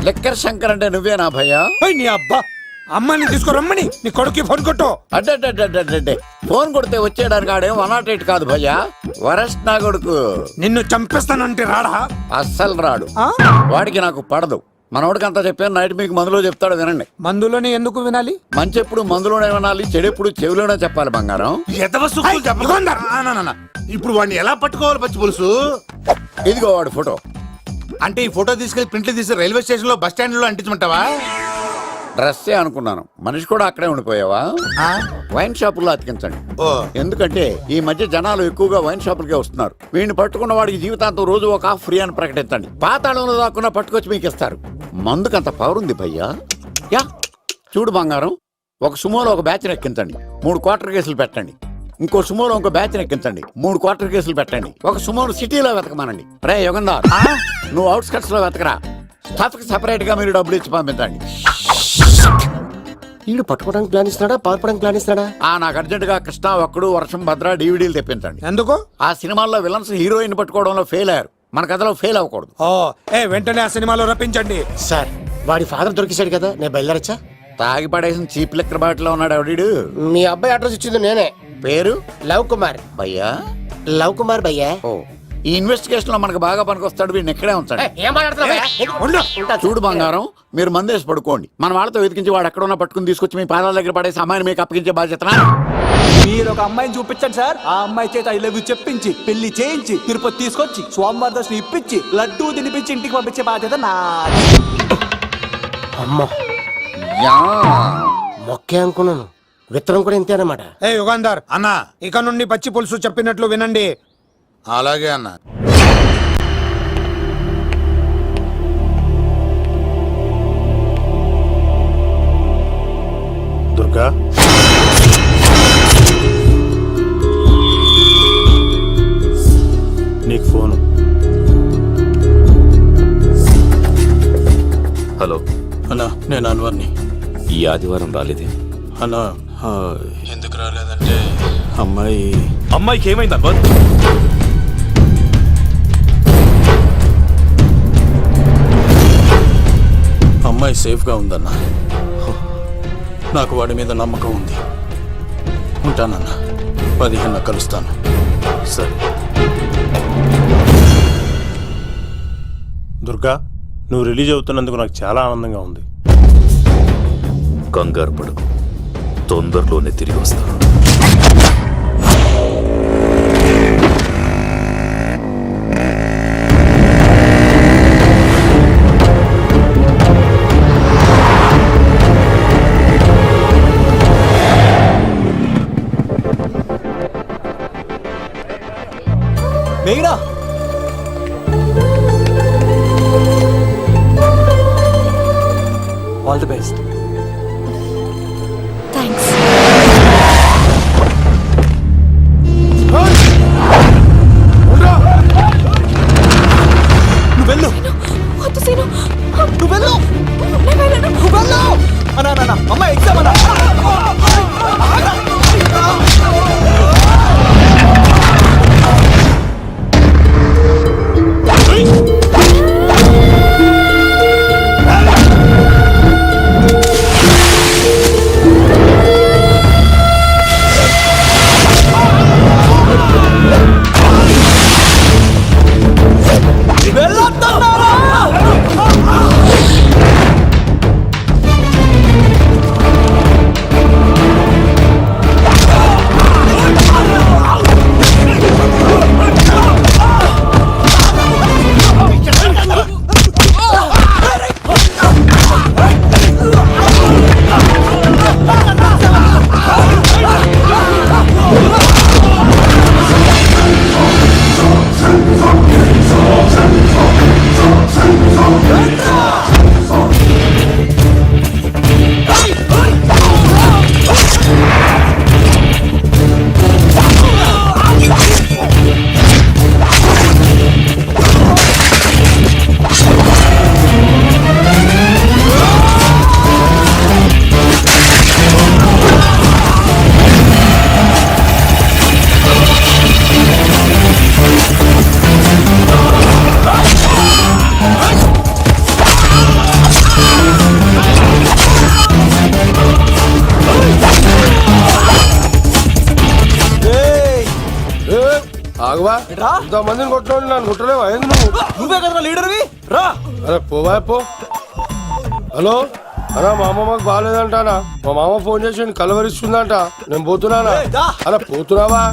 లిక్కర్ శంకర్ అంటే నువ్వేనా భయ్యా? నీ అబ్బా, అమ్మాయిని తీసుకురమ్మని నీ కొడుకు ఫోన్ కొట్టు. అడ్డే ఫోన్ కొడితే వచ్చేయడానికి ఆడేం 108 కాదు భయ్యా, వరస్ట్ నా కొడుకు. నిన్ను చంపేస్తానంటే రాడా? అస్సలు రాడు. వాడికి నాకు పడదు. మనోడికి అంతా చెప్పాను, నైట్ మీకు మందులో చెప్తాడు వినండి. మందులోనే ఎందుకు వినాలి? మంచి ఎప్పుడు మందులోనే వినాలి, చెడు ఎప్పుడు చెవిలోనే చెప్పాలి బంగారం. ఇప్పుడు వాడిని ఎలా పట్టుకోవాలి పచ్చి పులుసు? ఇదిగో వాడు ఫోటో. అంటే ఈ ఫోటో తీసుకెళ్లి ప్రింట్లు తీసి రైల్వే స్టేషన్ లో బస్ స్టాండ్ లో అంటించమంటావా? డ్రెస్సే అనుకున్నాను, మనిషి కూడా అక్కడే ఉండిపోయావా? వైన్ షాపుల్లో అతికించండి. ఎందుకంటే ఈ మధ్య జనాలు ఎక్కువగా వైన్ షాపులకే వస్తున్నారు. వీడిని పట్టుకున్న వాడికి జీవితాంతం రోజు ఒక ఆఫ్ ఫ్రీ అని ప్రకటించండి. పాతాళంలో దాక్కున్నా పట్టుకొచ్చి మీకు ఇస్తారు. మందుకంత పవర్ ఉంది భయ్యా. యా చూడు బంగారం, ఒక సుమోలో ఒక బ్యాచ్ ఎక్కించండి, 3 క్వార్టర్ కేసులు పెట్టండి. ఇంకో సుమోలో ఇంకో బ్యాచ్ ఎక్కించండి, 3 క్వార్టర్ కేసులు పెట్టండి. ఒక సుమోను సిటీలో వెతకమానండి. రే యుగంధర్, నువ్వు అవుట్స్కట్స్ లో వెతకరా. స్టాఫ్ కి సెపరేట్ గా మీరు డబ్బులు ఇచ్చి పంపించండి. వీడు పట్టుకోవడానికి ప్లాన్ ఇస్తున్నాడా, పాల్పడానికి ప్లాన్ ఇస్తున్నాడా? నాకు అర్జెంట్ గా కృష్ణ, ఒక్కడు, వర్షం, భద్ర డివిడీలు తెప్పించండి. ఎందుకు? ఆ సినిమాల్లో విలన్స్ హీరోయిన్ పట్టుకోవడంలో ఫెయిల్ అయ్యారు, మన కథలో ఫెయిల్ అవ్వకూడదు. వెంటనే ఆ సినిమాలో రప్పించండి. సార్, వాడి ఫాదర్ దొరికేశాడు కదా, నేను బయలుదేరచ్చా? తాగి పడేసిన చీప్ లెక్కర్ బాటిలో ఉన్నాడు ఎవడీడు? మీ అబ్బాయి అడ్రస్ ఇచ్చింది నేనే. పేరు? లవ్ కుమార్ భయ్యా. లవ్ కుమార్ భయ్యా. ఓ, ఈ ఇన్వెస్టిగేషన్ లో మనకు బాగా పనికొస్తాడు, వీడిని ఎక్కడే ఉంచండి. ఏం మాట్లాడుతున్నావు? చూడు బంగారం, మీరు మందేసి పడుకోండి. మన వాళ్ళతో వెతికించి వాడు ఎక్కడ ఉన్నా పట్టుకుని తీసుకొచ్చి మీ పాదాల దగ్గర పడేసి అమ్మాయిని మీకు అప్పగించే బాధ్యత. మీరు ఒక అమ్మాయిని చూపించండి సార్. ఆ అమ్మాయి చేత ఐ లవ్ యూ చెప్పించి పెళ్లి చేయించి తిరుపతి తీసుకొచ్చి స్వామివారి దర్శనం ఇప్పించి లడ్డూ తినిపించి ఇంటికి పంపించే బాధ్యత నాది. అమ్మా, మొక్కే అనుకున్నాను, విత్తనం కూడా ఇంతే అన్నమాట. యుగంధర్ అన్న, ఇక నుండి పచ్చి పులుసు చెప్పినట్లు వినండి. అలాగే అన్న. దుర్గా, నీకు ఫోను. హలో అన్నా, నేను అన్వర్ని. ఈ ఆదివారం రాలేదే? అన్నా, ఎందుకు రాలేదంటే అమ్మాయికి ఏమైంది అన్వర్? సేఫ్గా ఉందన్నా. నాకు వాడి మీద నమ్మకం ఉంది. ఉంటానన్నా. 15 కలుస్తాను. సరే. దుర్గా, నువ్వు రిలీజ్ అవుతున్నందుకు నాకు చాలా ఆనందంగా ఉంది. కంగారు పడకు, తొందరలోనే తిరిగి వస్తాను. మేఘనా, ఆల్ ది బెస్ట్. థ్యాంక్స్. నువ్వు వెళ్ళు. వద్దు సీను. నువ్వు వెళ్ళు. నేను వెళ్ళను. నువ్వు వెళ్ళు. అన్నా అమ్మ ఎగ్జామ్ అన్నా. మందిని కొట్టినోడు నన్ను కొట్టలేవా? నువ్వే కదా లీడర్వి, రా. అరే పోవా పో. హలో అన్నా, మా అమ్మ మాకు బాగాలేదంటానా. మా మామ ఫోన్ చేసి కలవరిస్తుందంట. నేను పోతున్నానా? అలా పోతున్నావా?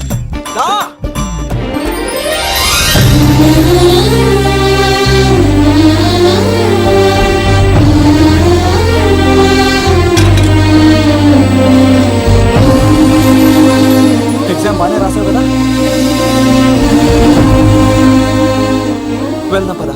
ఎగ్జామ్ బాగానే రాసావు కదా, వెళ్దాం పదా.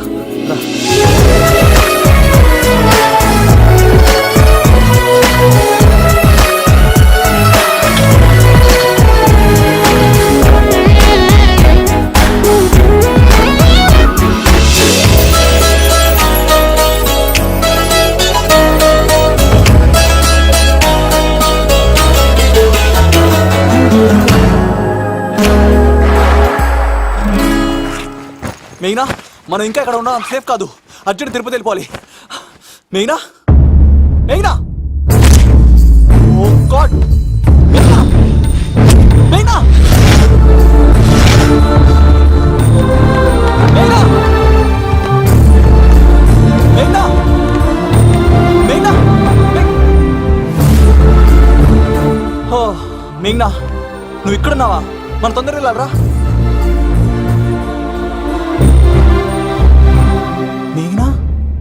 మెయినా, మనం ఇంకా ఇక్కడ ఉన్నాం, సేఫ్ కాదు. అర్జెంట్ తిరుపతి వెళ్ళిపోవాలి. మెయినా, మెయినా, ఓ గాడ్, మెయినా, మెయినా, మెయినా, మెయినా, మెయినా, ఓ మెయినా, నువ్వు ఇక్కడున్నావా? మనం తొందరగా వెళ్ళాలరా.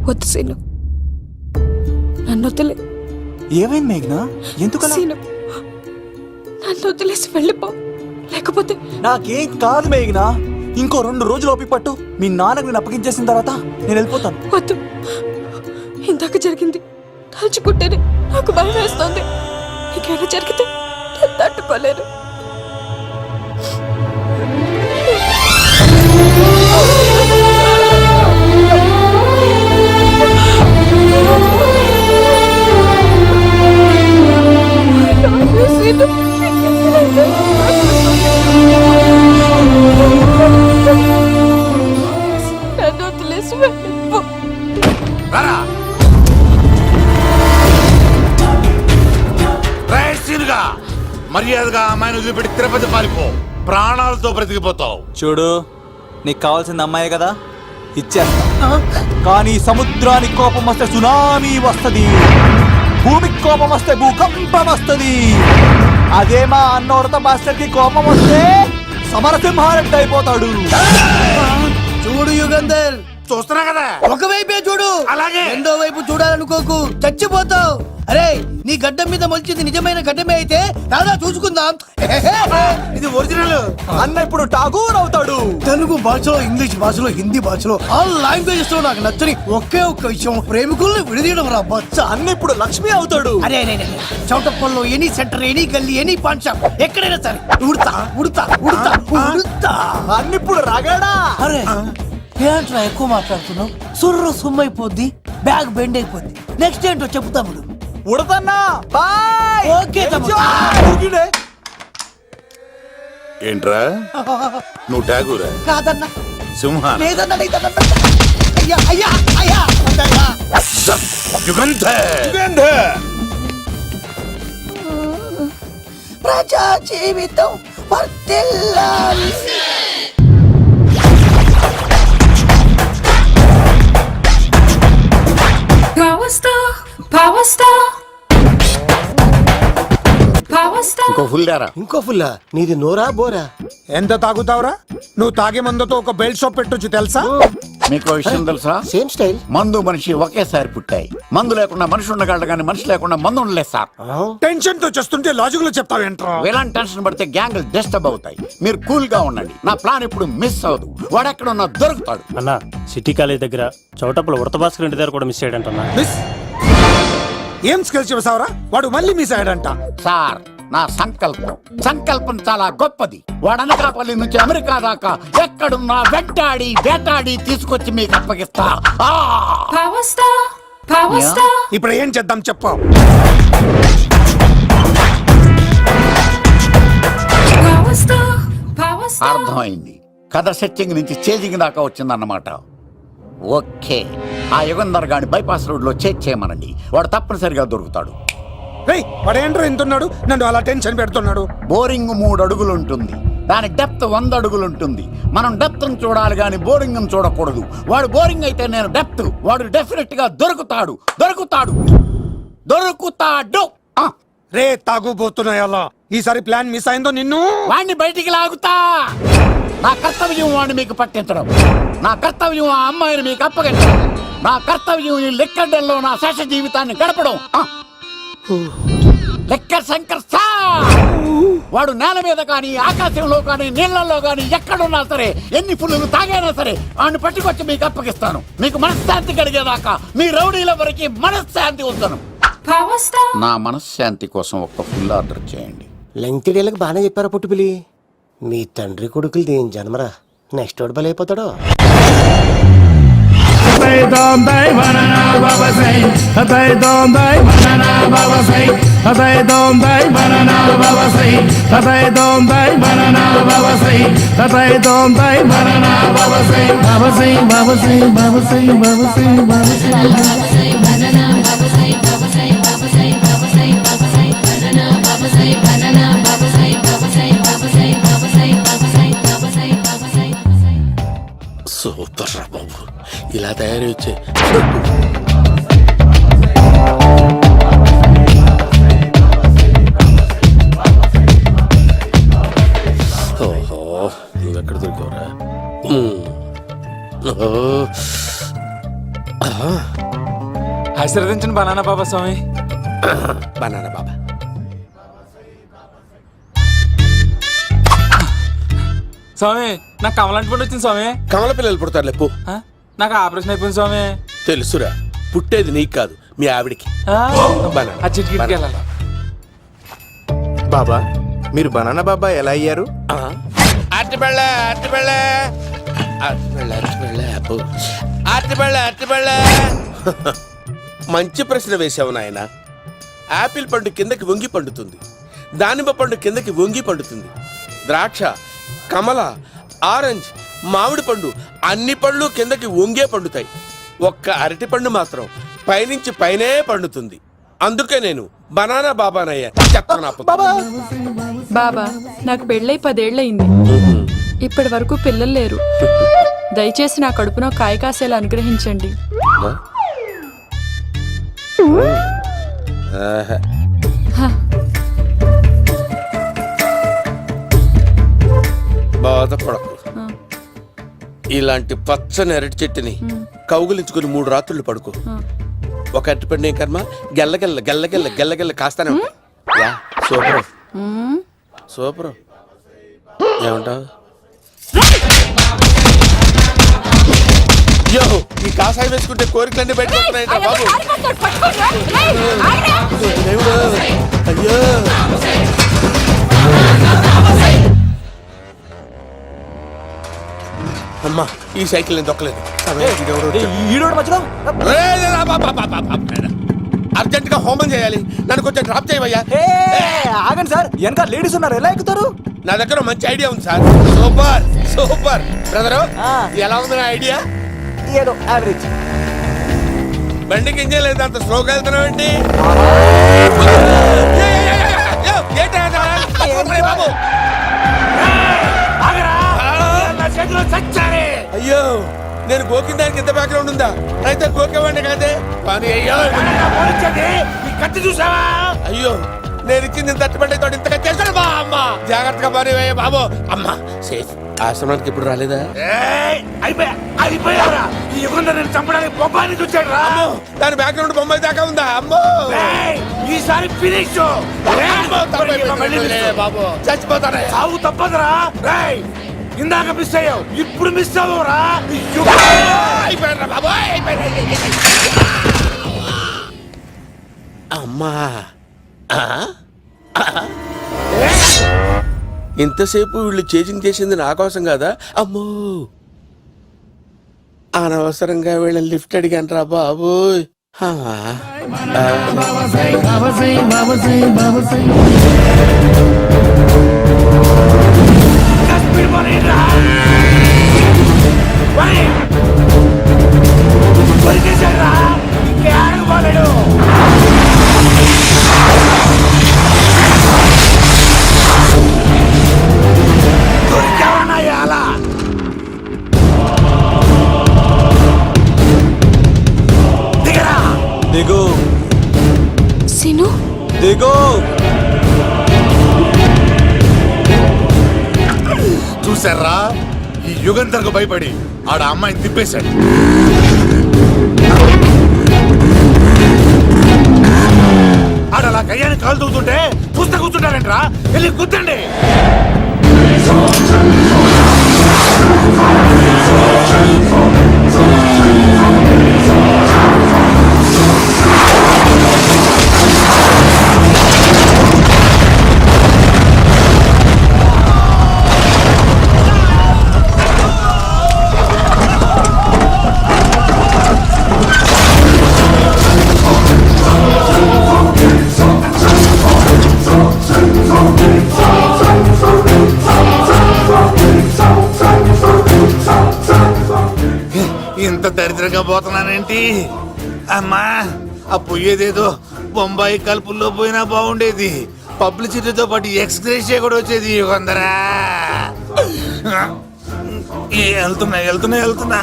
వద్దు సీను, నన్ను వదిలే. ఏమైంది మేఘనా? ఎందుకు సీను, నన్ను వదిలేసి వెళ్ళిపో, లేకపోతే. నాకేం కాదు మేఘనా, ఇంకో 2 రోజులు ఓపిక పట్టు. మీ నాన్నకు నేను అప్పగించేసిన తర్వాత నేను వెళ్ళిపోతాను. వద్దు, ఇందాక జరిగింది తలుచుకుంటేనే నాకు భయం వేస్తుంది. నీకేమైనా జరిగితే నేను తట్టుకోలేను. నన్ను వదిలేసి వెళ్ళిపో. మర్యాదగా అమ్మాయిని వదిలిపెట్టి తిరుపతి పారిపో, ప్రాణాలతో బ్రతికిపోతావు. చూడు, నీకు కావాల్సింది అమ్మాయే కదా, ఇచ్చేస్తా. కానీ సముద్రానికి కోపం వస్తే సునామీ వస్తది, భూమికి కోపం వస్తే భూకంపం వస్తది. అదే మా అన్నవరత మాస్టర్ కి కోపం వస్తే సమరసింహారెడ్డి అయిపోతాడు. చూడు యుగంధర్, చూస్తున్నా కదా, ఒకవైపే చూడు, అలాగే రెండో వైపు చూడాలనుకోకు, చచ్చిపోతావు. అరే, నీ గడ్డం మీద మొలిచింది నిజమైన గడ్డమే అయితే రాదా చూసుకుందాం. ఇది ఒరిజినల్. అన్న ఇప్పుడు ఠాగూర్ అవుతాడు. తెలుగు భాషలో, ఇంగ్లీష్ భాషలో, హిందీ భాషలో ఆల్ లాంగ్వేజెస్ లో నాకు నచ్చని ఒకే ఒక్క విషయం, ప్రేమికుల్ని విడదీయడం రా బచ్చ. అన్న ఇప్పుడు లక్ష్మి అవుతాడు. అరే చౌటప్పల్లో ఎనీ సెంటర్, ఎనీ గల్లీ, ఎనీ పాన్ షాప్, ఎక్కడైనా సరే ఉడతా ఉడతా ఉడతా ఉడతా. అన్న ఇప్పుడు రాగాడా. అరే ఏంట్రా ఎక్కువ మాట్లాడుతున్నావు? సుర్రు సుమ్మైపోద్ది, బ్యాగ్ బెండ్ అయిపోద్ది. నెక్స్ట్ ఏంటో చెప్పు తమ్ముడు. ఉడతన్నా బాయ్. ఓకే తమ్ముడు. ఏంట్రా నువ్వు ఠాగూరా? కాదన్నా, సింహ లేదన్నా, లేదన్నా. అయ్యా అయ్యా అయ్యా యుగంధర్. ప్రజా జీవితం వర్ధిల్లాలి. ఇంకో ఫుల్ దారా. ఇంకో ఫుల్లా? నీది నోరా బోరా? ఎంత తాగుతావురా? నువ్వు తాగే మందుతో ఒక బెల్ట్ షాప్ పెట్టొచ్చు తెలుసా? మీకు విషయం తెలుసా? Same style. మందు మనిషి ఒకేసారి పుట్టాయి. మందు లేకుండా మనిషి ఉండగలడు కానీ మనిషి లేకుండా మందు ఉండలేదు సార్. టెన్షన్ తో చేస్తుంటే లాజిక్ లో చెప్తావేంట్రా? ఎలాంటి టెన్షన్ పడితే గ్యాంగ్లు డిస్టర్బ్ అవుతాయి. మీరు కూల్ గా ఉండండి. నా ప్లాన్ ఇప్పుడు మిస్ అవ్వదు. వాడెక్కడ ఉన్నా దొరుకుతాడు. అన్న, సిటీ కాలేజ్ దగ్గర చౌటప్పుల ఉడత భాస్కర్ ఇంటి దగ్గర కూడా మిస్ అయ్యాడంటన్నా. మిస్ ఏం స్కిల్స్ చేసావురా? వాడు మళ్ళీ మిస్ అయ్యాడంట. సార్, నా సంకల్పం చాలా గొప్పది. వాడు అనకాపల్లి నుంచి అమెరికా దాకా ఎక్కడున్నా వెంటాడి వేటాడి తీసుకొచ్చి మీకు అప్పగిస్తా. ఇప్పుడు ఏం చేద్దాం చెప్పు. అర్థమైంది. కథ సెట్టింగ్ నుంచి చేజింగ్ దాకా వచ్చిందన్నమాట. ఓకే, ఆ యుగంధర్ గాని బైపాస్ రోడ్ లో చేయమనండి. వాడు తప్పనిసరిగా దొరుకుతాడు. వాడేంట్రా ఎంతున్నాడు? నన్ను అలా టెన్షన్ పెడుతున్నాడు. బోరింగ్ 3 అడుగులు ఉంటుంది, దాని డెప్త్ 100 అడుగులు ఉంటుంది. మనం డెప్త్ చూడాలి గాని బోరింగ్ చూడకూడదు. వాడు బోరింగ్ అయితే నేను డెప్త్. వాడు డెఫినెట్ గా దొరుకుతాడు. రే తాగుబోతున్నాయా? ఈసారి ప్లాన్ మిస్ అయిందో నిన్ను వాడిని బయటికి లాగుతా. నా కర్తవ్యం వాడిని మీకు పట్టించడం. నా కర్తవ్యం ఆ అమ్మాయిని మీకు అప్పగించడం. నా కర్తవ్యం ఈ లెక్కడ్డల్లో నా శేష జీవితాన్ని గడపడం. లెక్క శంకర్ సార్, వాడు నేల మీద కానీ ఆకాశంలో కానీ నీళ్లలో కానీ ఎక్కడున్నా సరే, ఎన్ని ఫుల్లు తాగైనా సరే వాడిని పట్టుకొచ్చి మీకు అప్పగిస్తాను. మీకు మనశ్శాంతి కలిగేదాకా మీ రౌడీల వరకు మనశ్శాంతి ఉంచను. నా మనశ్శాంతి కోసం ఒక ఫుల్ ఆర్డర్ చేయండి. లెంగ్త్ డేలకు బాగానే చెప్పారా పుట్టుపిలి? మీ తండ్రి కొడుకులు దేని జన్మరా? నెక్స్ట్ వాడు బలైపోతాడో. సూపర్ రా బాబు, ఇలా తయారీ వచ్చే. ఓహో, నువ్వెక్కడ దొరికావురా? ఆశీర్వదించండి బనానా బాబా స్వామి. బనానా బాబా. స్వామి, నాకు కమలాంటి పండు వచ్చింది స్వామి. కమల పిల్లలు పుడతారు లేపు. నాకు ఆపరేషన్ అయిపోయింది స్వామి. తెలుసురా, పుట్టేది నీకు కాదు మీ ఆవిడికి. బాబా, మీరు బనానా బాబా ఎలా అయ్యారు? మంచి ప్రశ్న వేశావు నాయన. ఆపిల్ పండు కిందకి వంగి పండుతుంది, దానిమ్మ పండు కిందకి వంగి పండుతుంది, ద్రాక్ష, కమల, ఆరెంజ్, మామిడి పండు అన్ని పళ్ళు కిందకి వంగే పండుతాయి. ఒక్క అరటి పండు మాత్రం పైనుంచి పైనే పండుతుంది. అందుకే నేను బనానా బాబానయ్యా చెప్తాను బాబా నాకు పెళ్ళై 10 ఏళ్ళయింది. ఇప్పటి వరకు పిల్లలు లేరు. దయచేసి నా కడుపునో కాయ కాసేలా అనుగ్రహించండి. బాధపడకు. ఇలాంటి పచ్చని అరటి చెట్టుని కౌగులించుకుని 3 రాత్రులు పడుకో. ఒక అరటిపండు ఏం కర్మ గెల్లగెల్ల గెల్లగెల్ల గెల్లగెల్ల కాస్తానే ఉంటాయి. Yeah super super. ఏమంటావు? యో ఈ కాసాయి వేసుకుంటే కోరికలన్నీ బయటకు వస్తున్నాయంట బాబు. దేవుడు, అయ్యో అమ్మా ఈ సైకిల్ నేను దొక్కలేదు. అర్జెంట్ గా హోమం చేయాలి. నన్ను కొంచెం డ్రాప్ చేయవయ్యా. ఆగండి సార్, వెనక లేడీస్ ఉన్నారు, ఎలా ఎక్కుతారు? నా దగ్గర మంచి ఐడియా ఉంది సార్. Super super brother. ఎలా ఉంది నా ఐడియా? ఏదో యావరేజ్. బండికి ఇంజన్ లేదు, అంత స్లోగా వెళ్తున్నావు ఏంటి? బాబు అయ్యో నేను గోకిన దానికి ఇంత బ్యాక్గ్రౌండ్ ఉందా? అయితే గోకేవాడిని కాదే. కానీ అయ్యో కత్తి చూసావా? అయ్యో నేను ఇచ్చింది తట్టుబడి తోటి ఇంతగా చేశాడు బా అమ్మ. జాగ్రత్తగా పని బాబు. అమ్మ సేఫ్. ఆశ్రమానికి ఇప్పుడు రాలేదా? చంపడానికి బొమ్మాయి చూచాడు రా. దాని బ్యాక్గ్రౌండ్ బొమ్మాయి దాకా ఉందా? అమ్మో ఈసారి ఫినిష్ బాబు. చచ్చిపోతానే. సాగు తప్పదురా. ఇందాక మిస్ అయ్యావు, ఇప్పుడు మిస్ అవ్వరా. అమ్మా ఇంతసేపు వీళ్ళు చేజింగ్ చేసింది నా కోసం కదా. అమ్మో అనవసరంగా వీళ్ళని లిఫ్ట్ అడిగాను రా బాబు. దిగు సిను, దిగు. చూసారా, ఈ యుగంధర్కు భయపడి ఆడ అమ్మాయిని తిప్పేశాడు. ఆడ అలా కయ్యాన్ని కాలు తూగుతుంటే చూస్తే కూర్చుంటారంట్రా. వెళ్ళి కూర్చోండి. ఇంత దరిద్రంగా పోతున్నానేంటి అమ్మా? ఆ పోయేదేదో బొంబాయి కలుపుల్లో పోయినా బాగుండేది. పబ్లిసిటీతో పాటు ఎక్స్గ్రేషియా కూడా వచ్చేది. యుగంధరా వెళ్తున్నా వెళ్తున్నా వెళ్తున్నా.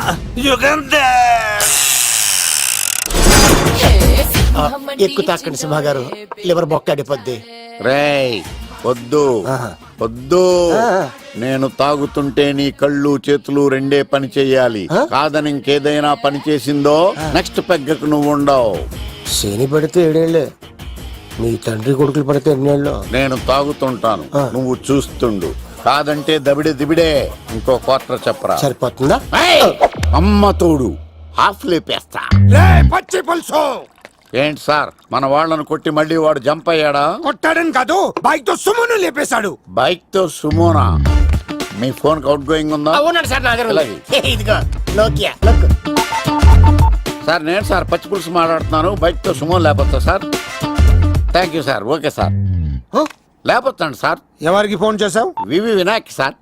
యుగంధర్ ఎక్కు తాకండి సింహ గారు, లివర్ బొక్క అడిపోద్ది. రేయ్ వద్దు వద్దు. నేను తాగుతుంటే నీ కళ్ళు చేతులు రెండే పని చెయ్యాలి. కాదని ఇంకేదైనా పని చేసిందో నెక్స్ట్ పెగ్గకు నువ్వు ఉండవు. శని పడితే 7 ఏళ్ళే, మీ తండ్రి కొడుకులు పడితే 8 ఏళ్ళు. నేను తాగుతుంటాను, నువ్వు చూస్తుండు. కాదంటే దబిడే దిబిడే. ఇంకో క్వార్టర్ చెప్పరా? సరిపోతుందా? అమ్మ తోడు హాఫ్ లేపేస్తా. పచ్చి పులుసు. ఏంటి సార్, మన వాళ్ళను కొట్టి మళ్ళీ వాడు జంప్ అయ్యాడా? కొట్టాడని కాదు, బైక్ తో సుమ్మును లేపేశాడు. బైక్ తో సుమోనా? మీ ఫోన్ అవుట్ గోయింగ్ ఉందా? అవునండి సార్, నా దగ్గర అలాగే. ఇదిగో నోకియా. సార్ నేను సార్ పచ్చి పులుసు మాట్లాడుతున్నాను. బైక్ తో సుమో లేపొచ్చా sir? Thank you sir. Okay sir, లేపొచ్చండి సార్. ఎవరికి ఫోన్ చేసావు? VV Vinayak sir.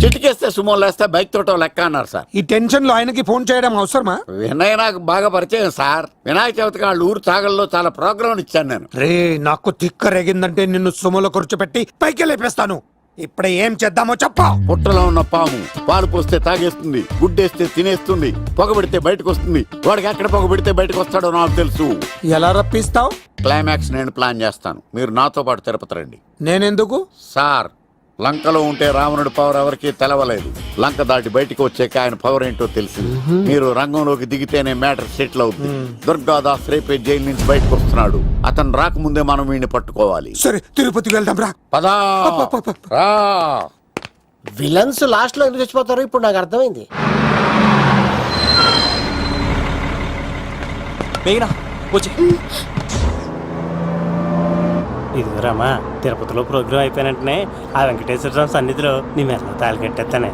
చిటికేస్తే సుమో లేస్తే బైక్ తోటో లెక్క అన్నారు సార్. ఈ టెన్షన్ లో ఆయనకి ఫోన్ చేయడం అవసరమా? వినయ్ నాకు బాగా పరిచయం సార్. వినాయక చవితికి వాళ్ళ ఊరు చాగల్లో చాలా ప్రోగ్రాం ఇచ్చాను నేను. రే నాకు తిక్క రేగిందంటే నిన్ను సుమోలో కూర్చోపెట్టి పైకి లేపేస్తాను. ఇప్పుడు ఏం చేద్దామో చెప్పా. పుట్టలో ఉన్న పాము పాలు పోస్తే తాగేస్తుంది, గుడ్డేస్తే తినేస్తుంది, పొగబెడితే బయటకు వస్తుంది. వాడికి ఎక్కడ పొగబెడితే బయటకు వస్తాడో నాకు తెలుసు. ఎలా రప్పిస్తావు? క్లైమాక్స్ నేను ప్లాన్ చేస్తాను, మీరు నాతో పాటు తిరుపతి రండి. నేనెందుకు? సార్, లంకలో ఉంటే రావణుడి పవర్ ఎవరికి తెలవలేదు. లంక దాటి బయటికి వచ్చాక ఆయన పవర్ ఏంటో తెలిసింది. మీరు రంగంలోకి దిగితేనే మ్యాటర్ సెటిల్ అవుతుంది. దుర్గాదాస్ రేపే జైలు నుంచి బయటకు వస్తున్నాడు. అతను రాకముందే మనం వీడిని పట్టుకోవాలి. సరే తిరుపతికి వెళ్దాం రా. పదా రా. విలన్స్ లాస్ట్ లో ఎందుకు చచ్చిపోతారు ఇప్పుడు నాకు అర్థమైంది. ఇదిగోరామా, తిరుపతిలో ప్రోగ్రాం అయిపోయినట్టునే ఆ వెంకటేశ్వర స్వామి సన్నిధిలో నీ మెల్ల తాళి కట్టేస్తానే.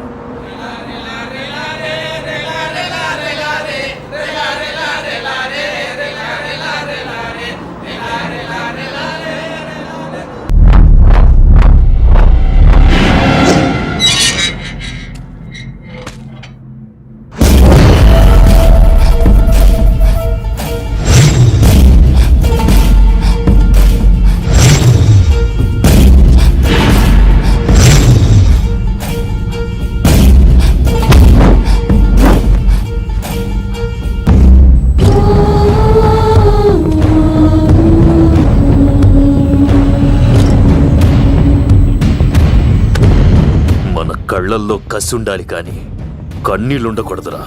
కళ్ళల్లో కసి ఉండాలి కానీ కన్నీళ్ళుండకూడదురా.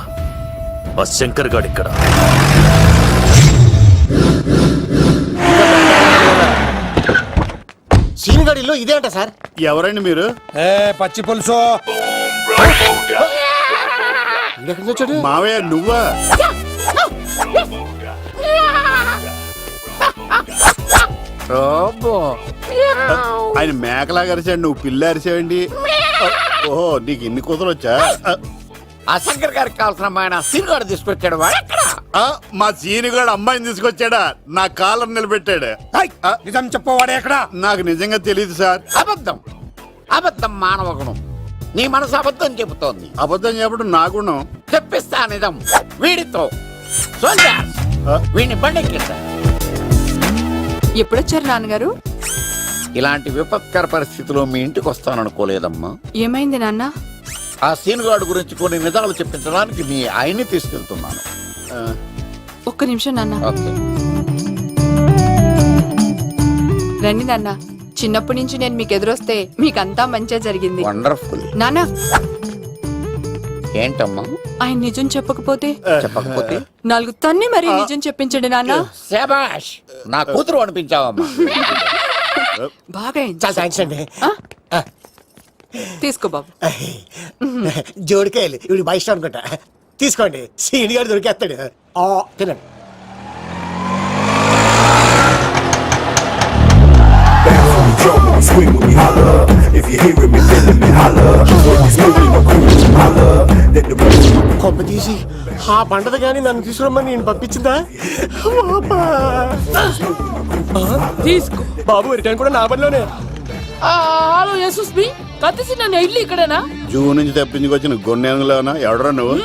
ఆ శంకర్ గాడిక్కడ. సీనుగాడిలో ఇదే అంట సార్. ఎవరండి మీరు? పచ్చి పులుసు. మావయ్య నువ్వా? ఆయన మేకలాగా అరిచాడు, నువ్వు పిల్ల అరిచావండి. ఓహో, నీకు ఇన్ని కూతురు వచ్చా? ఆ శంకర్ గారికి కావాల్సిన అమ్మాయి సీనుగాడు తీసుకొచ్చాడు. మా సీనుగాడు అమ్మాయిని తీసుకొచ్చాడా? నా కాలర్ నిలబెట్టాడు. నిజం చెప్పవాడే ఎక్కడ? నాకు నిజంగా తెలియదు సార్. అబద్ధం, అబద్ధం మానవ గుణం. నీ మనసు అబద్ధం చెబుతోంది. అబద్ధం చెప్పడం నా గుణం. తెప్పిస్తా నిజం వీడితో. వీడిని బండెక్కిస్తా. ఎప్పుడొచ్చారు నాన్నగారు? ఇలాంటి విపత్కర పరిస్థితిలో మీ ఇంటికి వస్తాననుకోలేదమ్మా. ఏమైంది నాన్న? ఆ సీనుగాడు గురించి కొన్ని నిజాలు చెప్పించడానికి మీ ఆయన్ని తీసుకెళ్తున్నాను. ఒక్క నిమిషం నాన్న. ఓకే. రండి నాన్న. చిన్నప్పటి నుంచి నేను మీకు ఎదురొస్తే మీకంతా మంచిగా జరిగింది. వండర్ఫుల్. నాన్న, ఏంటమ్మా? ఆయన నిజం చెప్పకపోతే చెప్పకపోతే 4 తన్ని మరీ నిజం చెప్పించండి నాన్న. శభాష్, నా కూతురు అనిపించావమ్మా. బాగా చాలా థ్యాంక్స్ అండి. తీసుకో బాబు. జోడికాయలు ఇవి బాగా ఇష్టం అనుకుంటా. తీసుకోండి, సీని గారు దొరికేస్తాడు. తినండి. కొంప తీసి ఆ పంటది కానీ నన్ను తీసుకురమ్మని నేను పంపించిందా? తీసుకో బాబు, రిటర్న్ కూడా నా పనిలోనే. హలో యశస్వి, కత్తిసి నన్ను ఇల్లు ఇక్కడేనా? జూన్ నుంచి తప్పించుకొచ్చిన గొన్నెంగులోనా? ఎవడరా నువ్వు?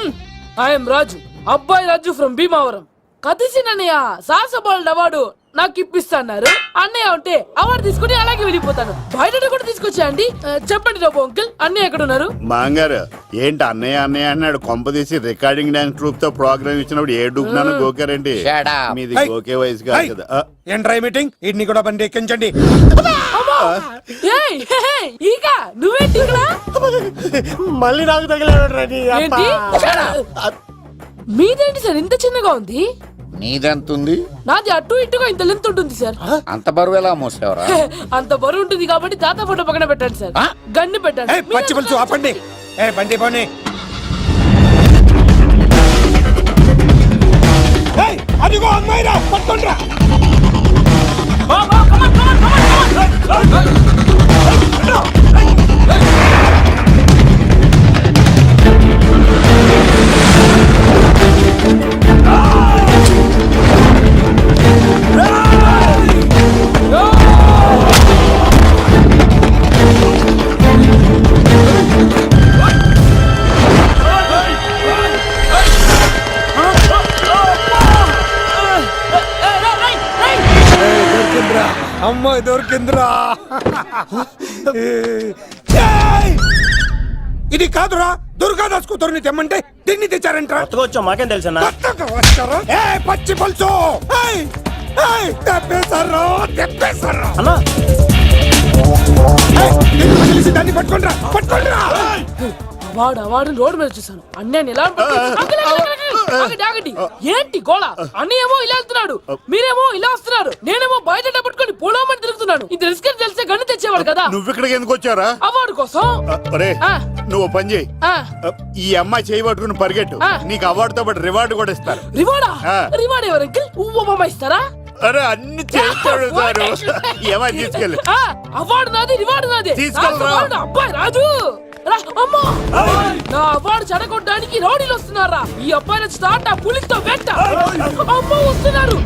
ఐఎమ్ రాజు, అబ్బాయి రాజు ఫ్రమ్ భీమావరం. కత్తిసి నన్నయ్య సాహసబాలుడు అవార్డు నాకు ఇప్పిస్తాన్నారు. అన్నయ్య ఉంటే అవార్డు తీసుకుని అలాగే వెళ్ళిపోతాను. బయట కూడా తీసుకొచ్చా అండి. చెప్పండి రాబు అంకుల్, అన్నయ్య ఎక్కడ ఉన్నారు? మాంగారు ఏంటి అన్నయ్య అన్నయ్య అన్నాడు? కొంప తీసి రికార్డింగ్ డాన్స్ ట్రూప్ తో ప్రోగ్రామ్ ఇచ్చినప్పుడు ఏ డూబ్నాను గోకారండి? మీది గోకే వయసు కాదు కదా. ఏంట్రై మీటింగ్? ఇడ్ని కూడా బండి ఎక్కించండి. ఈక నువ్వేంటి ఇక్కడ? మళ్ళీ నాకు తగిలాడు. ఏంటి? మీదేంటి సార్ ఇంత చిన్నగా ఉంది? నీదెంతుంది? నాది అటు ఇటుగా ఇంత లెంత్ ఉంటుంది సార్. అంత బరువు ఎలా మోసేవరా? అంత బరువు ఉంటుంది కాబట్టి తాత ఫోటో పక్కన పెట్టండి సార్. గన్ను పెట్టండి. పచ్చి పులుసు ఆపండి. బండి పోనీ. అదిగో అమ్మాయిరా, పట్టుకోండిరా. అమ్మాయి దొరికిందిరా. ఇది కాదురా, దుర్గాదాస్ కూతురుని తెమ్మంటే దీన్ని తెచ్చారంటరా. వచ్చాం మాకేం తెలుసన్నా. కొత్తగా వచ్చారా? పచ్చి పులుసు తెప్పేశారు. అన్నా దాన్ని పట్టుకోండిరా, పట్టుకోండిరా. వాడు రోడ్డు మీద చూసాను అన్నయ్య ఎలా ఆగండి. ఏంటి గోళ? అన్నయ్య ఏమో ఇలా వెళ్తున్నాడు, మీరేమో ఇలా వస్తున్నారు, నేనేమో బయట పట్టుకొని పోలోమని తిరుగుతున్నాను. ఇది రిస్క్ తెలిసే గన్ను తెచ్చేవాడు కదా. నువ్వు ఇక్కడికి ఎందుకు వచ్చారా? అవార్డు కోసం. అరే నువ్వు పని చేయి, ఈ అమ్మాయి చేయి పట్టుకుని పరిగెట్టు, నీకు అవార్డుతో పాటు రివార్డు కూడా ఇస్తారు. రివార్డా? రివార్డ్ ఎవరు అంకిల్? ఇస్తారా? అరే అన్ని చేస్తాడు సారు. ఏమై తీసుకెళ్ళి అవార్డు నాది, రివార్డు నాది. తీసుకెళ్ళరా. అబ్బాయి రాజు అమ్మా, నా అవార్డు చెడగొట్టడానికి రౌడీలు వస్తున్నారా? ఈ అబ్బాయి నుంచి తాట పులితో వెంట అమ్మ వస్తున్నారు.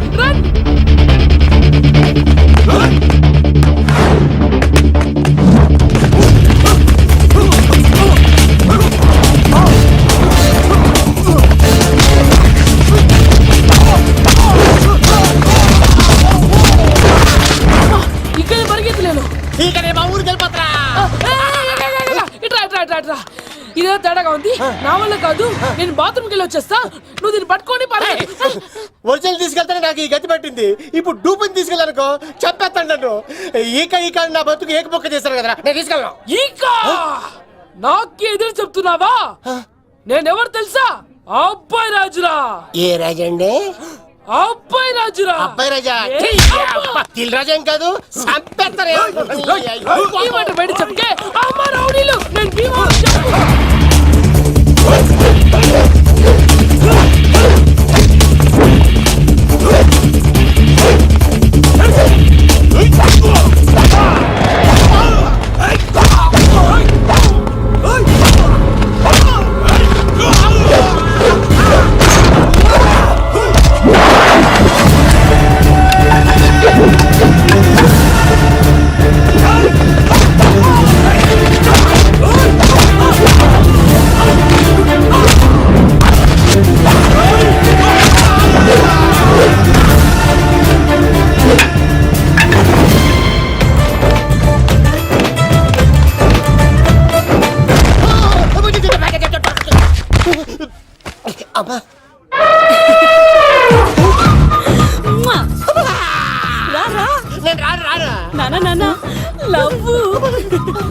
ఇక్కడ పరిగెత్తలేను. ఇదే తేడాగా ఉంది. నా వల్ల కాదు, నేను బాత్రూమ్కి వెళ్ళి వచ్చేస్తా. నువ్వు దీన్ని పట్టుకొని ఒరిజినల్ తీసుకెళ్తానే నాకు ఈ గతి పట్టింది. ఇప్పుడు డూపుని తీసుకెళ్ళానుకో చెప్పేస్తాను నన్ను. ఈక నా బతుకు ఏకపొక్క చేశారు కదా, నేను తీసుకెళ్ళను. నాకే ఎదురు చెప్తున్నావా? నేనెవరు తెలుసా? అబ్బాయి రాజురా. ఏ రాజండి? అబ్బాయి రాజురా. అబ్బాయి రాజా తిల్ రాజా ఏం కాదు, సంపేస్తారు. బయట చెప్తే అమ్మ రౌడీలు. నేను భీమా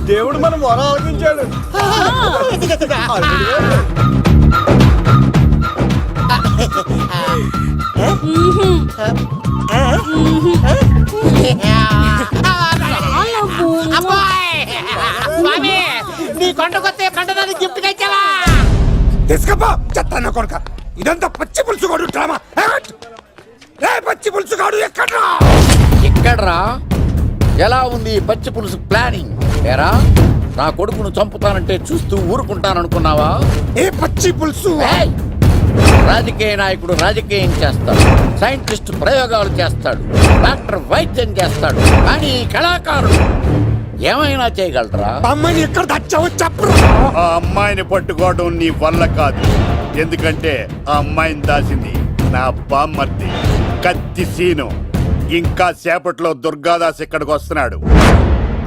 దేవుడు మనం మొర ఆలోచించాడు. నీ కొండకొస్తే కంటదానికి గిఫ్ట్ గా ఇచ్చావా? తీసుకపో చెత్త కొడుక. ఇదంతా పచ్చి పులుసుగాడు డ్రామా. పచ్చి పులుసుగాడు ఎక్కడ్రా? ఇక్కడ్రా. ఎలా ఉంది పచ్చి పులుసు ప్లానింగ్? ఏరా, నా కొడుకును చంపుతానంటే చూస్తూ ఊరుకుంటాననుకున్నావా? ఏ పచ్చి పులుసు? రాజకీయ నాయకుడు రాజకీయం చేస్తాడు, సైంటిస్ట్ ప్రయోగాలు చేస్తాడు, డాక్టర్ వైద్యం చేస్తాడు, కానీ కళాకారుడు ఏమైనా చేయగలరా? అమ్మాయిని ఎక్కడ తెచ్చావో చెప్పు. ఆ అమ్మాయిని పట్టుకోవడం నీ వల్ల కాదు, ఎందుకంటే ఆ అమ్మాయిని దాసింది నా బామ్మర్ది కత్తి సీను. ఇంకా సేపట్లో దుర్గాదాస్ ఇక్కడికి వస్తున్నాడు.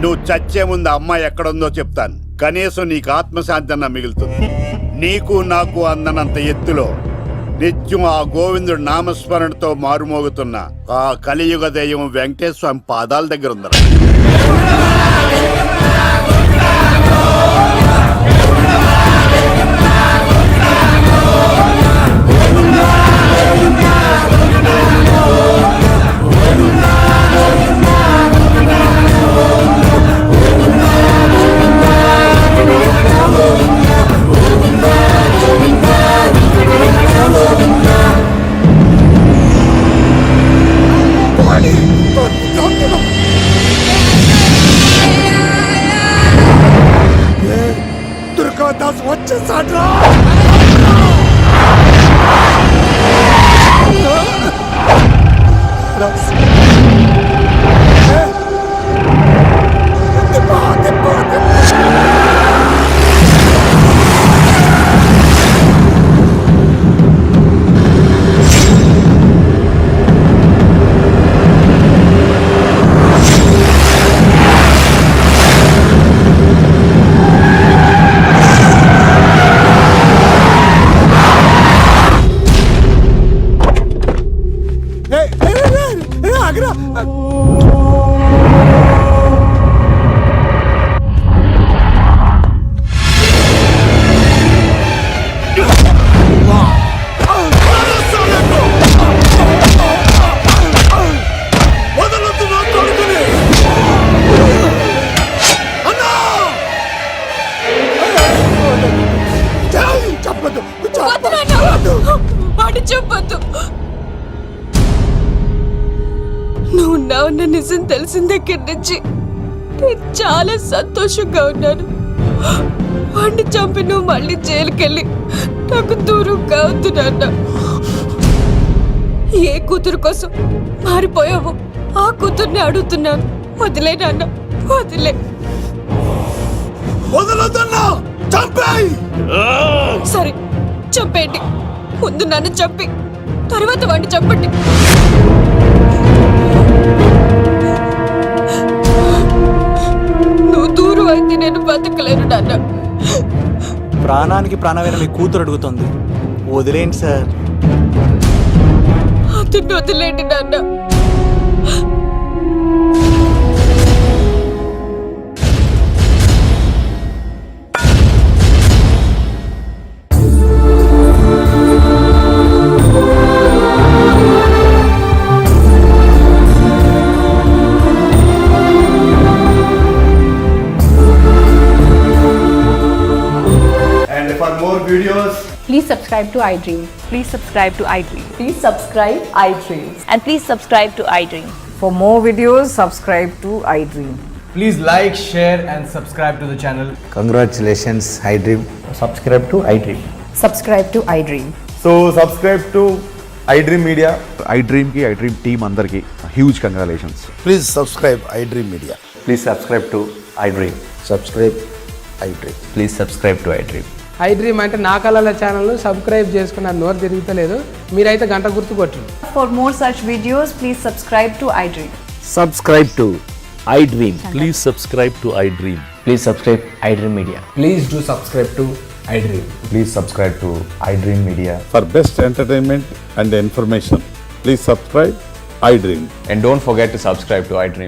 నువ్వు చచ్చే ముందు అమ్మాయి ఎక్కడుందో చెప్తాను. కనీసం నీకు ఆత్మశాంతి అన్న మిగులుతుంది. నీకు నాకు అందనంత ఎత్తులో నిత్యం ఆ గోవిందుడు నామస్మరణతో మారుమోగుతున్న ఆ కలియుగ దైవం వెంకటేశ్వర స్వామి పాదాల దగ్గర ఉందరా. వాడు చెప్పొద్దు. నువ్వు ఉన్నావన్న నిజం తెలిసిన దగ్గర నుంచి నేను చాలా సంతోషంగా ఉన్నాను. వాడిని చంపి నువ్వు మళ్ళీ జైలుకెళ్ళి నాకు దూరంగా అవుతున్నా. ఏ కూతురు కోసం మారిపోయావు ఆ కూతుర్ని అడుగుతున్నాను. వదిలే నాన్న, వదిలే. సరే చంపేయండి. ముందు నన్ను చంపి తర్వాత వాడిని చంపండి. నువ్వు దూరం అయితే నేను బతకలేను నాన్న. ప్రాణానికి ప్రాణమైన మీ కూతురు అడుగుతుంది, వదిలేండి సార్. అతన్ని వదిలేండి నాన్న. And for more videos, Please subscribe to iDream. Please subscribe to iDream. Please subscribe iDream. And please subscribe to iDream. For more videos, subscribe to iDream. Please like, share and subscribe to the channel. Congratulations iDream. Subscribe to iDream. Subscribe to iDream. So subscribe to iDream media. iDream కి iDream team అందరికి huge congratulations. Please subscribe iDream media. Please subscribe to iDream. Subscribe iDream. Please subscribe to iDream. iDream అంటే నా కళల channel subscribe చేసుకున్న నోరు తిరుగుతలేదు. మీరైతే గంట గుర్తు కొట్టండి. For more such videos, please subscribe to iDream. Subscribe to iDream. Please subscribe to iDream. Please subscribe iDream media. Please do subscribe to iDream. Please subscribe to iDream media. For best entertainment and information please subscribe iDream. And don't forget to subscribe to iDream.